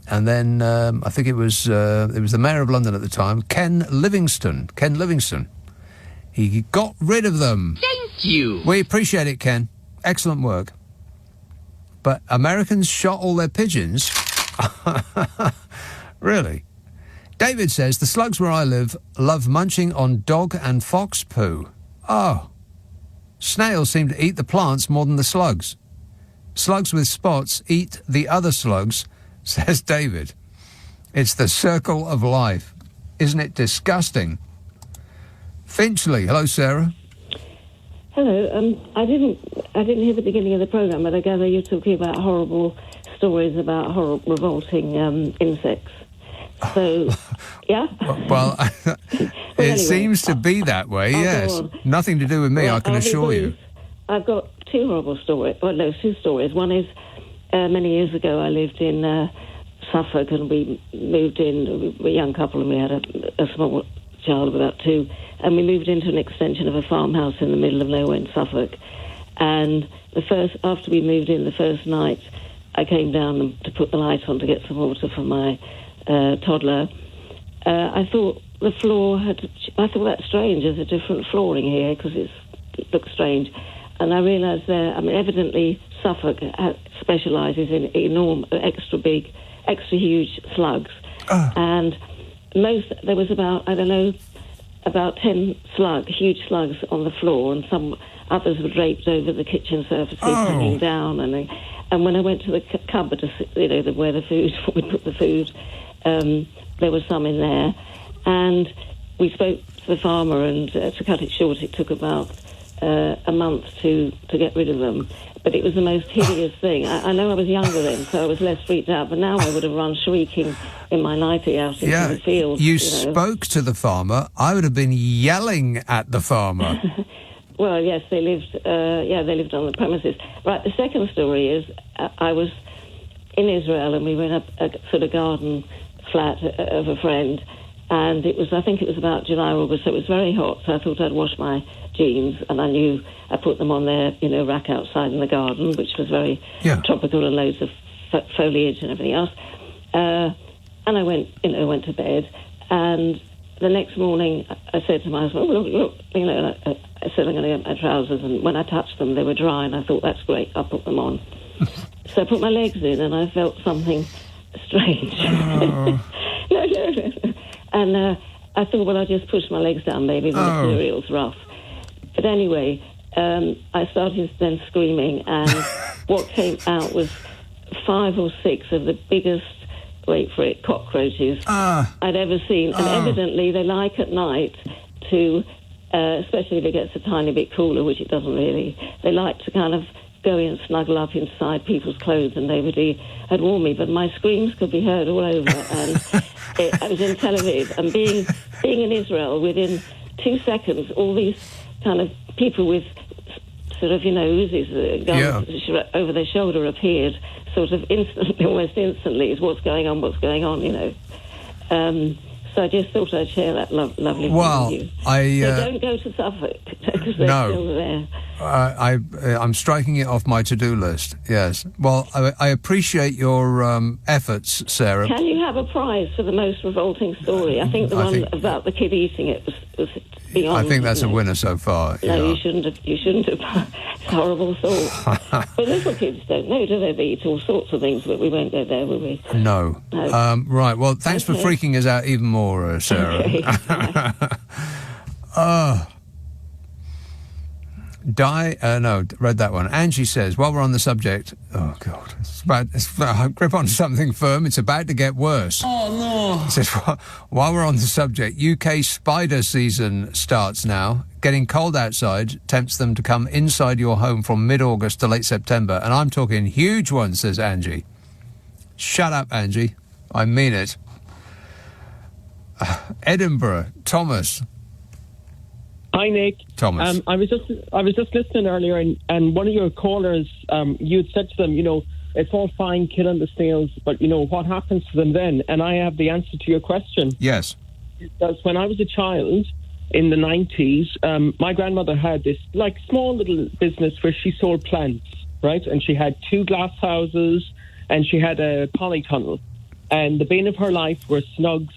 And then I think it was the Mayor of London at the time, Ken Livingstone. He got rid of them. Thank you. We appreciate it, Ken. Excellent work. But Americans shot all their pigeons? Really? David says, the slugs where I live love munching on dog and fox poo. Oh. Snails seem to eat the plants more than the slugs. Slugs with spots eat the other slugs, says David. It's the circle of life. Isn't it disgusting? Finchley. Hello, Sarah. Hello. I didn't hear the beginning of the programme, but I gather you're talking about horrible stories about revolting insects. So, yeah? Well, it seems to be that way, yes. Nothing to do with me, I can assure you. I've got two horrible stories. Well, no, two stories. One is, many years ago, I lived in Suffolk, and we moved in. We were a young couple, and we had a small child of about 2, and we moved into an extension of a farmhouse in the middle of nowhere in Suffolk. And after we moved in, the first night, I came down to put the light on to get some water for my toddler. I thought the floor I thought that's strange. There's a different flooring here because it looks strange. And I realised evidently Suffolk specialises in enormous, extra big, extra huge slugs. And there was about 10 huge slugs on the floor, and some others were draped over the kitchen surfaces, hanging down. And when I went to the cupboard to where the food, we put the food, there was some in there. And we spoke to the farmer, and to cut it short, it took about a month to get rid of them. But it was the most hideous thing. I know I was younger then, so I was less freaked out, but now I would have run shrieking in my nightie out into the field. You spoke to the farmer. I would have been yelling at the farmer. Well, yes, they lived on the premises. Right, the second story is I was in Israel, and we were in a sort of garden flat of a friend, and I think it was about July or August, so it was very hot, so I thought I'd wash my jeans, and I knew I put them on their, rack outside in the garden, which was very tropical and loads of foliage and everything else. And I went to bed, and the next morning I said to my husband, look, I said I'm going to get my trousers, and when I touched them, they were dry, and I thought, that's great, I'll put them on. So I put my legs in and I felt something strange. No. And I thought, well, I'll just push my legs down, maybe the material's rough. But anyway, I started then screaming, and what came out was 5 or 6 of the biggest, wait for it, cockroaches I'd ever seen. And evidently they like at night to, especially if it gets a tiny bit cooler, which it doesn't really, they like to kind of go in and snuggle up inside people's clothes, and nobody had warned me. But my screams could be heard all over, and I was in Tel Aviv, and being in Israel, within 2 seconds, all these kind of people with sort of, Uzis, guns over their shoulder appeared, sort of instantly, almost instantly, is what's going on, so I just thought I'd share that lovely thing with you. So don't go to Suffolk, because they're still there. I'm striking it off my to-do list, yes. Well, I appreciate your efforts, Sarah. Can you have a prize for the most revolting story? I think the one about the kid eating it was beyond. I think that's a winner so far. No, you shouldn't have. It's horrible thought. But little kids don't know, do they? They eat all sorts of things, but we won't go there, will we? No. Right, well, thanks for freaking us out even more, Sarah. Okay. Read that one. Angie says, while we're on the subject, oh God, grip on something firm, it's about to get worse. Oh no. It says, while we're on the subject, UK spider season starts now. Getting cold outside tempts them to come inside your home from mid-August to late September, and I'm talking huge ones, says Angie. Shut up, Angie. I mean it. Edinburgh, Thomas. Hi, Nick. Thomas. I was just listening earlier, and one of your callers, you had said to them, it's all fine killing the snails, but what happens to them then? And I have the answer to your question. Yes. Because when I was a child in the 90s, my grandmother had this small little business where she sold plants, right? And she had 2 glass houses, and she had a polytunnel. And the bane of her life were slugs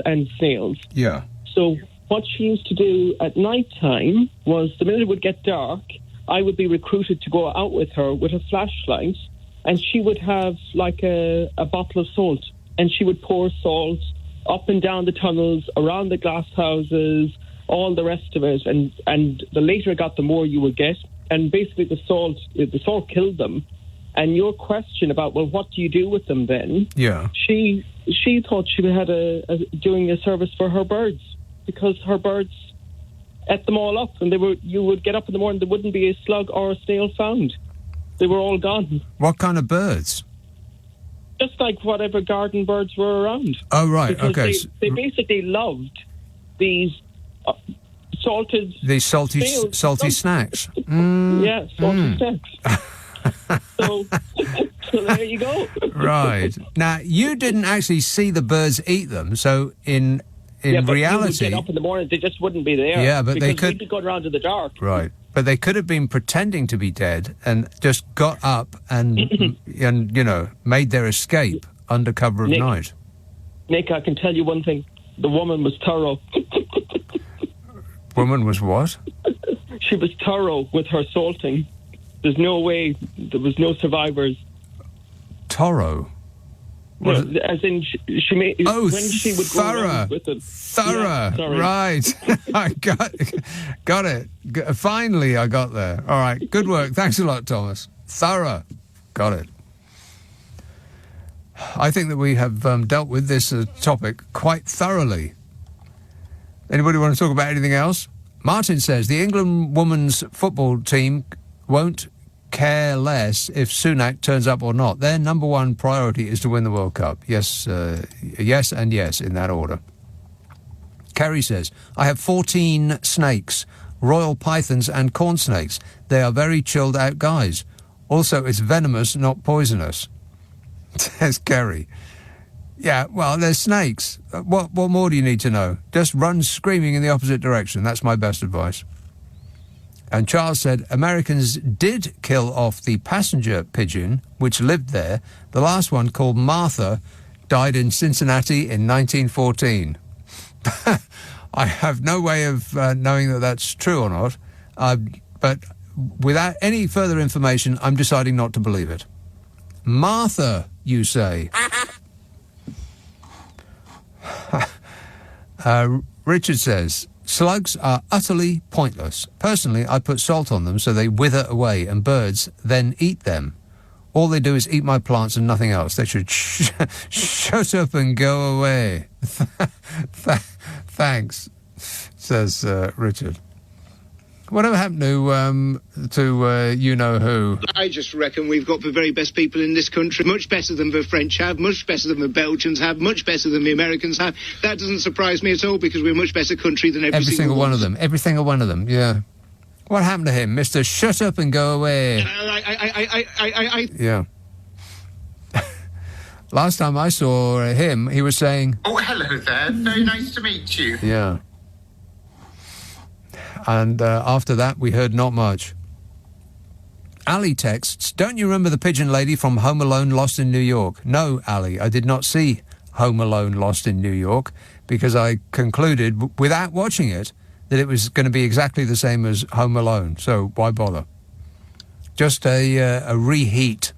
and snails. Yeah. So what she used to do at night time was, the minute it would get dark, I would be recruited to go out with her with a flashlight, and she would have a bottle of salt, and she would pour salt up and down the tunnels, around the glass houses, all the rest of it, and the later it got, the more you would get. And basically the salt killed them. And your question about, well, what do you do with them then? Yeah. She thought she had doing a service for her birds, because her birds ate them all up, and you would get up in the morning, there wouldn't be a slug or a snail found. They were all gone. What kind of birds? Just like whatever garden birds were around. Oh, right, because okay. They basically loved these salty snacks. Yeah, salty snacks. So there you go. Right. Now, you didn't actually see the birds eat them, so in reality... you would get up in the morning, they just wouldn't be there. Yeah, but they could... we'd be going around in the dark. Right. But they could have been pretending to be dead and just got up and made their escape under cover of night. Nick, I can tell you one thing. The woman was thorough. Woman was what? She was thorough with her salting. There's no way, there was no survivors. Thorough? No, as in she made... when she would go around with it. Thorough, yeah, right. I got it. Finally, I got there. All right, good work. Thanks a lot, Thomas. Thorough. Got it. I think that we have dealt with this topic quite thoroughly. Anybody want to talk about anything else? Martin says, the England women's football team won't care less if Sunak turns up or not. Their number one priority is to win the World Cup. Yes, yes and yes, in that order. Kerry says, I have 14 snakes, royal pythons and corn snakes. They are very chilled out guys. Also, it's venomous, not poisonous. Says Kerry. Yeah, well, they're snakes. What more do you need to know? Just run screaming in the opposite direction. That's my best advice. And Charles said, Americans did kill off the passenger pigeon, which lived there. The last one, called Martha, died in Cincinnati in 1914. I have no way of knowing that that's true or not. But without any further information, I'm deciding not to believe it. Martha, you say. Richard says, slugs are utterly pointless. Personally, I put salt on them so they wither away and birds then eat them. All they do is eat my plants and nothing else. They should shut up and go away. Thanks, says Richard. Whatever happened to you-know-who? I just reckon we've got the very best people in this country. Much better than the French have, much better than the Belgians have, much better than the Americans have. That doesn't surprise me at all because we're a much better country than every single one of them. Every single one of them, yeah. What happened to him? Mr. Shut Up and Go Away. Yeah. Last time I saw him, he was saying... Oh, hello there. Very nice to meet you. Yeah. And after that, we heard not much. Ali texts, don't you remember the pigeon lady from Home Alone Lost in New York? No, Ali, I did not see Home Alone Lost in New York because I concluded, without watching it, that it was going to be exactly the same as Home Alone. So why bother? Just a reheat.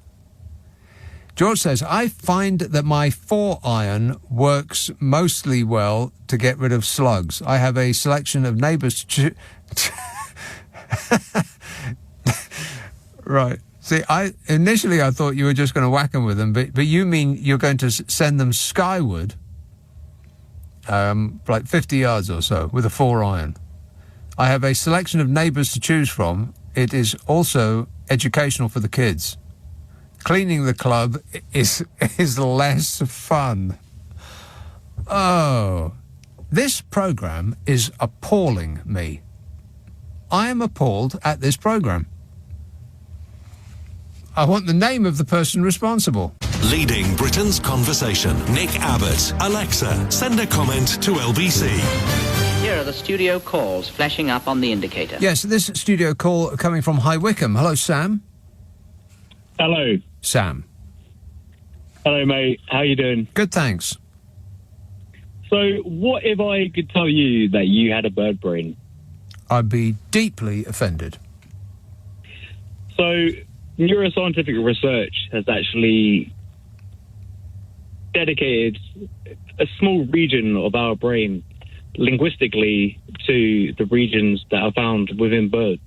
George says, I find that my 4-iron works mostly well to get rid of slugs. I have a selection of neighbours to Right. See, initially I thought you were just going to whack them with them, but you mean you're going to send them skyward, like 50 yards or so, with a 4-iron. I have a selection of neighbours to choose from. It is also educational for the kids. Cleaning the club is less fun. Oh, this programme is appalling me. I am appalled at this programme. I want the name of the person responsible. Leading Britain's conversation. Nick Abbott. Alexa, send a comment to LBC. Here are the studio calls flashing up on the indicator. Yes, this studio call coming from High Wycombe. Hello, Sam. Hello. Sam. Hello, mate. How you doing? Good, thanks. So, what if I could tell you that you had a bird brain? I'd be deeply offended. So, neuroscientific research has actually dedicated a small region of our brain linguistically to the regions that are found within birds.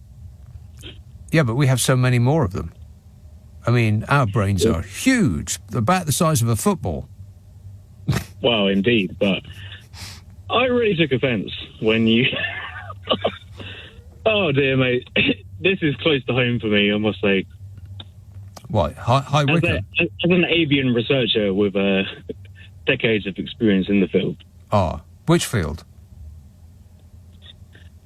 Yeah, but we have so many more of them. I mean, our brains are huge, about the size of a football. Well, indeed, but I really took offence when you... Oh, dear, mate. This is close to home for me, I must say. What, High Wycombe? As an avian researcher with decades of experience in the field. Ah, which field?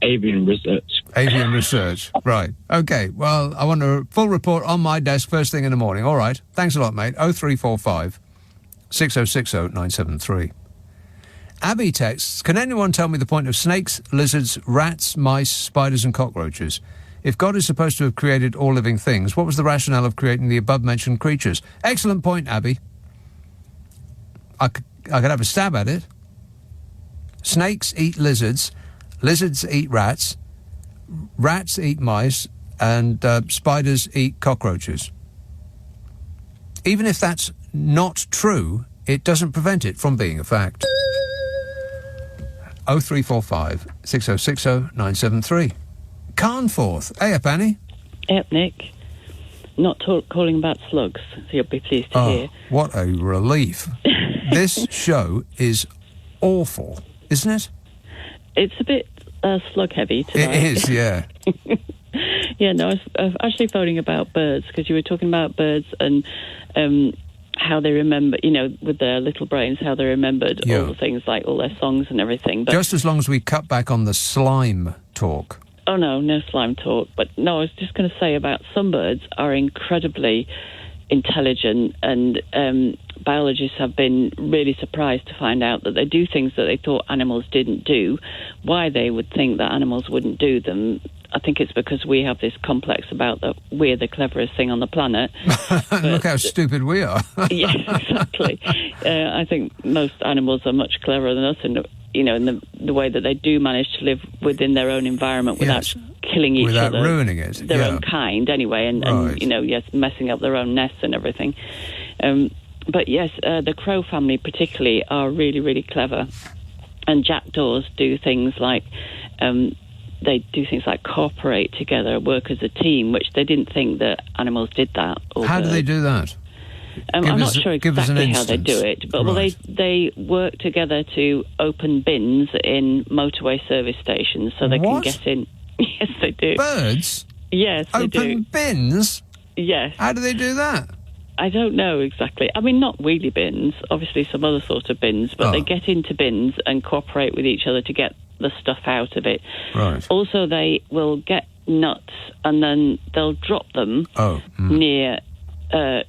Avian research. Avian research, right. OK, well, I want a full report on my desk first thing in the morning. All right, thanks a lot, mate. 0345 6060 973. Abby texts, can anyone tell me the point of snakes, lizards, rats, mice, spiders and cockroaches? If God is supposed to have created all living things, what was the rationale of creating the above-mentioned creatures? Excellent point, Abby. I could have a stab at it. Snakes eat lizards, lizards eat rats, rats eat mice, and spiders eat cockroaches. Even if that's not true, it doesn't prevent it from being a fact. 0345 6060 973. Carnforth. Hey up, Annie. Yep, Nick. Not calling about slugs, so you'll be pleased to hear. What a relief. This show is awful, isn't it? It's a bit slug-heavy tonight. It is, yeah. Yeah, no, I was actually phoning about birds, because you were talking about birds and how they remember, you know, with their little brains, how they remembered all the things, like all their songs and everything. But just as long as we cut back on the slime talk. Oh, no slime talk. But no, I was just going to say about some birds are incredibly intelligent, and biologists have been really surprised to find out that they do things that they thought animals didn't do. Why they would think that animals wouldn't do them, I think it's because we have this complex about that we're the cleverest thing on the planet. Look how stupid we are. Yeah, exactly. I think most animals are much cleverer than us in the way that they do manage to live within their own environment without killing each without other. Without ruining it. Their own kind, anyway, and yes, messing up their own nests and everything. But yes, the crow family particularly are really, really clever. And jackdaws do things like cooperate together, work as a team, which they didn't think that animals did that. How do they do that? I'm not sure exactly how they do it, but they work together to open bins in motorway service stations so they can get in. Yes, they do. Birds? Yes, they do. Open bins? Yes. How do they do that? I don't know exactly. I mean, not wheelie bins, obviously some other sort of bins, but they get into bins and cooperate with each other to get the stuff out of it. Right. Also, they will get nuts and then they'll drop them near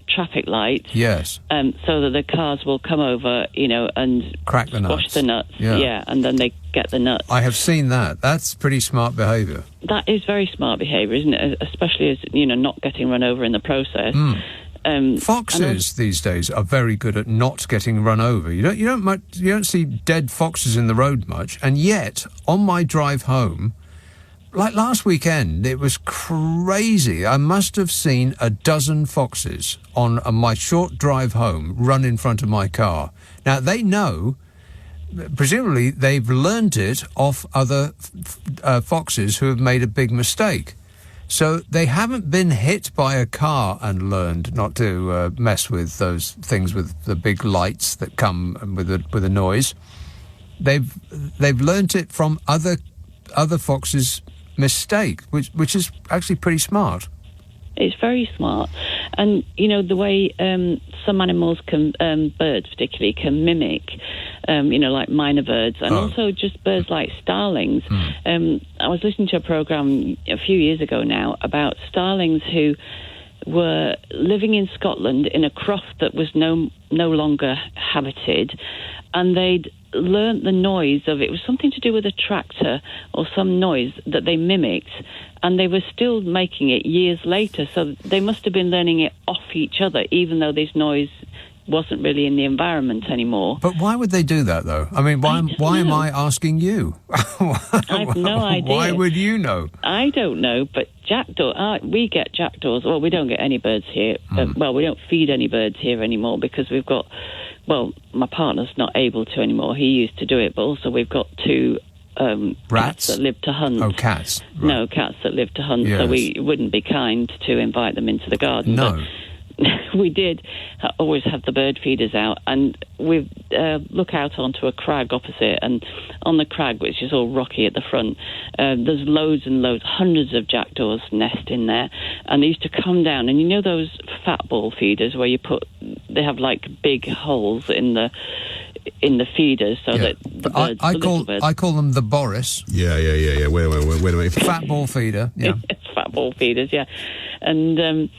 traffic lights. Yes. So that the cars will come over, and crack the squash nuts. the nuts. Yeah. And then they get the nuts. I have seen that. That's pretty smart behaviour. That is very smart behaviour, isn't it? Especially as, not getting run over in the process. Foxes these days are very good at not getting run over. You don't see dead foxes in the road much, and yet on my drive home, like last weekend, it was crazy. I must have seen a dozen foxes on my short drive home run in front of my car. Now they know, presumably they've learned it off other foxes who have made a big mistake. So they haven't been hit by a car and learned not to mess with those things with the big lights that come with a noise. They've learned it from other foxes' mistake, which is actually pretty smart. It's very smart. And, the way some animals birds particularly, can mimic, like minor birds, and also just birds like starlings. I was listening to a programme a few years ago now about starlings who were living in Scotland in a croft that was no longer habited, and they'd learnt the noise of it. It was something to do with a tractor or some noise that they mimicked, and they were still making it years later, so they must have been learning it off each other, even though this noise wasn't really in the environment anymore. But why would they do that, though? I mean, why am I asking you? I've no idea. Why would you know? I don't know, but we get jackdaws. Well, we don't get any birds here. We don't feed any birds here anymore because we've got... Well, my partner's not able to anymore. He used to do it, but also we've got two cats that live to hunt. Oh, cats. Right. No, cats that live to hunt, so we wouldn't be kind to invite them into the garden. No. But we did always have the bird feeders out, and we look out onto a crag opposite, and on the crag, which is all rocky at the front, there's loads and loads, hundreds of jackdaws nest in there, and they used to come down, and those fat ball feeders where they have like big holes in the feeders so that the birds, I call them the Boris. Yeah. Wait a minute. Fat ball feeder. Yeah. Fat ball feeders. Yeah, and.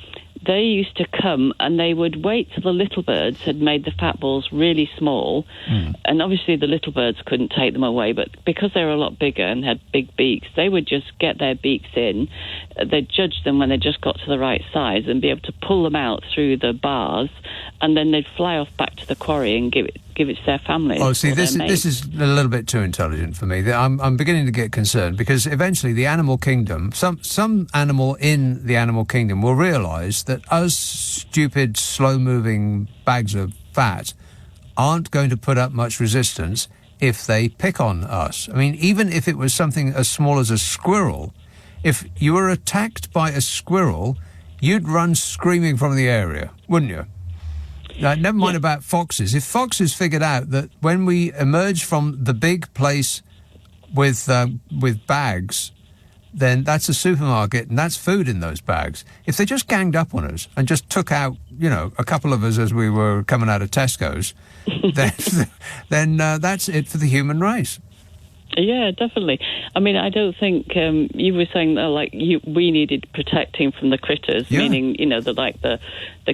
They used to come and they would wait till the little birds had made the fat balls really small. And obviously the little birds couldn't take them away, but because they were a lot bigger and had big beaks, they would just get their beaks in. They'd judge them when they just got to the right size and be able to pull them out through the bars, and then they'd fly off back to the quarry and give it to their families. Oh, see, this is a little bit too intelligent for me. I'm beginning to get concerned because eventually the animal kingdom, some animal in the animal kingdom will realise that us stupid, slow-moving bags of fat aren't going to put up much resistance if they pick on us. I mean, even if it was something as small as a squirrel, if you were attacked by a squirrel, you'd run screaming from the area, wouldn't you? Now, never mind about foxes. If foxes figured out that when we emerge from the big place with bags, then that's a supermarket and that's food in those bags. If they just ganged up on us and just took out, a couple of us as we were coming out of Tesco's, then that's it for the human race. Yeah, definitely. I mean, I don't think you were saying we needed protecting from the critters, meaning the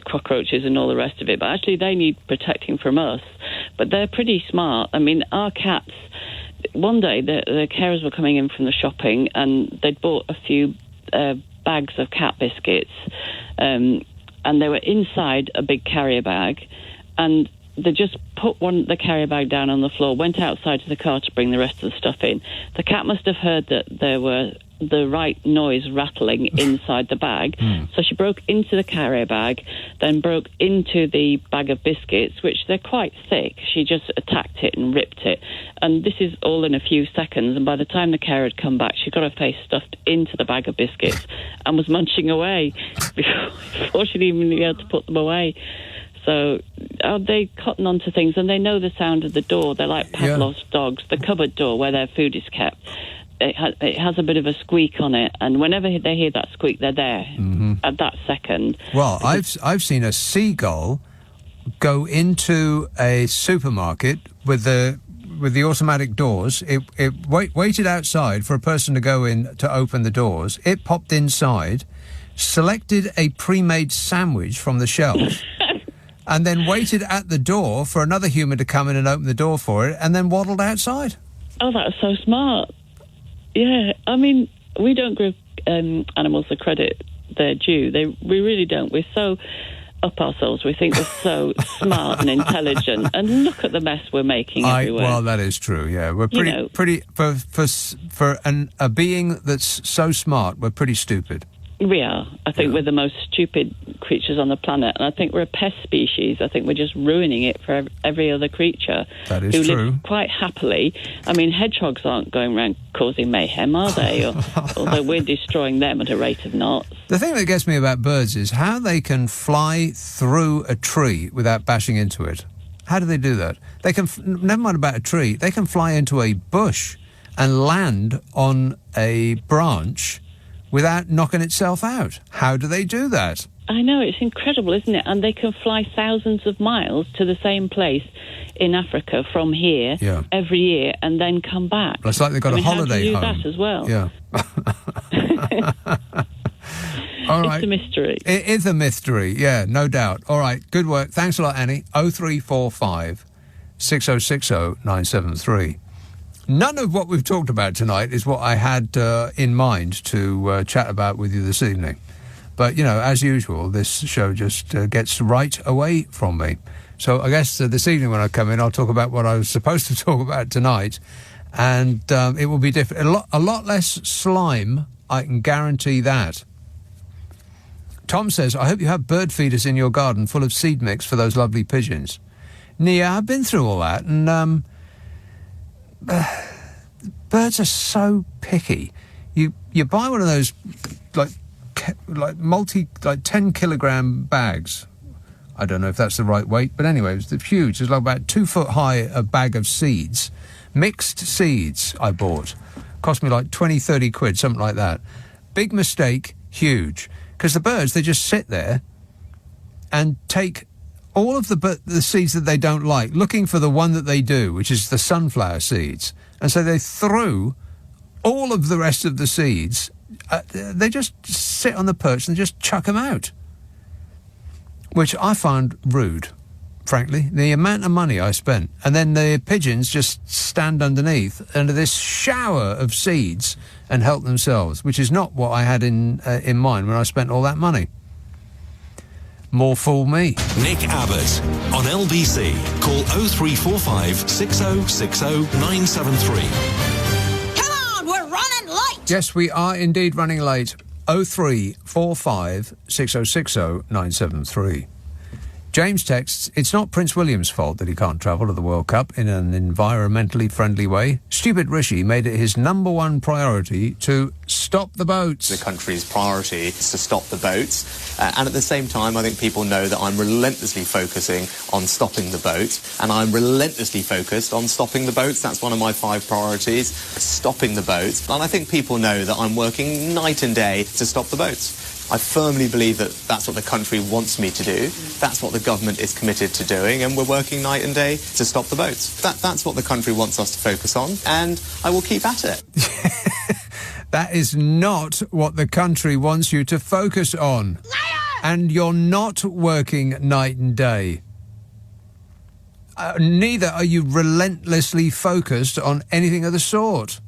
cockroaches and all the rest of it. But actually, they need protecting from us. But they're pretty smart. I mean, our cats. One day, the carers were coming in from the shopping, and they'd bought a few bags of cat biscuits, and they were inside a big carrier bag, and they just put the carrier bag down on the floor, went outside to the car to bring the rest of the stuff in. The cat must have heard that there were the right noise rattling inside the bag. So she broke into the carrier bag, then broke into the bag of biscuits, which they're quite thick. She just attacked it and ripped it. And this is all in a few seconds. And by the time the carer had come back, she got her face stuffed into the bag of biscuits and was munching away before she'd even been able to put them away. So they cotton onto things, and they know the sound of the door. They're like Pavlov's dogs, the cupboard door where their food is kept. It has a bit of a squeak on it, and whenever they hear that squeak, they're there at that second. Well, I've seen a seagull go into a supermarket with the automatic doors. It waited outside for a person to go in to open the doors. It popped inside, selected a pre-made sandwich from the shelf, and then waited at the door for another human to come in and open the door for it, and then waddled outside. Oh, that's so smart. Yeah, I mean, we don't give animals the credit they're due. We really don't. We're so up ourselves. We think we're so smart and intelligent, and look at the mess we're making everywhere. Well, that is true. Yeah, we're pretty for a being that's so smart. We're pretty stupid. We are. I think we're the most stupid creatures on the planet, and I think we're a pest species. I think we're just ruining it for every other creature that is who true. lives quite happily. I mean, hedgehogs aren't going around causing mayhem, are they? Although we're destroying them at a rate of knots. The thing that gets me about birds is how they can fly through a tree without bashing into it. How do they do that? They can, never mind about a tree, they can fly into a bush and land on a branch without knocking itself out. How do they do that? I know, it's incredible, isn't it? And they can fly thousands of miles to the same place in Africa from here every year and then come back. Well, it's like they've got a holiday home. How do you do that as well? Yeah. All right. It's a mystery. It is a mystery, yeah, no doubt. All right, good work. Thanks a lot, Annie. 0345 6060 973. None of what we've talked about tonight is what I had in mind to chat about with you this evening. But, you know, as usual, this show just gets right away from me. So I guess this evening when I come in, I'll talk about what I was supposed to talk about tonight. And it will be different. A lot less slime, I can guarantee that. Tom says, I hope you have bird feeders in your garden full of seed mix for those lovely pigeons. Nia, I've been through all that, and birds are so picky. You buy one of those like 10 kilogram bags. I don't know if that's the right weight, but anyway, it's huge. It's like about 2 foot high a bag of seeds, mixed seeds. I bought, cost me like 20-30 quid, something like that. Big mistake, huge, because the birds, they just sit there and take all of the seeds that they don't like, looking for the one that they do, which is the sunflower seeds. And so they threw all of the rest of the seeds. They just sit on the perch and just chuck them out, which I found rude, frankly. The amount of money I spent. And then the pigeons just stand underneath under this shower of seeds and help themselves, which is not what I had in mind when I spent all that money. More fool me. Nick Abbott on LBC. Call 0345 6060 973. Come on, we're running late. Yes, we are indeed running late. 0345 6060 973. James texts, it's not Prince William's fault that he can't travel to the World Cup in an environmentally friendly way. Stupid Rishi made it his number one priority to stop the boats. The country's priority is to stop the boats. And at the same time, I think people know that I'm relentlessly focusing on stopping the boats. And I'm relentlessly focused on stopping the boats. That's one of my 5 priorities, stopping the boats. And I think people know that I'm working night and day to stop the boats. I firmly believe that that's what the country wants me to do. That's what the government is committed to doing, and we're working night and day to stop the boats. That's what the country wants us to focus on, and I will keep at it. That is not what the country wants you to focus on. And you're not working night and day. Neither are you relentlessly focused on anything of the sort.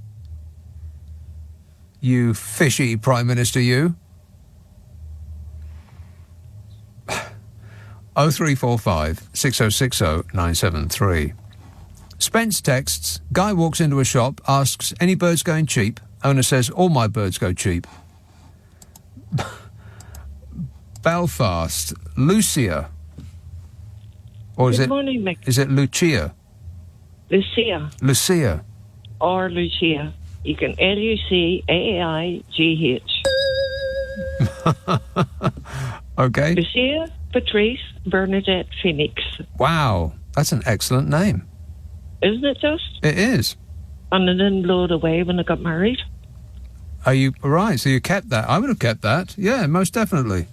You fishy Prime Minister, you. 0345 6060 973. Spence texts, guy walks into a shop, asks, any birds going cheap? Owner says, all my birds go cheap. Belfast, Lucia. Or is Good it? morning, Mick. Is it Lucia? Lucia. Lucia. Or Lucia. You can Luciaigh. Okay. Lucia Patrice Bernadette Phoenix. Wow, that's an excellent name. Isn't it just? It is. And I didn't blow it away when I got married. Are you right? So you kept that? I would have kept that. Yeah, most definitely.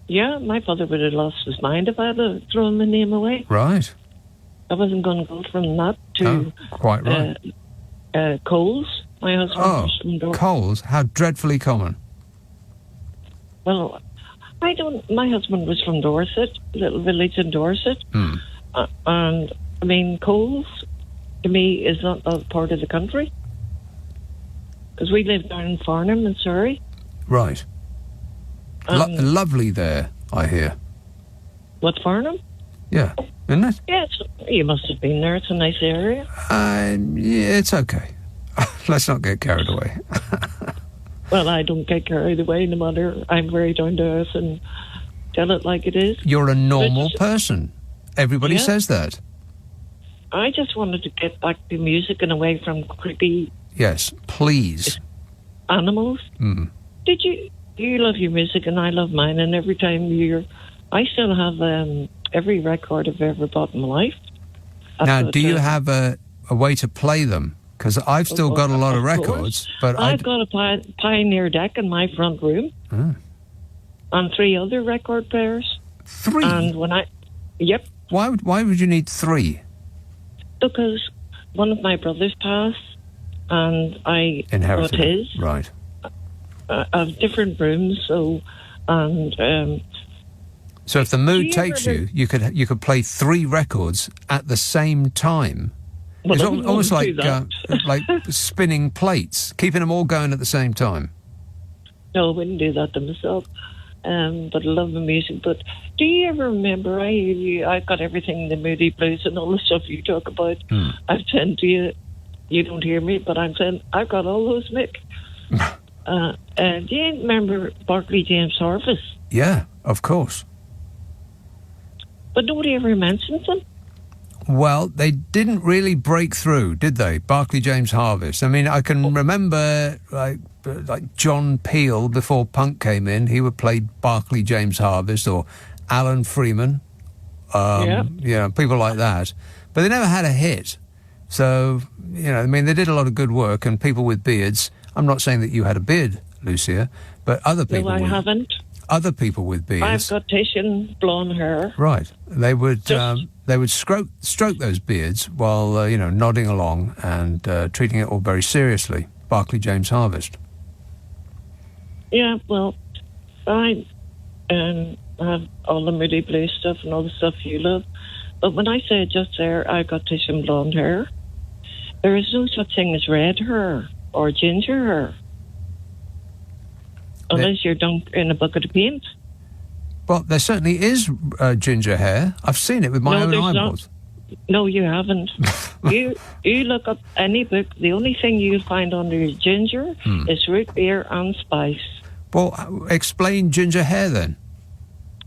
Yeah, my father would have lost his mind if I had thrown my name away. Right. I wasn't going to go from that to quite right. Coles. My husband was from Dorset. Coles? How dreadfully common. Well, I don't. My husband was from Dorset, a little village in Dorset, and I mean, Coles to me is not a part of the country because we live down in Farnham in Surrey. Right. Lovely there, I hear. What, Farnham? Yeah, isn't it? Yeah, you must have been there. It's a nice area. Yeah, it's okay. Let's not get carried away. Well, I don't get carried away no matter. I'm very down to earth and tell it like it is. You're a normal person. Everybody says that. I just wanted to get back to music and away from creepy... Yes, please. Animals. Mm. You love your music and I love mine, and every time I still have every record I've ever bought in my life. Now, do you have a way to play them? Because I've still got a lot of records, but I've got a Pioneer deck in my front room, and 3 other record players. 3? And when yep. Why would you need 3? Because one of my brothers passed, and I inherited got his. Right. Of different rooms, so if the mood takes you could play 3 records at the same time. Well, it's almost like like spinning plates, keeping them all going at the same time. No, I wouldn't do that to myself. But I love the music. But do you ever remember? I've got everything, the Moody Blues and all the stuff you talk about. I've sent to you. You don't hear me, but I'm saying I've got all those, Mick. Do you remember Barclay James Harvest? Yeah, of course. But nobody ever mentions them. Well, they didn't really break through, did they? Barclay James Harvest. I mean, I can remember like John Peel before punk came in. He would play Barclay James Harvest or Alan Freeman. People like that. But they never had a hit. So, I mean, they did a lot of good work, and people with beards. I'm not saying that you had a beard, Lucia, but other people. No, I haven't. Other people with beards. I've got Pigeon blonde hair. Right. They would stroke those beards while nodding along and treating it all very seriously. Barclay James Harvest. Yeah, well, I have all the Moody Blue stuff and all the stuff you love. But when I say just there, I've got Pigeon blonde hair. There is no such thing as red hair or ginger hair. Unless you're dunked in a bucket of paint. Well, there certainly is ginger hair. I've seen it with my own eyeballs. No, you haven't. you look up any book. The only thing you'll find under ginger is root beer and spice. Well, explain ginger hair then.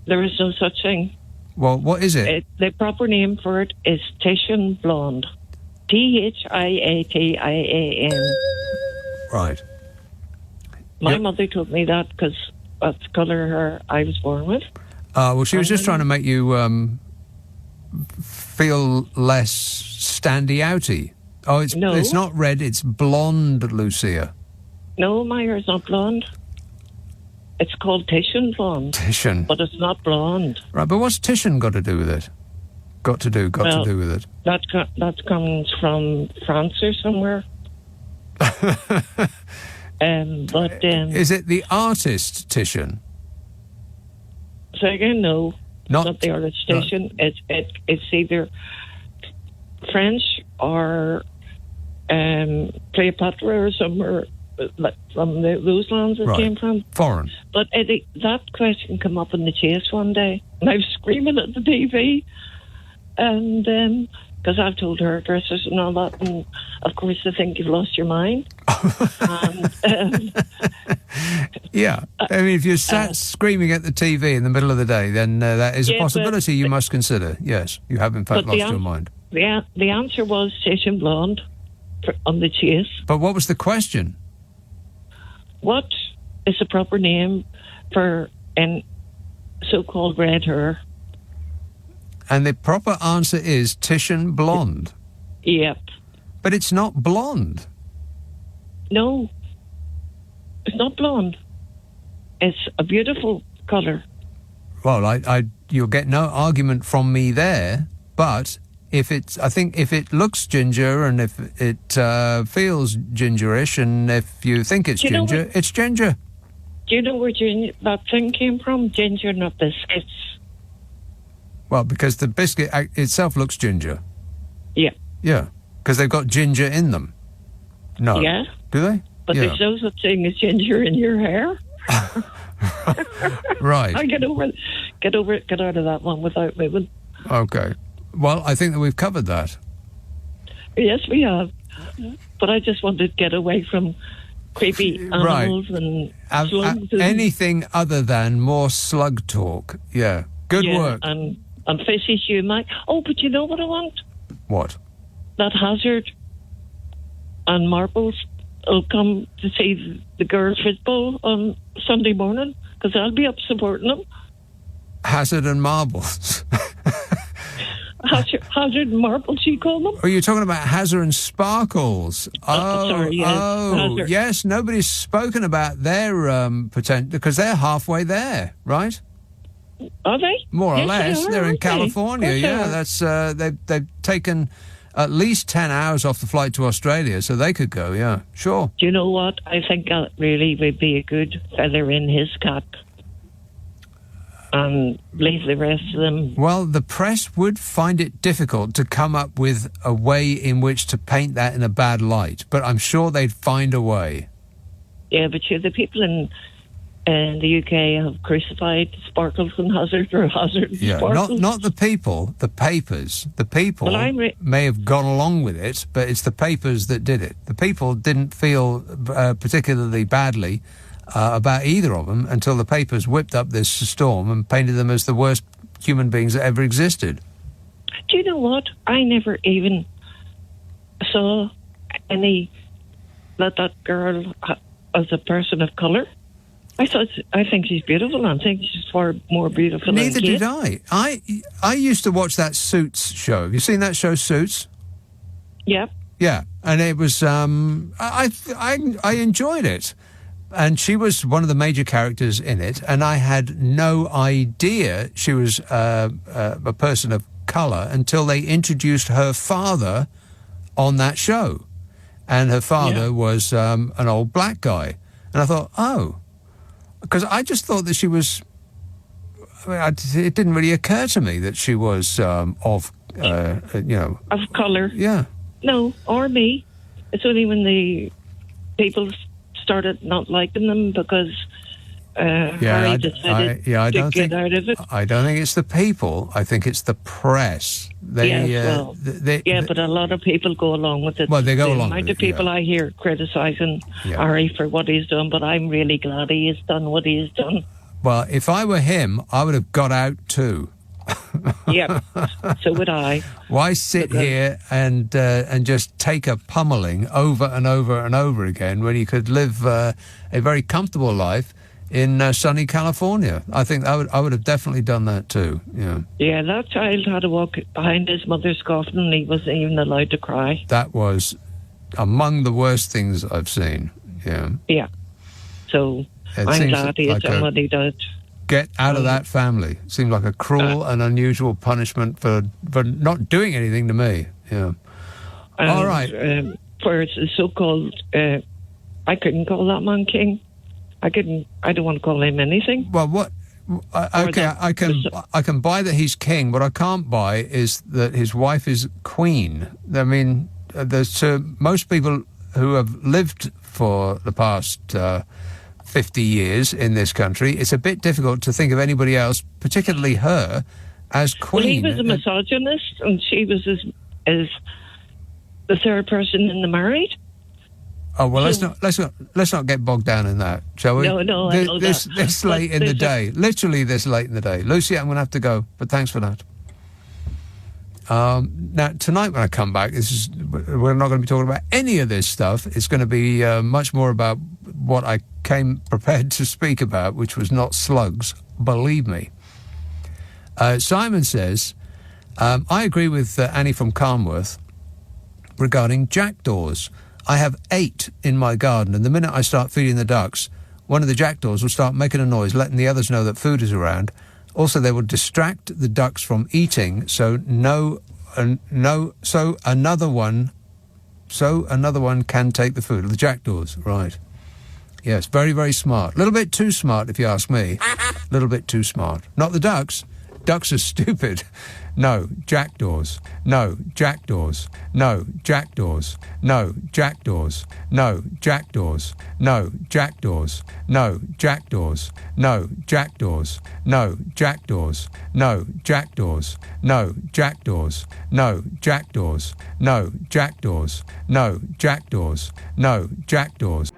There is no such thing. Well, what is it? The proper name for it is Tahitian blonde. Thiatian. Right. My mother told me that because that's the colour of hair I was born with. Well, she was just trying to make you feel less standy-outy. Oh, it's not red, it's blonde, Lucia. No, my hair is not blonde. It's called Tahitian blonde. Tahitian. But it's not blonde. Right, but what's Tahitian got to do with it? Got to do with it? That comes from France or somewhere. Is it the artist Titian? So again, no, not the artist Titian. It's either French or Cleopatra or somewhere from those lands it came from. Foreign. But that question came up in the chase one day, and I was screaming at the TV, and because I've told hairdressers and all that, and of course they think you've lost your mind. And, Yeah. I mean, if you're sat screaming at the TV in the middle of the day, then that is a possibility you must consider. Yes, you have in fact lost your mind. The answer was Pigeon blonde on the chase. But what was the question? What is the proper name for an so-called red hair? And the proper answer is Titian blonde. Yep. But it's not blonde. No, it's not blonde. It's a beautiful colour. Well, you'll get no argument from me there, but I think if it looks ginger and if it feels gingerish and if you think it's ginger, it's ginger. Do you know where that thing came from? Ginger nut biscuits. Well, because the biscuit itself looks ginger. Yeah. Yeah, because they've got ginger in them. No. Yeah. Do they? But there's no such thing as ginger in your hair. Right. I get out of that one without moving. Okay. Well, I think that we've covered that. Yes, we have. But I just wanted to get away from creepy animals and slugs. Anything other than more slug talk. Yeah. Good work. And fishy sumac. Oh, but you know what I want? What? That Hazard and Marbles will come to see the girls' football on Sunday morning, because I'll be up supporting them. Hazard and Marbles. Hazard and Marbles, you call them? Are you talking about Hazard and Sparkles? Sorry, yes. Hazard. Yes. Nobody's spoken about their potential, because they're halfway there, right? Are they? More or Yes, less. they are, They're in aren't they? California. Yes, they Yeah, are. that's they've taken at least 10 hours off the flight to Australia, so they could go. Yeah, sure. Do you know what? I think that really would be a good feather in his cap. And leave the rest of them. Well, the press would find it difficult to come up with a way in which to paint that in a bad light, but I'm sure they'd find a way. Yeah, but the people in the UK have crucified Sparkles and Hazard, or Hazard and Sparkles. Not the people, the papers. The people may have gone along with it, but it's the papers that did it. The people didn't feel particularly badly about either of them until the papers whipped up this storm and painted them as the worst human beings that ever existed. Do you know what? I never even saw that girl as a person of colour. I think she's beautiful, and I think she's far more beautiful than Neither did I. I used to watch that Suits show. Have you seen that show, Suits? Yep. Yeah, and it was I enjoyed it. And she was one of the major characters in it, and I had no idea she was a person of colour until they introduced her father on that show. And her father was an old black guy. And I thought, because I just thought that she was... it didn't really occur to me that she was of colour. Yeah. No, or me. It's only when the people started not liking them because Harry decided to get out of it. I don't think it's the people. I think it's the press. But a lot of people go along with it. Well, they go along with it. The amount of people I hear criticising Harry for what he's done, but I'm really glad he has done what he has done. Well, if I were him, I would have got out too. Yep, so would I. Why sit here and just take a pummeling over and over and over again when you could live a very comfortable life in sunny California? I think I would have definitely done that too. Yeah. Yeah, that child had to walk behind his mother's coffin and he wasn't even allowed to cry. That was among the worst things I've seen. Yeah. Yeah. So I'm glad he's done what he did. Get out of that family. Seemed like a cruel and unusual punishment for not doing anything to me. Yeah. All right. For the so-called, I couldn't call that man king. I don't want to call him anything. Well, what? Okay, I can buy that he's king. What I can't buy is that his wife is queen. I mean, there's most people who have lived for the past 50 years in this country, it's a bit difficult to think of anybody else, particularly her, as queen. Well, he was a misogynist, and she was as the third person in the marriage. Oh well, let's not get bogged down in that, shall we? No, I know this late in the day, literally this late in the day. Lucy, I'm going to have to go, but thanks for that. Now tonight when I come back, we're not going to be talking about any of this stuff. It's going to be much more about what I came prepared to speak about, which was not slugs. Believe me. Simon says, I agree with Annie from Carnworth regarding jackdaws. I have 8 in my garden, and the minute I start feeding the ducks, one of the jackdaws will start making a noise, letting the others know that food is around. Also, they will distract the ducks from eating, so another one can take the food. The jackdaws, right? Yes, very, very smart. A little bit too smart, if you ask me. A little bit too smart. Not the ducks. Ducks are stupid. No, jackdaws. No, jackdaws. No, jackdaws. No, jackdaws. No, jackdaws. No, jackdaws. No, jackdaws. No, jackdaws. No, jackdaws. No, jackdaws. No, jackdaws. No, jackdaws. No, jackdaws. No, jackdaws. No, jackdaws.